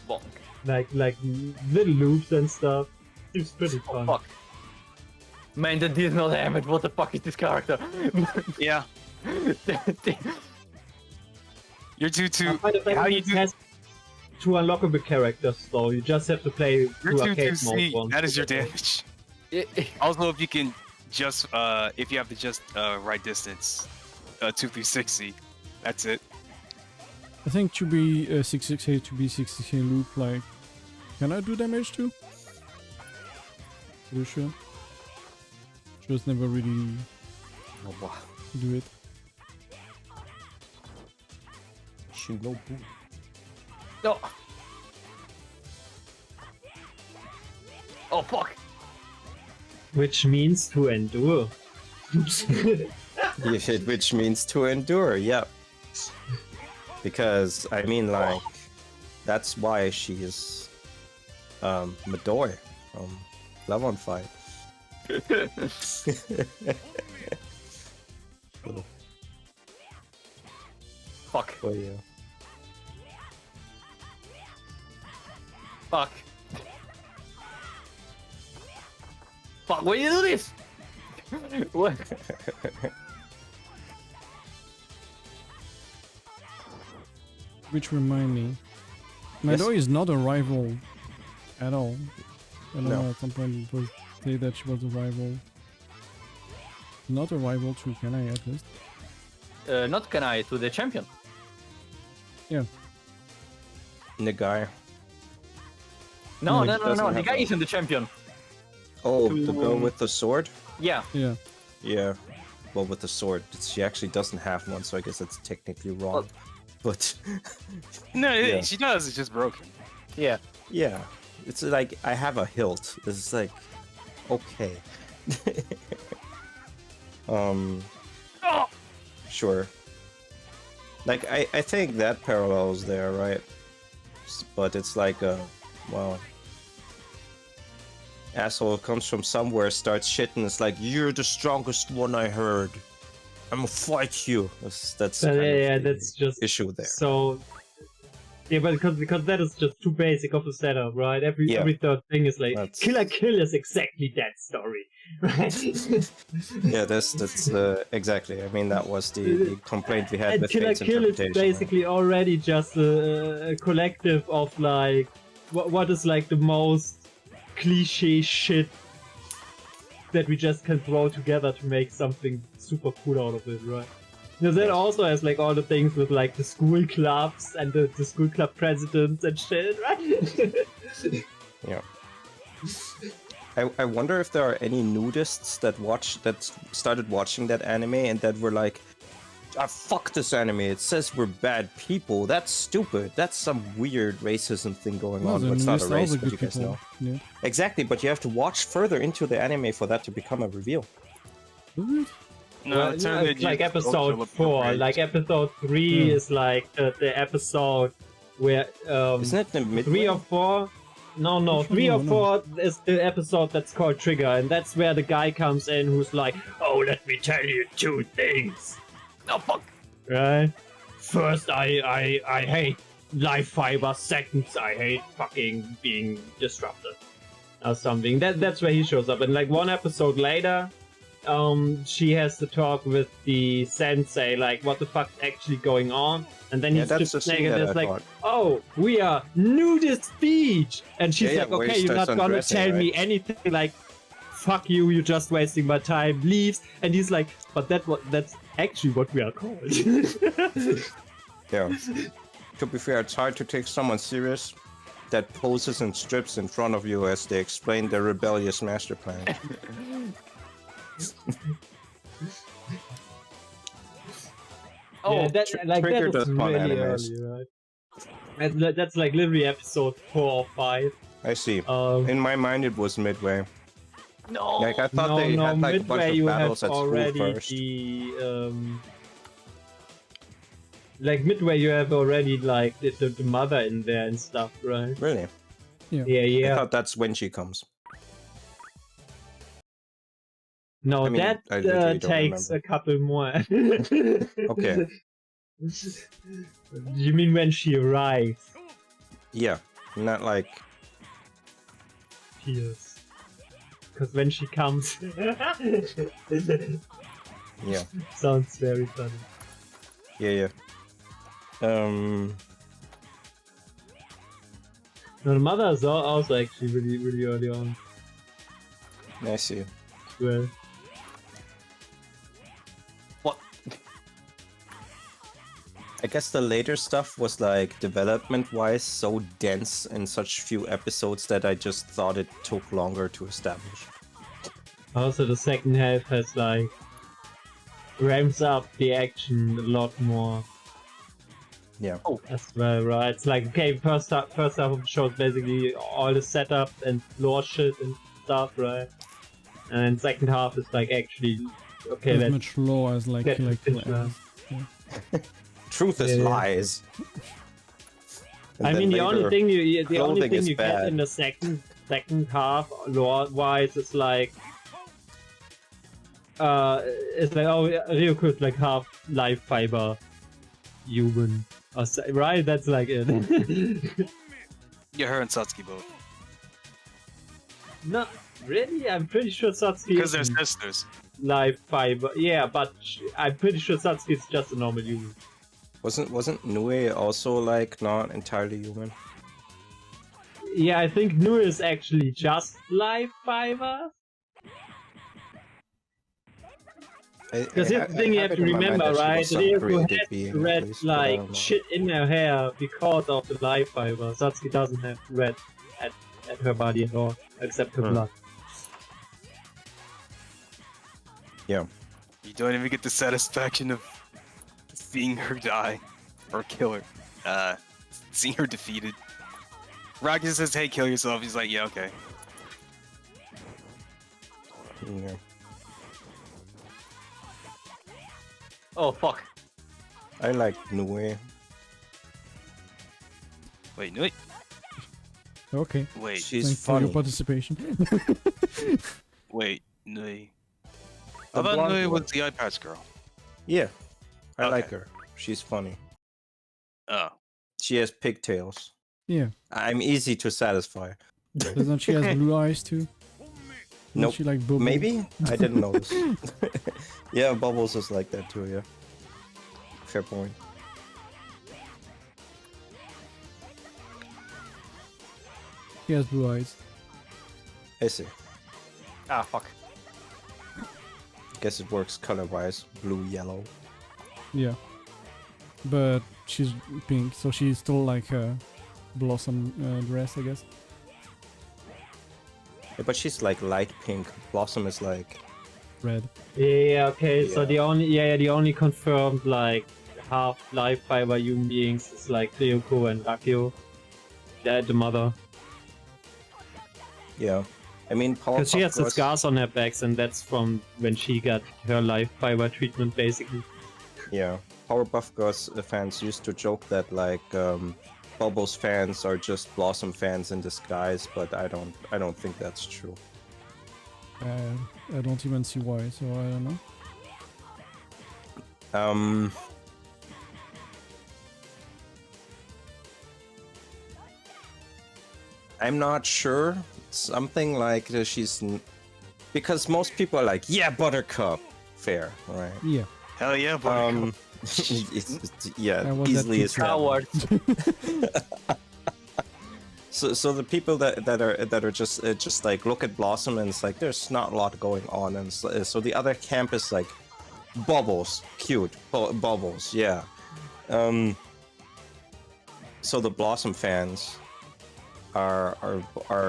Bonk. like little loops and stuff. It's pretty Oh fun. fuck. Man, that did not have it. What the fuck is this character? Yeah, you're too. Fight of How you Animals do? has 2 unlockable characters though. You just have to play You're through too arcade mode C. once. That is to your get it. damage. It- Also, if you can just if you have the just right distance, 2-3-60, that's it. I think to be 668 to be 60k loop, like, can I do damage too? Are you sure? Just never really Oh, wow. do it. Shinobu. No. Oh fuck. Which means to endure. Which means to endure, yeah. Because, I mean, like, that's why she is Midori from Love on Fight. Fuck. Oh, yeah. Fuck. Fuck, why you do this? What? Which remind me, Yes? Midori is not a rival at all. I don't No. know, at some point it was say that she was a rival. Not a rival to Kanai at least. Not Kanai, to the champion. Nagai. No, No, no, he no, no, doesn't the have guy a- isn't the champion. Oh, the girl To- with the sword? Yeah. Yeah. Yeah. Well, with the sword. She actually doesn't have one, so I guess that's technically wrong. But, No, Yeah. she does. It's just broken. Yeah. yeah. It's like, I have a hilt. It's like, okay. Oh! Sure. Like, I think that parallels there, right? But it's like well... Asshole comes from somewhere, starts shitting, it's like, you're the strongest one I heard. I'm gonna fight you. That's But kind of yeah, the that's just issue there. so. Yeah, but because that is just too basic of a setup, right? Every Yeah. third thing is like That's- Killer Kill is exactly that story, right? Yeah, that's exactly. I mean, that was the complaint we had And with Killer Fate's Kill is interpretation. right? basically already just a collective of like what is like the most cliche shit that we just can throw together to make something super cool out of it, right? That also has like all the things with like the school clubs and the school club presidents and shit, right? Yeah. I wonder if there are any nudists that started watching that anime and that were like, ah, fuck this anime. It says we're bad people. That's stupid. That's some weird racism thing going No, on. the But it's not a nudists are race, the but good you guys people. know. Yeah. Exactly, but you have to watch further into the anime for that to become a reveal. No, Well, it's it's like episode 4. Like episode 3 is like the episode where Isn't it the midway? 3 or 4. No, Which one 3 do or you know? 4 is the episode that's called Trigger, and that's where the guy comes in who's like, "Oh, let me tell you 2 things." Oh fuck. Right? First, I hate life fiber. Second, I hate fucking being disrupted or something. That's where he shows up. And like one episode later, she has to talk with the sensei, like what the fuck's actually going on. And then Yeah, he's that's just the scene naked that and I it's like, thought. "Oh, we are nudist beach." And she's Yeah, like, where he "Okay, you're starts not gonna undressing, tell me right? anything." Like, "Fuck you, you're just wasting my time." Leaves, and he's like, "But that's actually what we are called." Yeah. To be fair, it's hard to take someone serious that poses and strips in front of you as they explain their rebellious master plan. Yeah, that Trigger is does fun really animes. early, right? That's like literally episode 4 or 5. I see. Um, In my mind, it was midway. No. Like I thought they had like a bunch midway of you battles have at school already first. like midway you have already like the mother in there and stuff, right? Really? I Yeah. thought that's when she comes. No, I mean, that I literally don't takes remember. a couple more. Okay. You mean when she arrives? Yeah. Not like. Yes. Because when she comes, Yeah. sounds very funny. Yeah. No, the mother is also actually really early on. I see. Well, What? I guess the later stuff was like development-wise so dense in such few episodes that I just thought it took longer to establish. also the second half has like ramps up the action a lot more Yeah. as well, right? It's like, okay, first half of the show is basically all the setup and lore shit and stuff, right? And then second half is like actually, okay, As let's much law as like get Killer to Kill finish Ants. Truth is Yeah. lies. And I then mean, the only later, thing you clothing is get bad. in the second half lore wise is like, it's like, oh, Ryuko is like half life fiber human, right? That's like it. Yeah, her and Satsuki both. Not really. I'm pretty sure Satsuki Because they're is sisters. life fiber. Yeah, but I'm pretty sure Satsuki is just a normal human. Wasn't Nue also like not entirely human? Yeah, I think Nu is actually just life fiber. Because here's the thing you have to remember, right? Ryuko has red like shit in her hair because of the life fiber. Satsuki doesn't have red at her body at all, except her blood. Yeah. You don't even get the satisfaction of seeing her die or kill her. Seeing her defeated. Rocky says, "Hey, kill yourself." He's like, "Yeah, okay." Yeah. Oh fuck. I like Nue. Wait, no, wait, Okay. wait, She's Thanks for your funny. participation. wait, Nui. The How about blonde Nui one. was the eye patch girl? Yeah. I Okay. like her. She's funny. Oh, She has pigtails. Yeah. I'm easy to satisfy. Doesn't she have blue eyes too? Doesn't Nope. she like Bubbles? Maybe? I didn't notice. Yeah, Bubbles is like that too, yeah. Fair point. She has blue eyes. I see. Ah fuck. Guess it works color-wise. Blue, yellow. Yeah. But she's pink, so she's still like a blossom dress, I guess. Yeah, but she's like light pink. Blossom is like Red. Yeah, okay, so Yeah. the only confirmed like half life fiber human beings is like Ryuko and Akio. The mother. yeah. I mean, Because she Powerpuff has the Girls- scars on her backs, and that's from when she got her life fiber treatment, basically. Yeah, Powerpuff Girls fans used to joke that like Bubbles fans are just Blossom fans in disguise, but I don't think that's true. I don't even see why, so I don't know. I'm not sure. Something like she's because most people are like, yeah, Buttercup, fair, right? Yeah. Hell yeah, Buttercup. Yeah, I was that easily kid as too. hell. Cowards. So the people that are just like look at Blossom and it's like there's not a lot going on, and so the other camp is like Bubbles, cute, Bubbles, yeah. So the Blossom fans are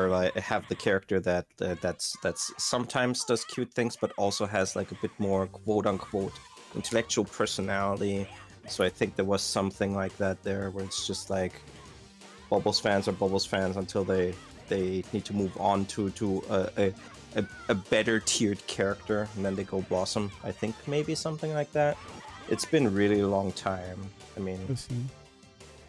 like have the character that's sometimes does cute things, but also has like a bit more quote unquote intellectual personality. So I think there was something like that there, where it's just like Bubbles fans are Bubbles fans until they need to move on to a better tiered character, and then they go Blossom. I think maybe something like that. It's been really a long time. I mean, I see.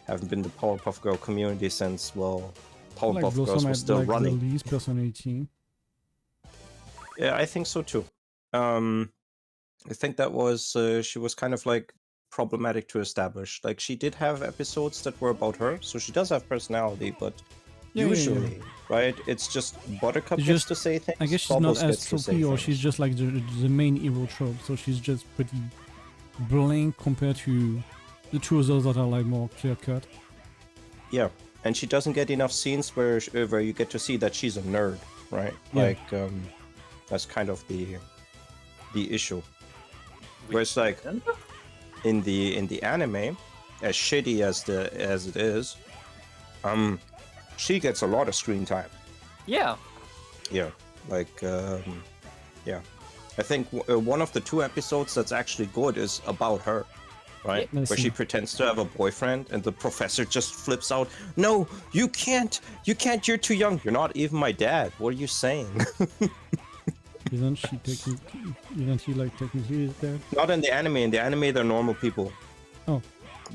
haven't been the Powerpuff Girl community since, well, Powerpuff Like Girls Blossom was had still like running. the least personality. Yeah, I think so too. I think that was she was kind of like problematic to establish. Like she did have episodes that were about her, so she does have personality, but Yeah, yeah, usually, right? It's just Buttercup It's gets just- to say things. I guess she's Bubbles not as gets to say tropey, or things. she's just like the main hero trope, so she's just pretty blank compared to the two others that are like more clear cut. Yeah, and she doesn't get enough scenes where you get to see that she's a nerd, right? Yeah. Like that's kind of the issue. Whereas like in the anime, as shitty as it is, she gets a lot of screen time. Yeah. Yeah, like yeah. I think one of the 2 episodes that's actually good is about her, right? Yeah, I Where she see. pretends to have a boyfriend and the professor just flips out. No, you can't. You're too young. You're not even my dad. What are you saying? Isn't she technically is dead? Not in the anime. In the anime, they're normal people. Oh.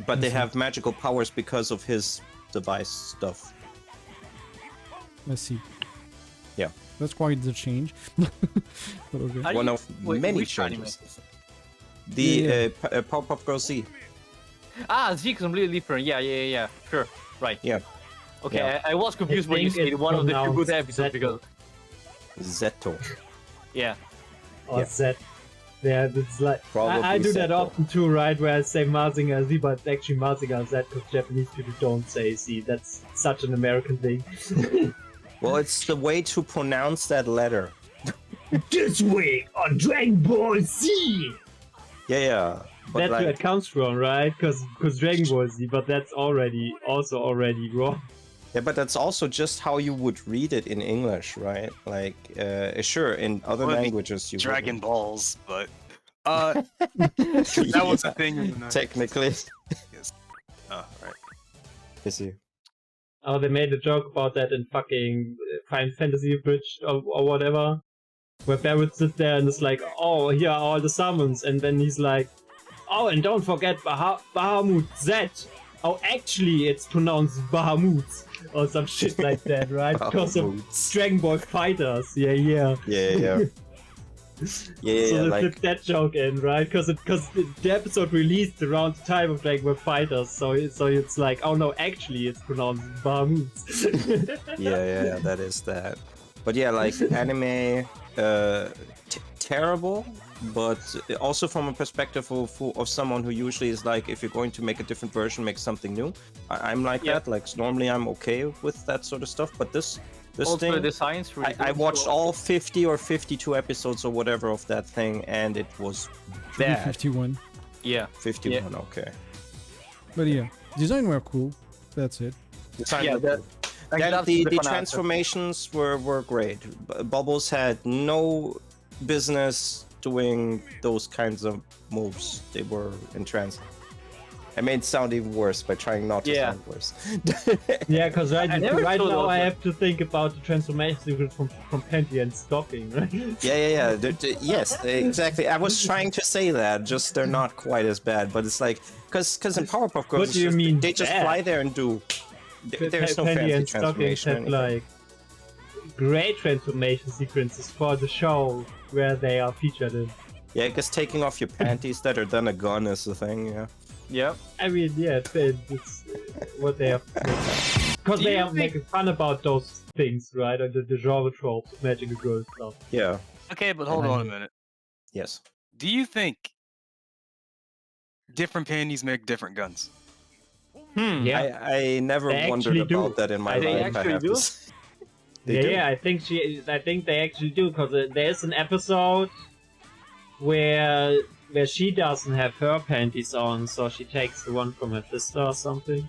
But I they see. have magical powers because of his device stuff. Let's see. Yeah. That's quite the change. But okay. Are One you- of wait, many which changes. Yeah, The Powerpuff Girl Z. Ah, Z completely different. Yeah. Sure. Right. Yeah. Okay, Yeah. I was confused when you think said it's one of the two good pronounced episodes because Zeto. yeah. Or Yeah. Z. Yeah, it's like Probably I do that Zeto. often too, right? Where I say Mazinger Z, but it's actually Mazinger Z because Japanese people don't say Z. That's such an American thing. Well, it's the way to pronounce that letter. This week on Dragon Ball Z. Yeah. But That's where like, it comes from, right? Because Dragon Ball Z, but that's already wrong. yeah, but that's also just how you would read it in English, right? Like, sure, in other Well, the languages you Dragon wouldn't. Balls, but that was a thing. In the... Technically. Yes. Oh, right. I see. Oh, they made a joke about that in fucking Final Fantasy Bridge or whatever. Where Barrett sits there and is like, oh, here are all the summons. And then he's like, oh, and don't forget Bahamut Z. Oh, actually, it's pronounced Bahamut. Or some shit like that, right? Because of Bahamut. Dragon Ball Fighters. Yeah. Yeah. So Yeah, they like, flipped that joke in, right? Because the episode released around the time of Dragon Ball Fighters. So it's like, oh no, actually, it's pronounced Bahamut. yeah, that is that. But yeah, like, anime, terrible, but also from a perspective of someone who usually is like, if you're going to make a different version, make something new. I'm like Yeah. that. Like, normally I'm okay with that sort of stuff, but this Also, thing, the science really I good, watched so- all 50 or 52 episodes or whatever of that thing, and it was bad. 51. Yeah. 51, okay. But yeah, design were cool. That's it. Yeah, that, like, Then that's the fun aspect. transformations were great. Bubbles had no business doing those kinds of moves. They were entrancing. I made it sound even worse by trying not to Yeah. sound worse. Yeah, because right never now thought I of have to think about the transformation sequence from Panty and Stocking, right? Yeah. Yes, exactly. I was trying to say that, just they're not quite as bad. But it's like, because in Powerpuff Girls, What do you mean they just bad? fly there and do. There's no Panty fancy and Stocking transformation. or had anything. like great transformation sequences for the show where they are featured in. Yeah, because taking off your panties that are then a gun is the thing. Yeah. Yeah. I mean, yeah, it's what they have. Because Do they you are think- making fun about those things, right? Or the genre tropes, magical girl stuff. Yeah. Okay, but hold on a minute. Yes. Do you think different panties make different guns? Yeah. I never They wondered actually do. about that in my They life. I actually have to do? say. They do. Yeah, I think they actually do, because there's an episode where she doesn't have her panties on, so she takes the one from her sister or something.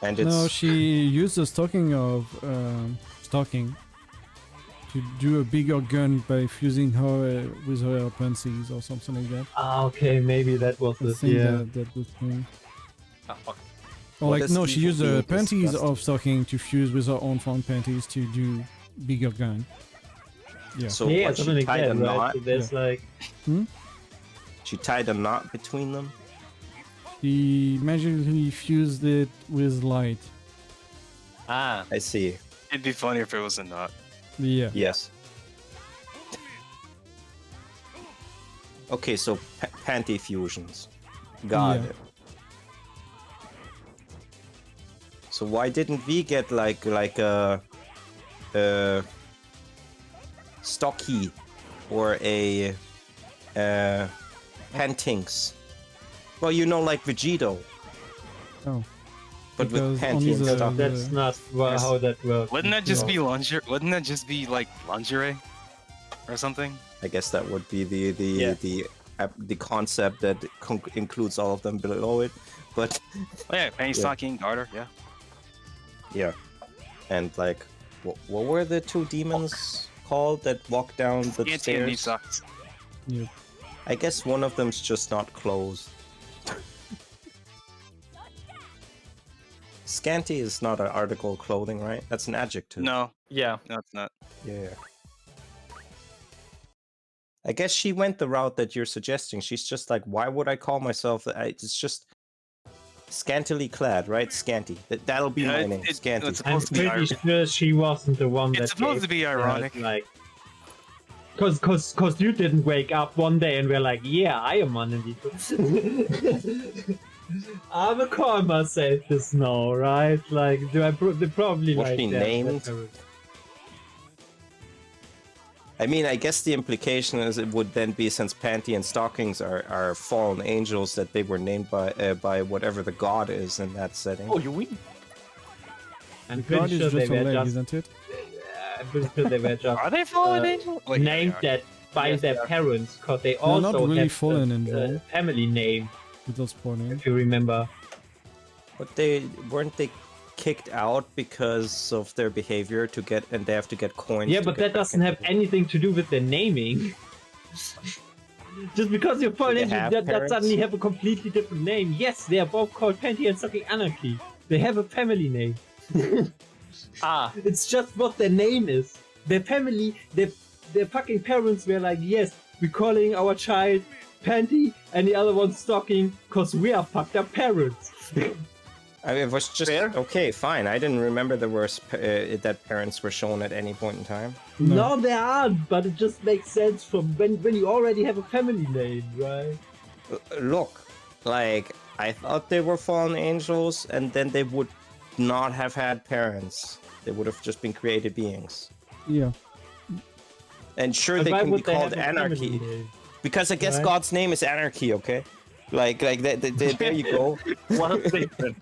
And it's No, she used the stocking to do a bigger gun by fusing her with her panties or something like that. Ah, okay, maybe that was I the think yeah. that was thing. Oh, fuck. Or What like, is no, she evil used the being panties disgusting? of stocking to fuse with her own front panties to do bigger gun. Yeah. so Yeah, what, something she like tied that, a right? knot. So there's like, She tied a knot between them. She magically fused it with light. Ah. I see. It'd be funny if it was a knot. Yeah. Yes. Okay, so panty fusions. Got Yeah. it. So why didn't we get like a Stocky or a Pantinks? Well, you know, like Vegito, Oh. but with Because panty only and the- stuff. that's not how that works. Wouldn't that just No. be lingerie? Wouldn't that just be like lingerie or something? I guess that would be the concept that includes all of them below it. But Oh yeah, panty stocking, garter. Yeah. yeah, and like, what were the two demons called that walk down the Scanty and knee stairs? socks. Yep. I guess one of them's just not clothes. Scanty is not an article of clothing, right? That's an adjective. No, Yeah. no, it's not. Yeah. I guess she went the route that you're suggesting. She's just like, why would I call myself? It's just scantily clad, right? Scanty. That'll be Yeah, my it- name. it- Scanty. it's I'm supposed to be pretty sure she wasn't the one that It's supposed gave to be that, ironic. like, cause you didn't wake up one day and were like, yeah, I am one of these. I will call myself this now, right? Like, they probably Was like she that- named? that- I mean, I guess the implication is it would then be, since Panty and Stockings are fallen angels, that they were named by whatever the god is in that setting. Oh, you win. I'm God pretty is sure they just a were leg, just. isn't it? I'm pretty sure they were just Are they fallen Uh, angel? Like, yeah, named they are. that by Yes, their they are. parents, because they They're also not really have fallen a angel. family name, Without spoiling. if you remember. But weren't they kicked out because of their behavior and they have to get coins? Yeah, to but get that back doesn't have into the- anything to do with their naming. Just because you're fallen they angel, have that parents? suddenly have a completely different name. Yes, they are both called Panty and Sucking Anarchy. They have a family name. Ah. It's just what their name is. Their family, their fucking parents were like, yes, we're calling our child Panty and the other one Stocking because we are fucked up parents. I mean, it was just Fair. okay, fine. I didn't remember there were that parents were shown at any point in time. No, there aren't, but it just makes sense from when you already have a family name, right? Look, like, I thought they were fallen angels, and then they would not have had parents. They would have just been created beings. Yeah. And sure, And they why can be would they called have a family Anarchy, name? because I guess Right. God's name is Anarchy. Okay, like there you go. What a statement.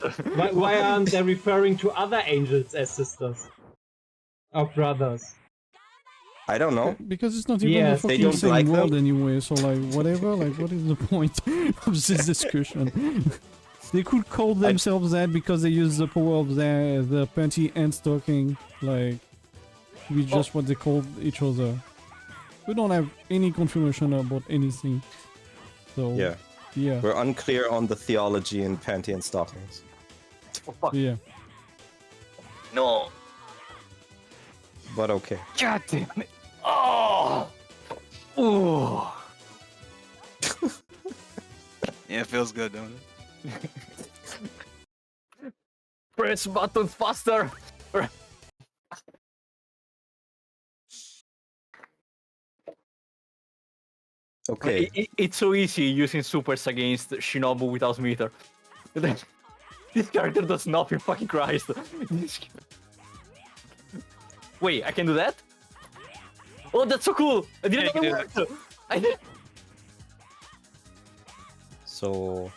Why aren't they referring to other angels as sisters? Or brothers? I don't know. Because it's not even a Yes, they fucking don't same like world them. anyway, so like whatever, like what is the point of this discussion? They could call themselves that because they use the power of the panty and stocking, like to be just what they call each other. We don't have any confirmation about anything. So Yeah. yeah. We're unclear on the theology in panty and stockings. Oh, fuck. Yeah. No. But okay. God damn it. Oh. Ooh. Yeah, it feels good, don't it? Press buttons faster. Okay. It's so easy using supers against Shinobu without meter. This character does nothing, fucking Christ. Wait, I can do that? Oh, that's so cool! I didn't Yeah, know you that can worked. I did. So,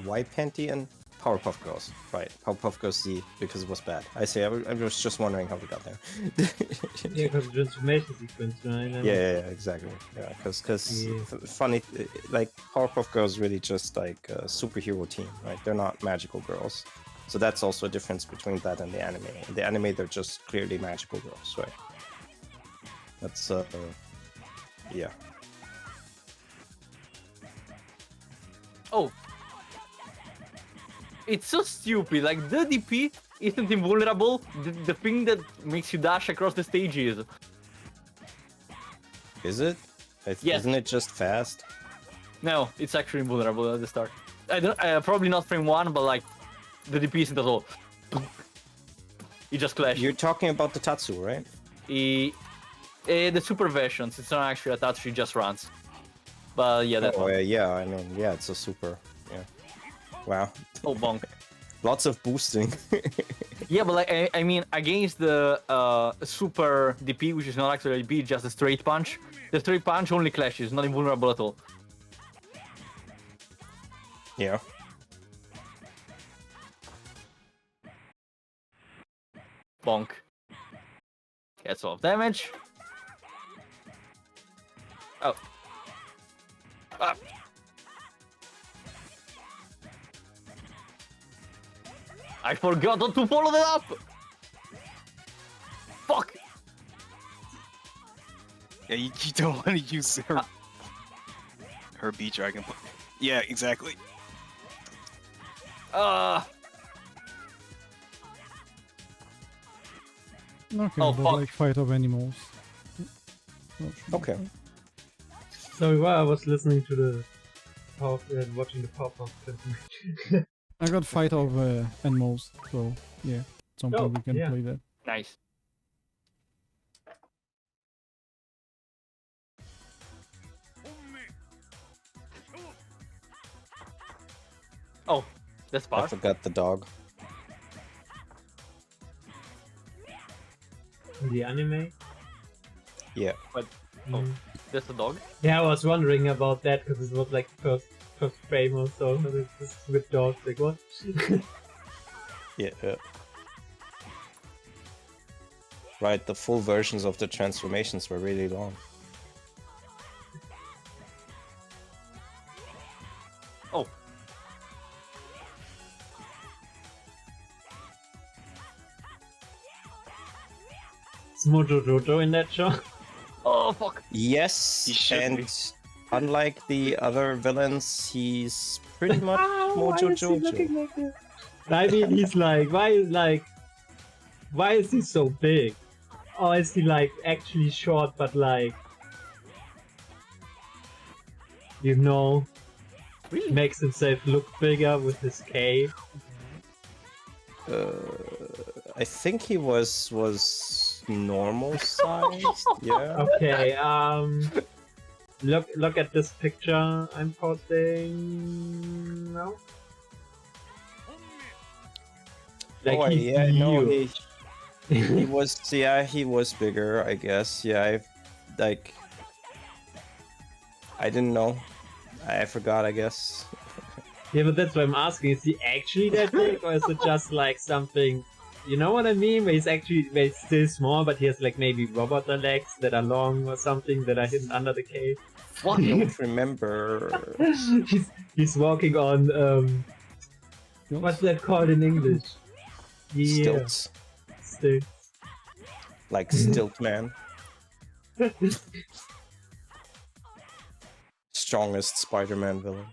why panty and Powerpuff Girls? Right, Powerpuff Girls Z, because it was bad. I was just wondering how we got there. Yeah, because the transformation sequence, right? Yeah, exactly. Yeah, because Yeah. funny, like Powerpuff Girls really just like a superhero team, right? They're not magical girls, so that's also a difference between that and the anime. In the anime, they're just clearly magical girls, right? That's yeah. Oh. It's so stupid, like the DP isn't invulnerable, the thing that makes you dash across the stage is. Is it? Yes. Isn't it just fast? No, it's actually invulnerable at the start. I don't, probably not frame 1, but like, the DP isn't at all. You just clash. You're talking about the Tatsu, right? The super versions, it's not actually a touch, she just runs. But yeah, that Oh, one. yeah, I mean, yeah, it's a super. Yeah. Wow. Oh, bonk. Lots of boosting. Yeah, but like, I mean, against the super DP, which is not actually a DP, just a straight punch, the straight punch only clashes, not invulnerable at all. Yeah. Bonk. Gets off damage. Oh. Ah. I forgot not to follow that up! Fuck! Yeah, you don't want to use her beat dragon. Yeah, exactly. Okay, Oh, but fuck. like fight of animals. Okay. Sorry, while I was listening to the pop and watching the pop-up transformation. I got fight of animals, so yeah, at some point we can yeah. play that. Nice. Oh, that's I part. forgot the dog. In the anime. Yeah. But, oh, that's the dog? Yeah, I was wondering about that because it was like first frame or so. This with dogs, like what? Yeah. Right, the full versions of the transformations were really long. Oh. Is Mojo Jojo in that show? Oh, fuck. Yes, He should and be. unlike the other villains, he's pretty much Mojo Jojo. I mean, he's like, why is he so big? Or is he like actually short, but like, you know, Really? makes himself look bigger with his cape? I think he was normal sized. Yeah. Okay, look at this picture I'm posting now. Like Oh, he's yeah, no, huge. he was, yeah, he was bigger, I guess. Yeah, I didn't know. I forgot, I guess. Yeah, but that's why I'm asking, is he actually that big or is it just like something You know what I mean? Where he's still small, but he has like maybe robot legs that are long or something that are hidden under the cape. I don't remember. he's walking on what's that called in English? Yeah. Stilts. Stilts. Like Stilt Man. Strongest Spider-Man villain.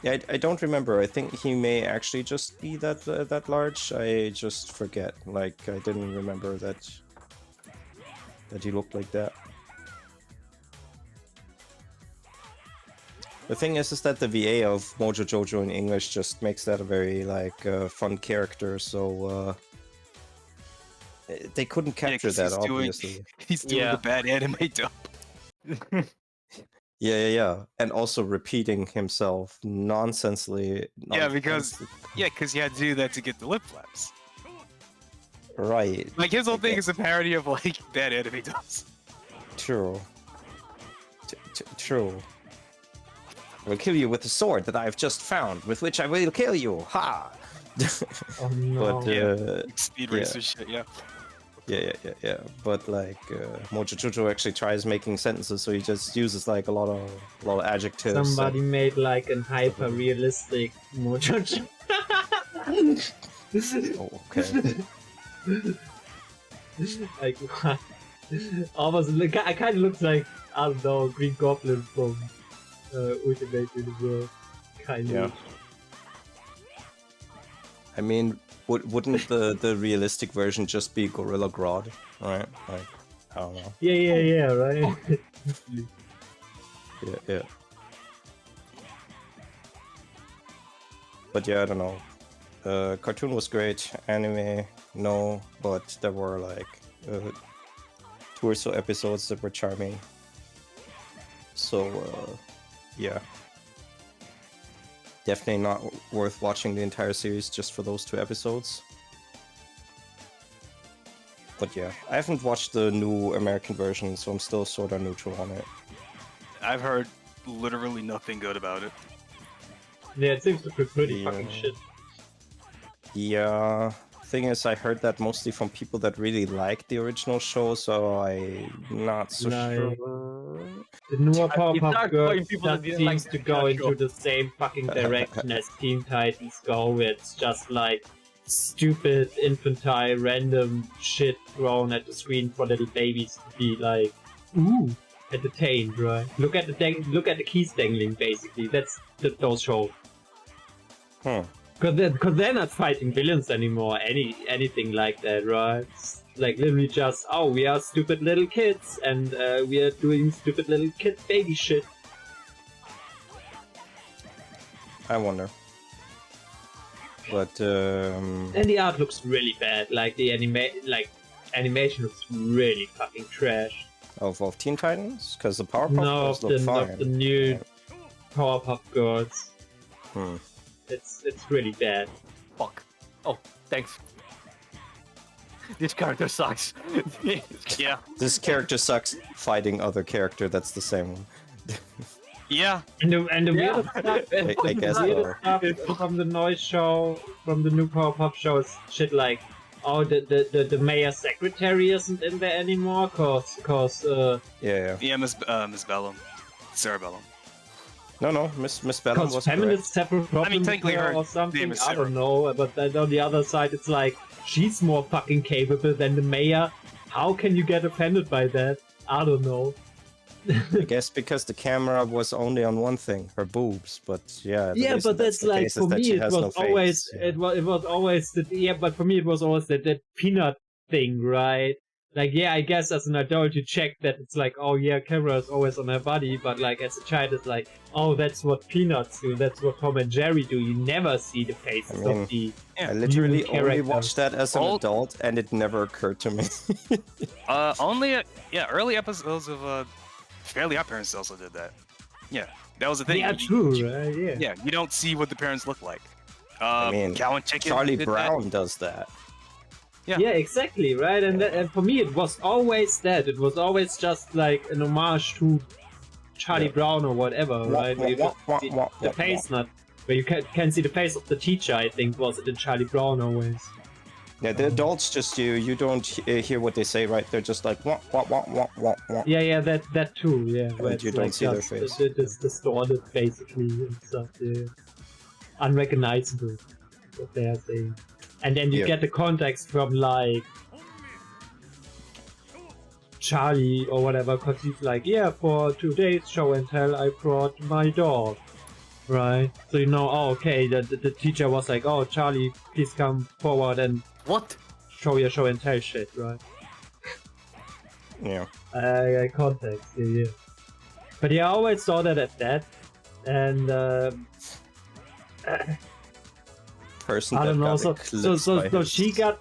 Yeah, I don't remember. I think he may actually just be that large. I just forget. Like, I didn't remember that he looked like that. The thing is that the VA of Mojo Jojo in English just makes that a very fun character. So they couldn't capture that, obviously. He's doing a bad anime dub. Yeah. And also repeating himself nonsensely. Yeah, because he had to do that to get the lip flaps. Right. Like his whole thing is a parody of like bad anime dubs. True. True. I will kill you with the sword that I have just found, with which I will kill you. Ha! Oh no. But Speed racer shit, yeah. Yeah. But like Mojo Jojo actually tries making sentences, so he just uses like a lot of adjectives. Somebody made like an hyper realistic Mojo Jojo. Oh, okay. Like what? Almost, I kind of looks like, I don't know, Green Goblin from Ultimate Universe. Kind of. I mean, wouldn't the realistic version just be Gorilla Grodd, right? Like, I don't know. Yeah, right? Yeah. But yeah, I don't know. Cartoon was great, anime, no, but there were like 2 or so episodes that were charming. So, yeah. Definitely not worth watching the entire series just for those 2 episodes. But yeah, I haven't watched the new American version, so I'm still sort of neutral on it. I've heard literally nothing good about it. Yeah, it seems to be pretty fucking shit. Yeah, thing is, I heard that mostly from people that really liked the original show, so I'm not so sure. The newer Powerpuff Girls people just seems to go into the same fucking direction as Teen Titans go, where it's just like stupid, infantile, random shit thrown at the screen for little babies to be like, ooh, entertained, right? Look at the keys dangling, basically. That's those shows. Because they're not fighting villains anymore, anything like that, right? It's like literally just, oh, we are stupid little kids, and we are doing stupid little kid baby shit. I wonder. But And the art looks really bad. Like the animation looks really fucking trash. of Teen Titans, because the Powerpuff Girls look fine. Of the new Powerpuff Girls. Hmm. It's really bad. Fuck. Oh, thanks. This character sucks. Yeah. This character sucks fighting other character that's the same one. Yeah. And the weird stuff, I guess weird stuff from the noise show, from the new Powerpuff show is shit like, oh, the mayor's secretary isn't in there anymore, cause Yeah, Miss Bellum. Sarah Bellum. No, Miss Bellum was feminists have a problem technically with her her or something. name is I Sarah. don't know, but then on the other side, it's like she's more fucking capable than the mayor. How can you get offended by that? I don't know. I guess because the camera was only on one thing, her boobs. But yeah. Yeah, but that's like for me it was always it was always but for me it was always that peanut thing, right? Like, yeah, I guess as an adult you check that it's like, oh yeah, camera is always on her body, but like as a child it's like, oh, that's what Peanuts do, that's what Tom and Jerry do. You never see the faces of the I literally only characters. watched that as an adult, and it never occurred to me. Early episodes of Fairly Odd Parents also did that. Yeah, that was the thing. Yeah, true, right? Yeah. Yeah, you don't see what the parents look like. I mean, Cow and Chicken Charlie did Brown that. does that. Yeah. Yeah, exactly, right? And for me, it was always that. It was always just like an homage to Charlie Brown or whatever, right? Where you just see the face not But you can see the face of the teacher, I think, was it in Charlie Brown always. Yeah, the adults just you don't hear what they say, right? They're just like wah wah wah wah wah wah. Yeah, that too, yeah. Where And it's you don't like see their just face. It's distorted, basically, and stuff, yeah. Unrecognizable, what they are saying. And then you get the context from, like, Charlie or whatever, because he's like, yeah, for today's show and tell, I brought my dog. Right? So you know, oh, okay, the teacher was like, oh, Charlie, please come forward and What? show your show and tell shit, right? Yeah. Context, yeah. But yeah, I always saw that at that, and Person I that don't know. got So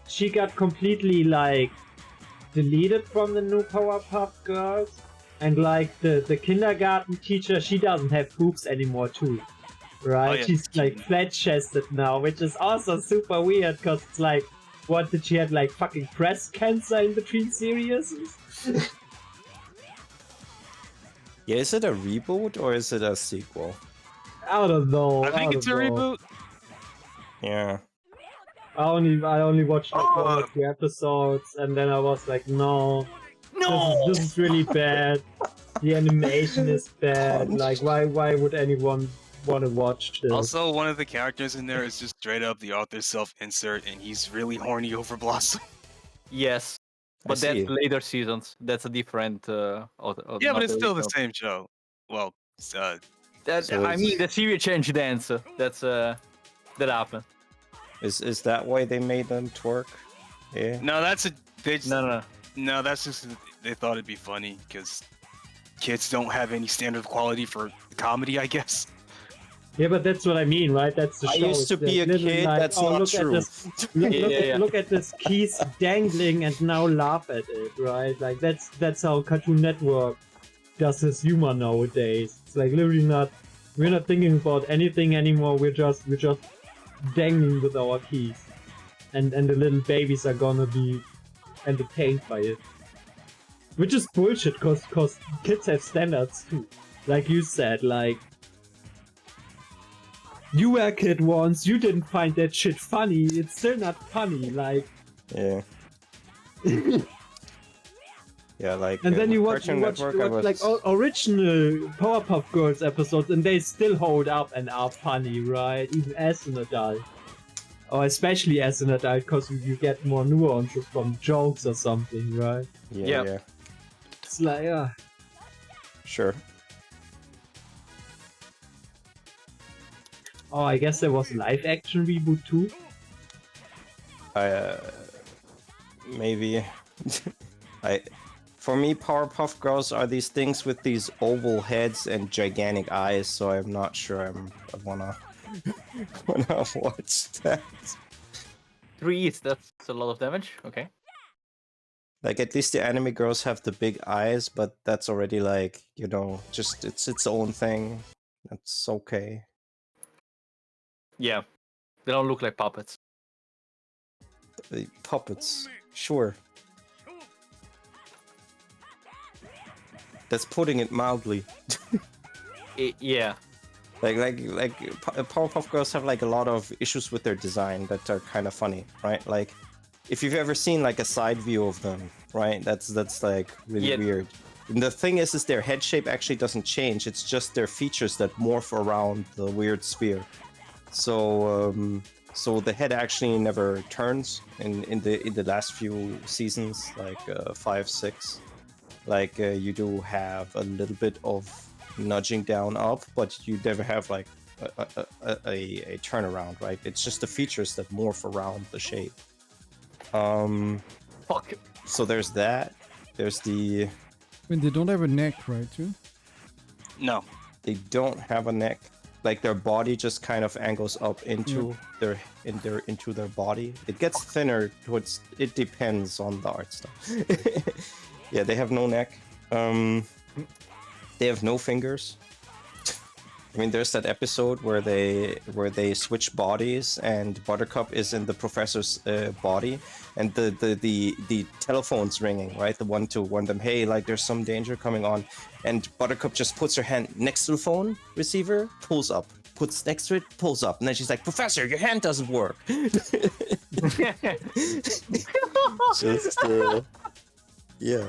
she got completely like deleted from the new Powerpuff Girls, and like the kindergarten teacher, she doesn't have boobs anymore too, right? Oh, yeah. She's like flat-chested now, which is also super weird because it's like, what did she have like fucking breast cancer in between series? Yeah, is it a reboot or is it a sequel? I don't know. I think it's a don't know. reboot. Yeah. I only watched like one or two episodes, and then I was like, no, this is really bad. The animation is bad. Like, why would anyone want to watch this? Also, one of the characters in there is just straight up the author's self-insert, and he's really horny over Blossom. Yes, but see. that's later seasons. That's a different. Yeah, but it's still the same show. Well, That So I mean, the series changed dance. That's that happened. Is that why they made them twerk? Yeah. no, that's a they just, No. no, that's just they thought it'd be funny because kids don't have any standard of quality for comedy, I guess. Yeah, but that's what I mean, right? That's the I show. used to It's be a little kid, like, that's oh, not look true. At this, Yeah. look at this keys dangling and now laugh at it, right? Like that's how Cartoon Network does his humor nowadays. It's like literally we're not thinking about anything anymore. We're just dangling with our keys, and the little babies are gonna be entertained by it, which is bullshit. Cause kids have standards too, like you said, like. You were a kid once, you didn't find that shit funny, it's still not funny, like... Yeah. Yeah, like. And then you watch Cartoon Network, I was- like original Powerpuff Girls episodes and they still hold up and are funny, right? Even as an adult. Or especially as an adult, because you get more nuances from jokes or something, right? Yeah, Yep. yeah. It's like, Sure. Oh, I guess there was a live action reboot too? Maybe. For me, Powerpuff Girls are these things with these oval heads and gigantic eyes, so I'm not sure I wanna watch that. 3 is that's a lot of damage. Okay. Like, at least the anime girls have the big eyes, but that's already like, you know, just it's its own thing. That's okay. Yeah, they don't look like puppets. Puppets, sure. That's putting it mildly. Yeah. Like Powerpuff Girls have like a lot of issues with their design that are kind of funny, right? Like, if you've ever seen like a side view of them, right? That's like really weird. And the thing is their head shape actually doesn't change. It's just their features that morph around the weird sphere. So the head actually never turns in the last few seasons, like 5, 6. Like you do have a little bit of nudging down up, but you never have like a turnaround, right? It's just the features that morph around the shape. Fuck. So there's that. There's the. I mean, they don't have a neck, right? Too. No. They don't have a neck. Like their body just kind of angles up into into their body. It gets thinner towards. It depends on the art style. Yeah, they have no neck. They have no fingers. I mean, there's that episode where they switch bodies, and Buttercup is in the professor's body, and the telephone's ringing, right? The one to warn them, hey, like there's some danger coming on, and Buttercup just puts her hand next to the phone receiver, pulls up, puts next to it, pulls up, and then she's like, "Professor, your hand doesn't work." Just yeah,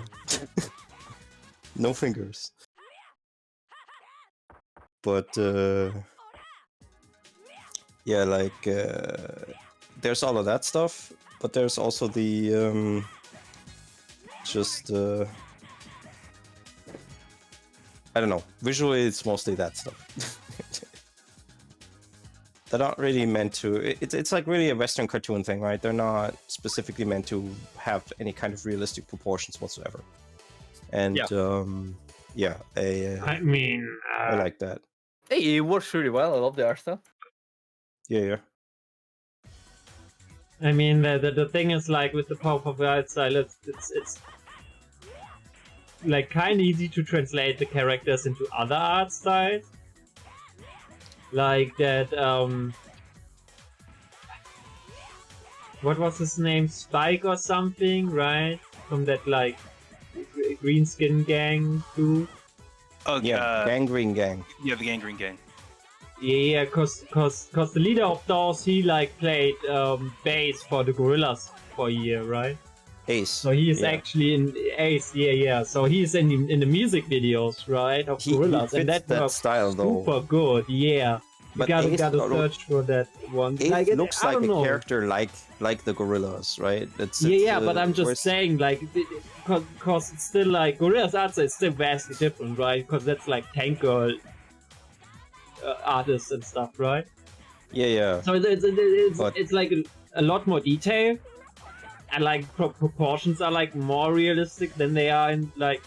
no fingers. But yeah, like there's all of that stuff, but there's also the just I don't know. Visually, it's mostly that stuff. They're not really meant to. It's like really a Western cartoon thing, right? They're not specifically meant to have any kind of realistic proportions whatsoever. And yeah, I mean, I like that. Hey, it works really well. I love the art style. Yeah. I mean, the thing is, like, with the Powerpuff Girls style, it's like kind of easy to translate the characters into other art styles. Like that, what was his name? Spike or something, right? From that, like, green skin gang dude. Oh, Yeah, Gangrene Gang. Yeah, the Gangrene Gang. Yeah, cause the leader of those, he like played bass for the Gorillas for a year, right? Ace. So he is actually in Ace, yeah. So he is in the music videos, right, of Gorillas, he and fits that that was style though. super good, yeah. But You Ace gotta search for that one. Ace Like, looks I like don't a know. character like the Gorillas, right? Yeah, but I'm just whereas- saying, like, because it's still like Gorillas art style is still vastly different, right? Because that's like Tank Girl artists and stuff, right? Yeah. So But- it's like a lot more detail, and like proportions are like more realistic than they are in like,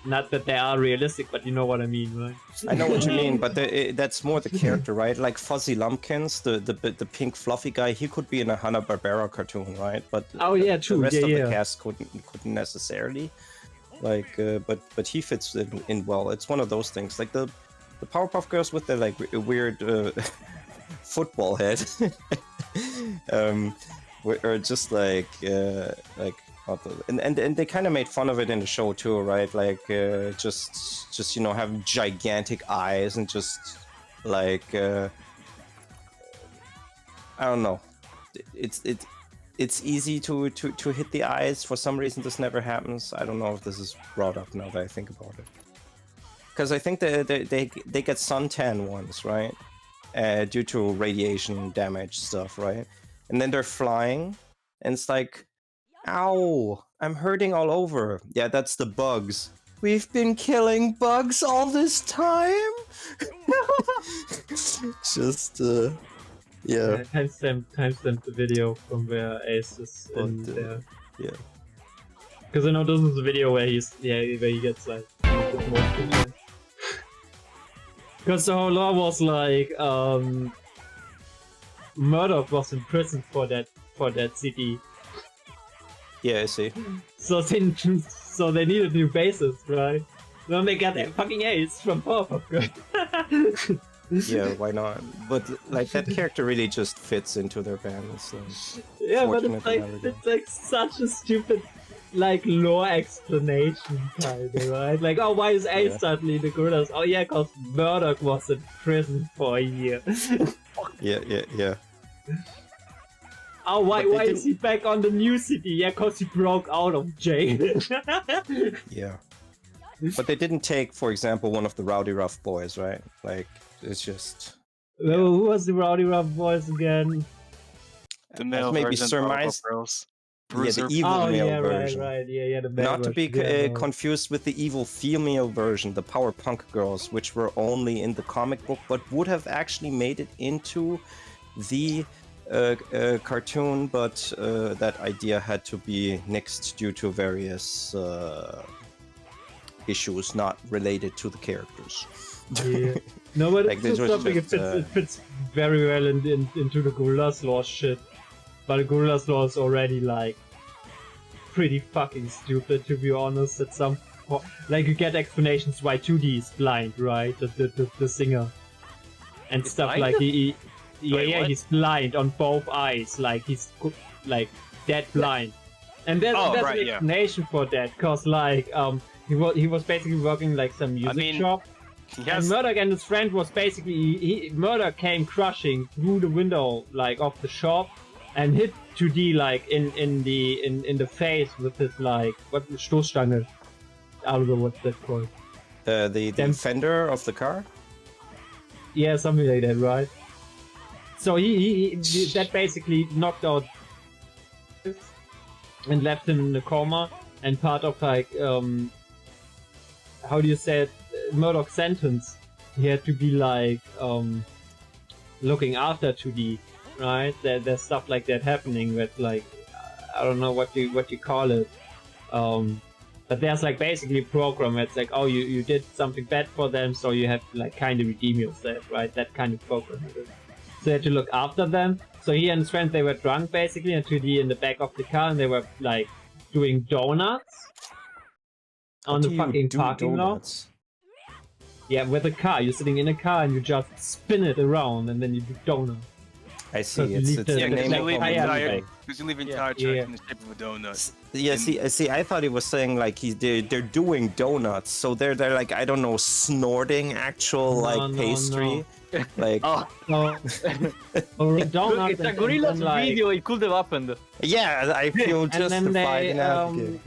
not that they are realistic, but you know what I mean, right? I know what you mean, but that's more the character, right? Like Fuzzy Lumpkins, the pink fluffy guy, he could be in a Hanna-Barbera cartoon, right? But Oh, yeah, true, the rest of yeah. the cast couldn't necessarily. Like, but he fits in well. It's one of those things. Like the Powerpuff Girls with their like weird football head, or just like and they kind of made fun of it in the show too, right? Like just you know, having gigantic eyes and just like I don't know, it's easy to hit the eyes. For some reason this never happens. I don't know if this is brought up now that I think about it, because I think they get suntan once, right? Due to radiation damage stuff, right? And then they're flying and it's like, ow, I'm hurting all over. Yeah, that's the bugs. We've been killing bugs all this time? Just, yeah. Timestamp the video from where Ace is in there. Yeah. Because I know this is the video where he gets like because the whole law was like Murdoch was in prison for that city. Yeah, I see. So they needed new bases, right? Then they got that fucking Ace from Powerpuff Girls. Yeah, why not? But like that character really just fits into their band. So yeah, but it's like such a stupid like lore explanation kind of, right? Like, oh, why is Ace suddenly the Gorillas? Oh yeah, cause Murdoch was in prison for a year. Yeah. Oh, why is he back on the new city? Yeah, cause he broke out of jail. Yeah. But they didn't take, for example, one of the Rowdy Rough Boys, right? Like, it's just... Who was the Rowdy Rough Boys again? The male maybe version of surmised. Powerpuff Girls. Yeah, the evil male version. Right. Yeah, the male Not to be version, confused with the evil female version, the Power Punk Girls, which were only in the comic book, but would have actually made it into the cartoon, but that idea had to be nixed due to various issues not related to the characters. Yeah. No, but Like, it's this was something just, it fits very well into the Gorillas Law shit. But the Gorillas Law is already like pretty fucking stupid, to be honest. At some point, like, you get explanations why 2D is blind, right? The singer and He's stuff blind? like Wait, what? he's blind on both eyes, like he's like dead blind. And there's Oh, an right, yeah. explanation for that, cause like he was basically working like some music shop. And Murdoch and his friend was basically Murdoch came crushing through the window like of the shop and hit 2D like in the face with his like what Stoßstange. I don't know what's that called. The fender of the car? Yeah, something like that, right? So he that basically knocked out and left him in a coma, and part of like how do you say it, Murdoch's sentence, he had to be like looking after 2D, right? There's stuff like that happening with like I don't know what you call it, but there's like basically a program that's like, oh, you did something bad for them, so you have to like kind of redeem yourself, right? That kind of program. So you had to look after them. So he and his friends, they were drunk basically, and 2D in the back of the car, and they were like doing donuts on the fucking parking lot. Yeah, with a car. You're sitting in a car and you just spin it around, and then you do donuts. I see. It's the name because you leave entire church in the shape of a donut. Yeah, see, I thought he was saying like they're doing donuts, so they're like, I don't know, snorting actual pastry. No. Like Donuts. It's a gorilla's video, it could have happened. Yeah, I feel justified in advocating.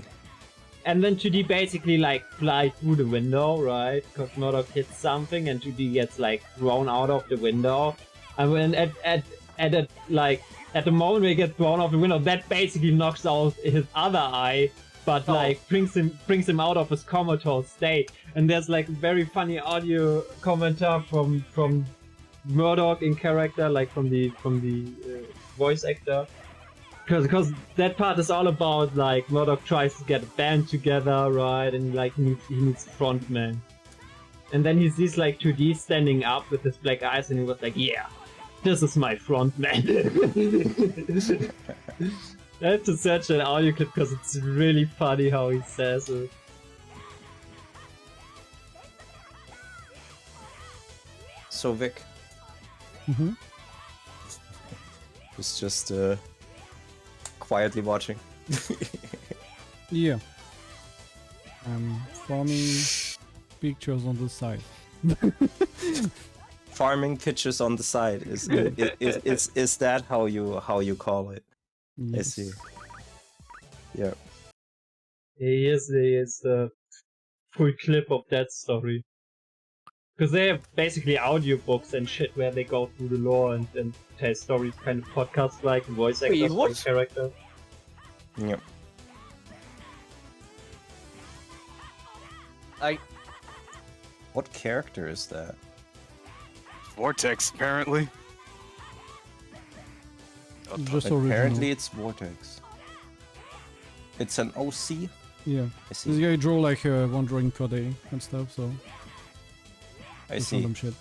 And then 2D basically like fly through the window, right? Because Murdoch hits something and 2D gets like thrown out of the window. And when at the moment we get thrown off the window, that basically knocks out his other eye, but like brings him out of his comatose state. And there's like very funny audio commentary from Murdoch in character, like from the voice actor. Because that part is all about like Murdoch tries to get a band together, right? And like he needs a frontman. And then he sees like 2D standing up with his black eyes, and he was like, "Yeah, this is my frontman." I have to search an audio clip because it's really funny how he says it. So Vic. Mm-hmm. It's just quietly watching. Yeah. I'm farming pictures on the side. Farming pictures on the side is that how you call it? Yes. I see. Yeah. Here's the full clip of that story. Because they have basically audiobooks and shit where they go through the lore and tell stories, kind of podcast like voice actors and characters. Yep. What character is that? Vortex, apparently. Just Apparently it's Vortex. It's an OC? Yeah. I see. This guy draw like one drawing per day and stuff, so I it's see. random shit.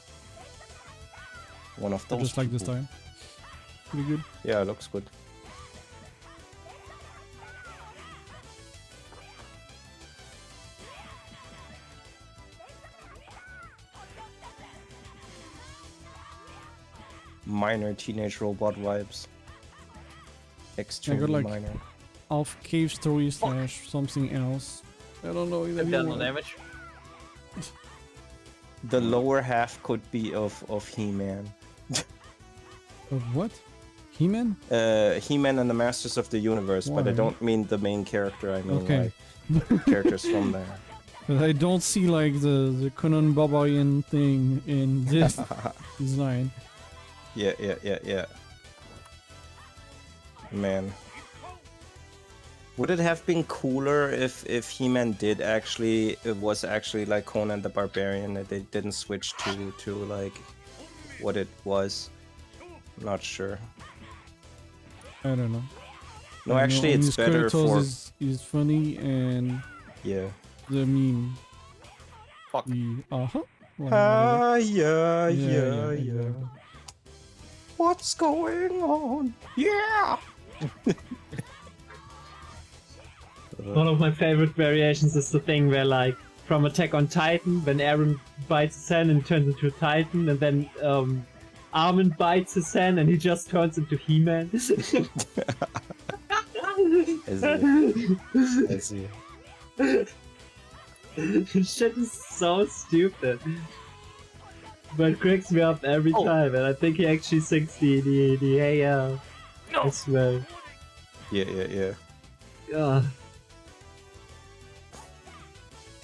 One of those. Just like this people. time. Pretty good. Yeah, it looks good. Minor teenage robot vibes. Extremely like, minor. Off cave story / something else. I don't know either. Done no damage. The lower half could be of He-Man. Of what? He-Man? He-Man and the Masters of the Universe, but I Why? don't mean the main character, I mean Okay. like characters from there. But I don't see like the Conan Barbarian thing in this design. Yeah. Man. Would it have been cooler if He-Man was actually like Conan the Barbarian, that they didn't switch to like what it was? I'm not sure. I don't know. No, I actually know it's better Skeletor for is funny and yeah. the meme. Fuck. The Yeah. What's going on? Yeah. One of my favorite variations is the thing where, like, from Attack on Titan, when Aaron bites his hand and turns into a Titan, and then Armin bites his hand and he just turns into He-Man. I see. Shit is so stupid. but it cracks me up every Oh. time, and I think he actually sings the AL No. as well. Yeah.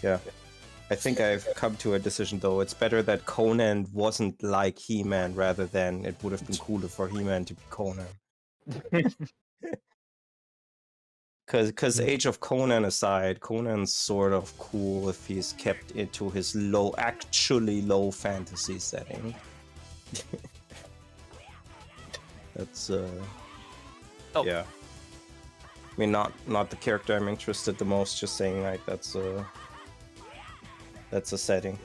Yeah. I think I've come to a decision though. It's better that Conan wasn't like He-Man rather than it would have been cooler for He-Man to be Conan. Because Age of Conan aside, Conan's sort of cool if he's kept into his actually low fantasy setting. That's yeah. I mean, not the character I'm interested the most. Just saying, like that's a setting.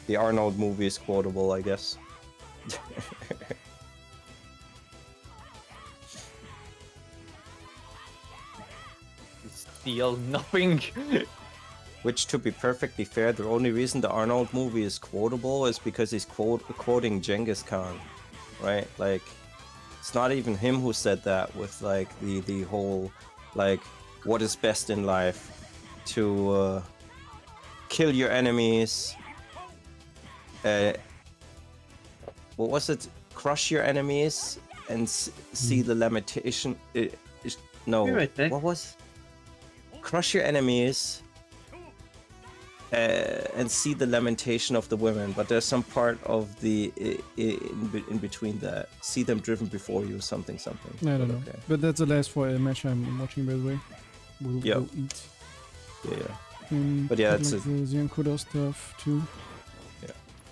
The Arnold movie is quotable, I guess. Steal nothing. Which, to be perfectly fair, the only reason the Arnold movie is quotable is because he's quoting Genghis Khan, right? Like, it's not even him who said that with like the whole like what is best in life, to kill your enemies. What was it? Crush your enemies and see the limitation. No, Be right back. what was? Crush your enemies and see the lamentation of the women, but there's some part of the in between that. See them driven before you, something. I don't know. Okay. But that's the last match I'm watching, by the way. We'll eat. Yeah. And But yeah, like it's the Ziankoda stuff too.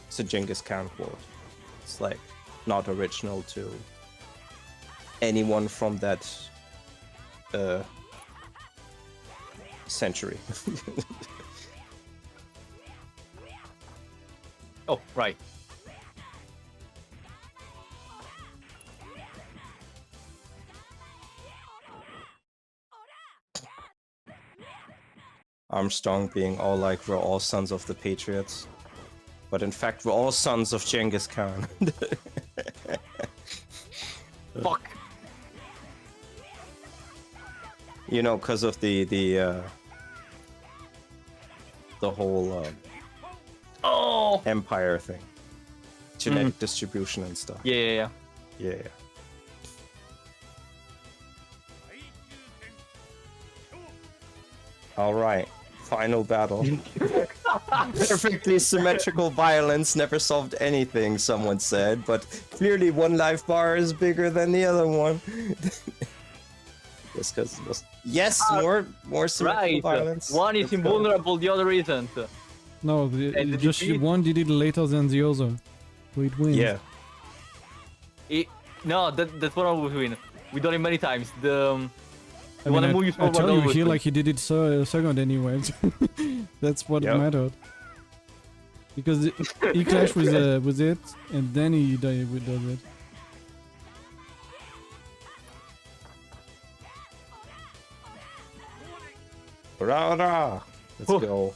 It's a Genghis Khan quote. It's like not original to anyone from that century. Oh, right. Armstrong being all like, we're all sons of the Patriots. But in fact, we're all sons of Genghis Khan. Fuck. You know, because of the whole empire thing. Genetic distribution and stuff. Yeah. Yeah. Alright, final battle. Perfectly symmetrical violence never solved anything, someone said, but clearly one life bar is bigger than the other one. Yes, because it was... Yes, more symmetrical Right. violence. One is Let's go. invulnerable, the other isn't. No, And just defeat- one did it later than the other. So it wins. Yeah. No, that's what I was doing. We done it many times. The I wanna mean, move you I forward tell you always here win. like he did it second anyway. That's what Yep. mattered. Because he clashed with it, and then he does it. Hurrah, hurrah! Let's Oh. go.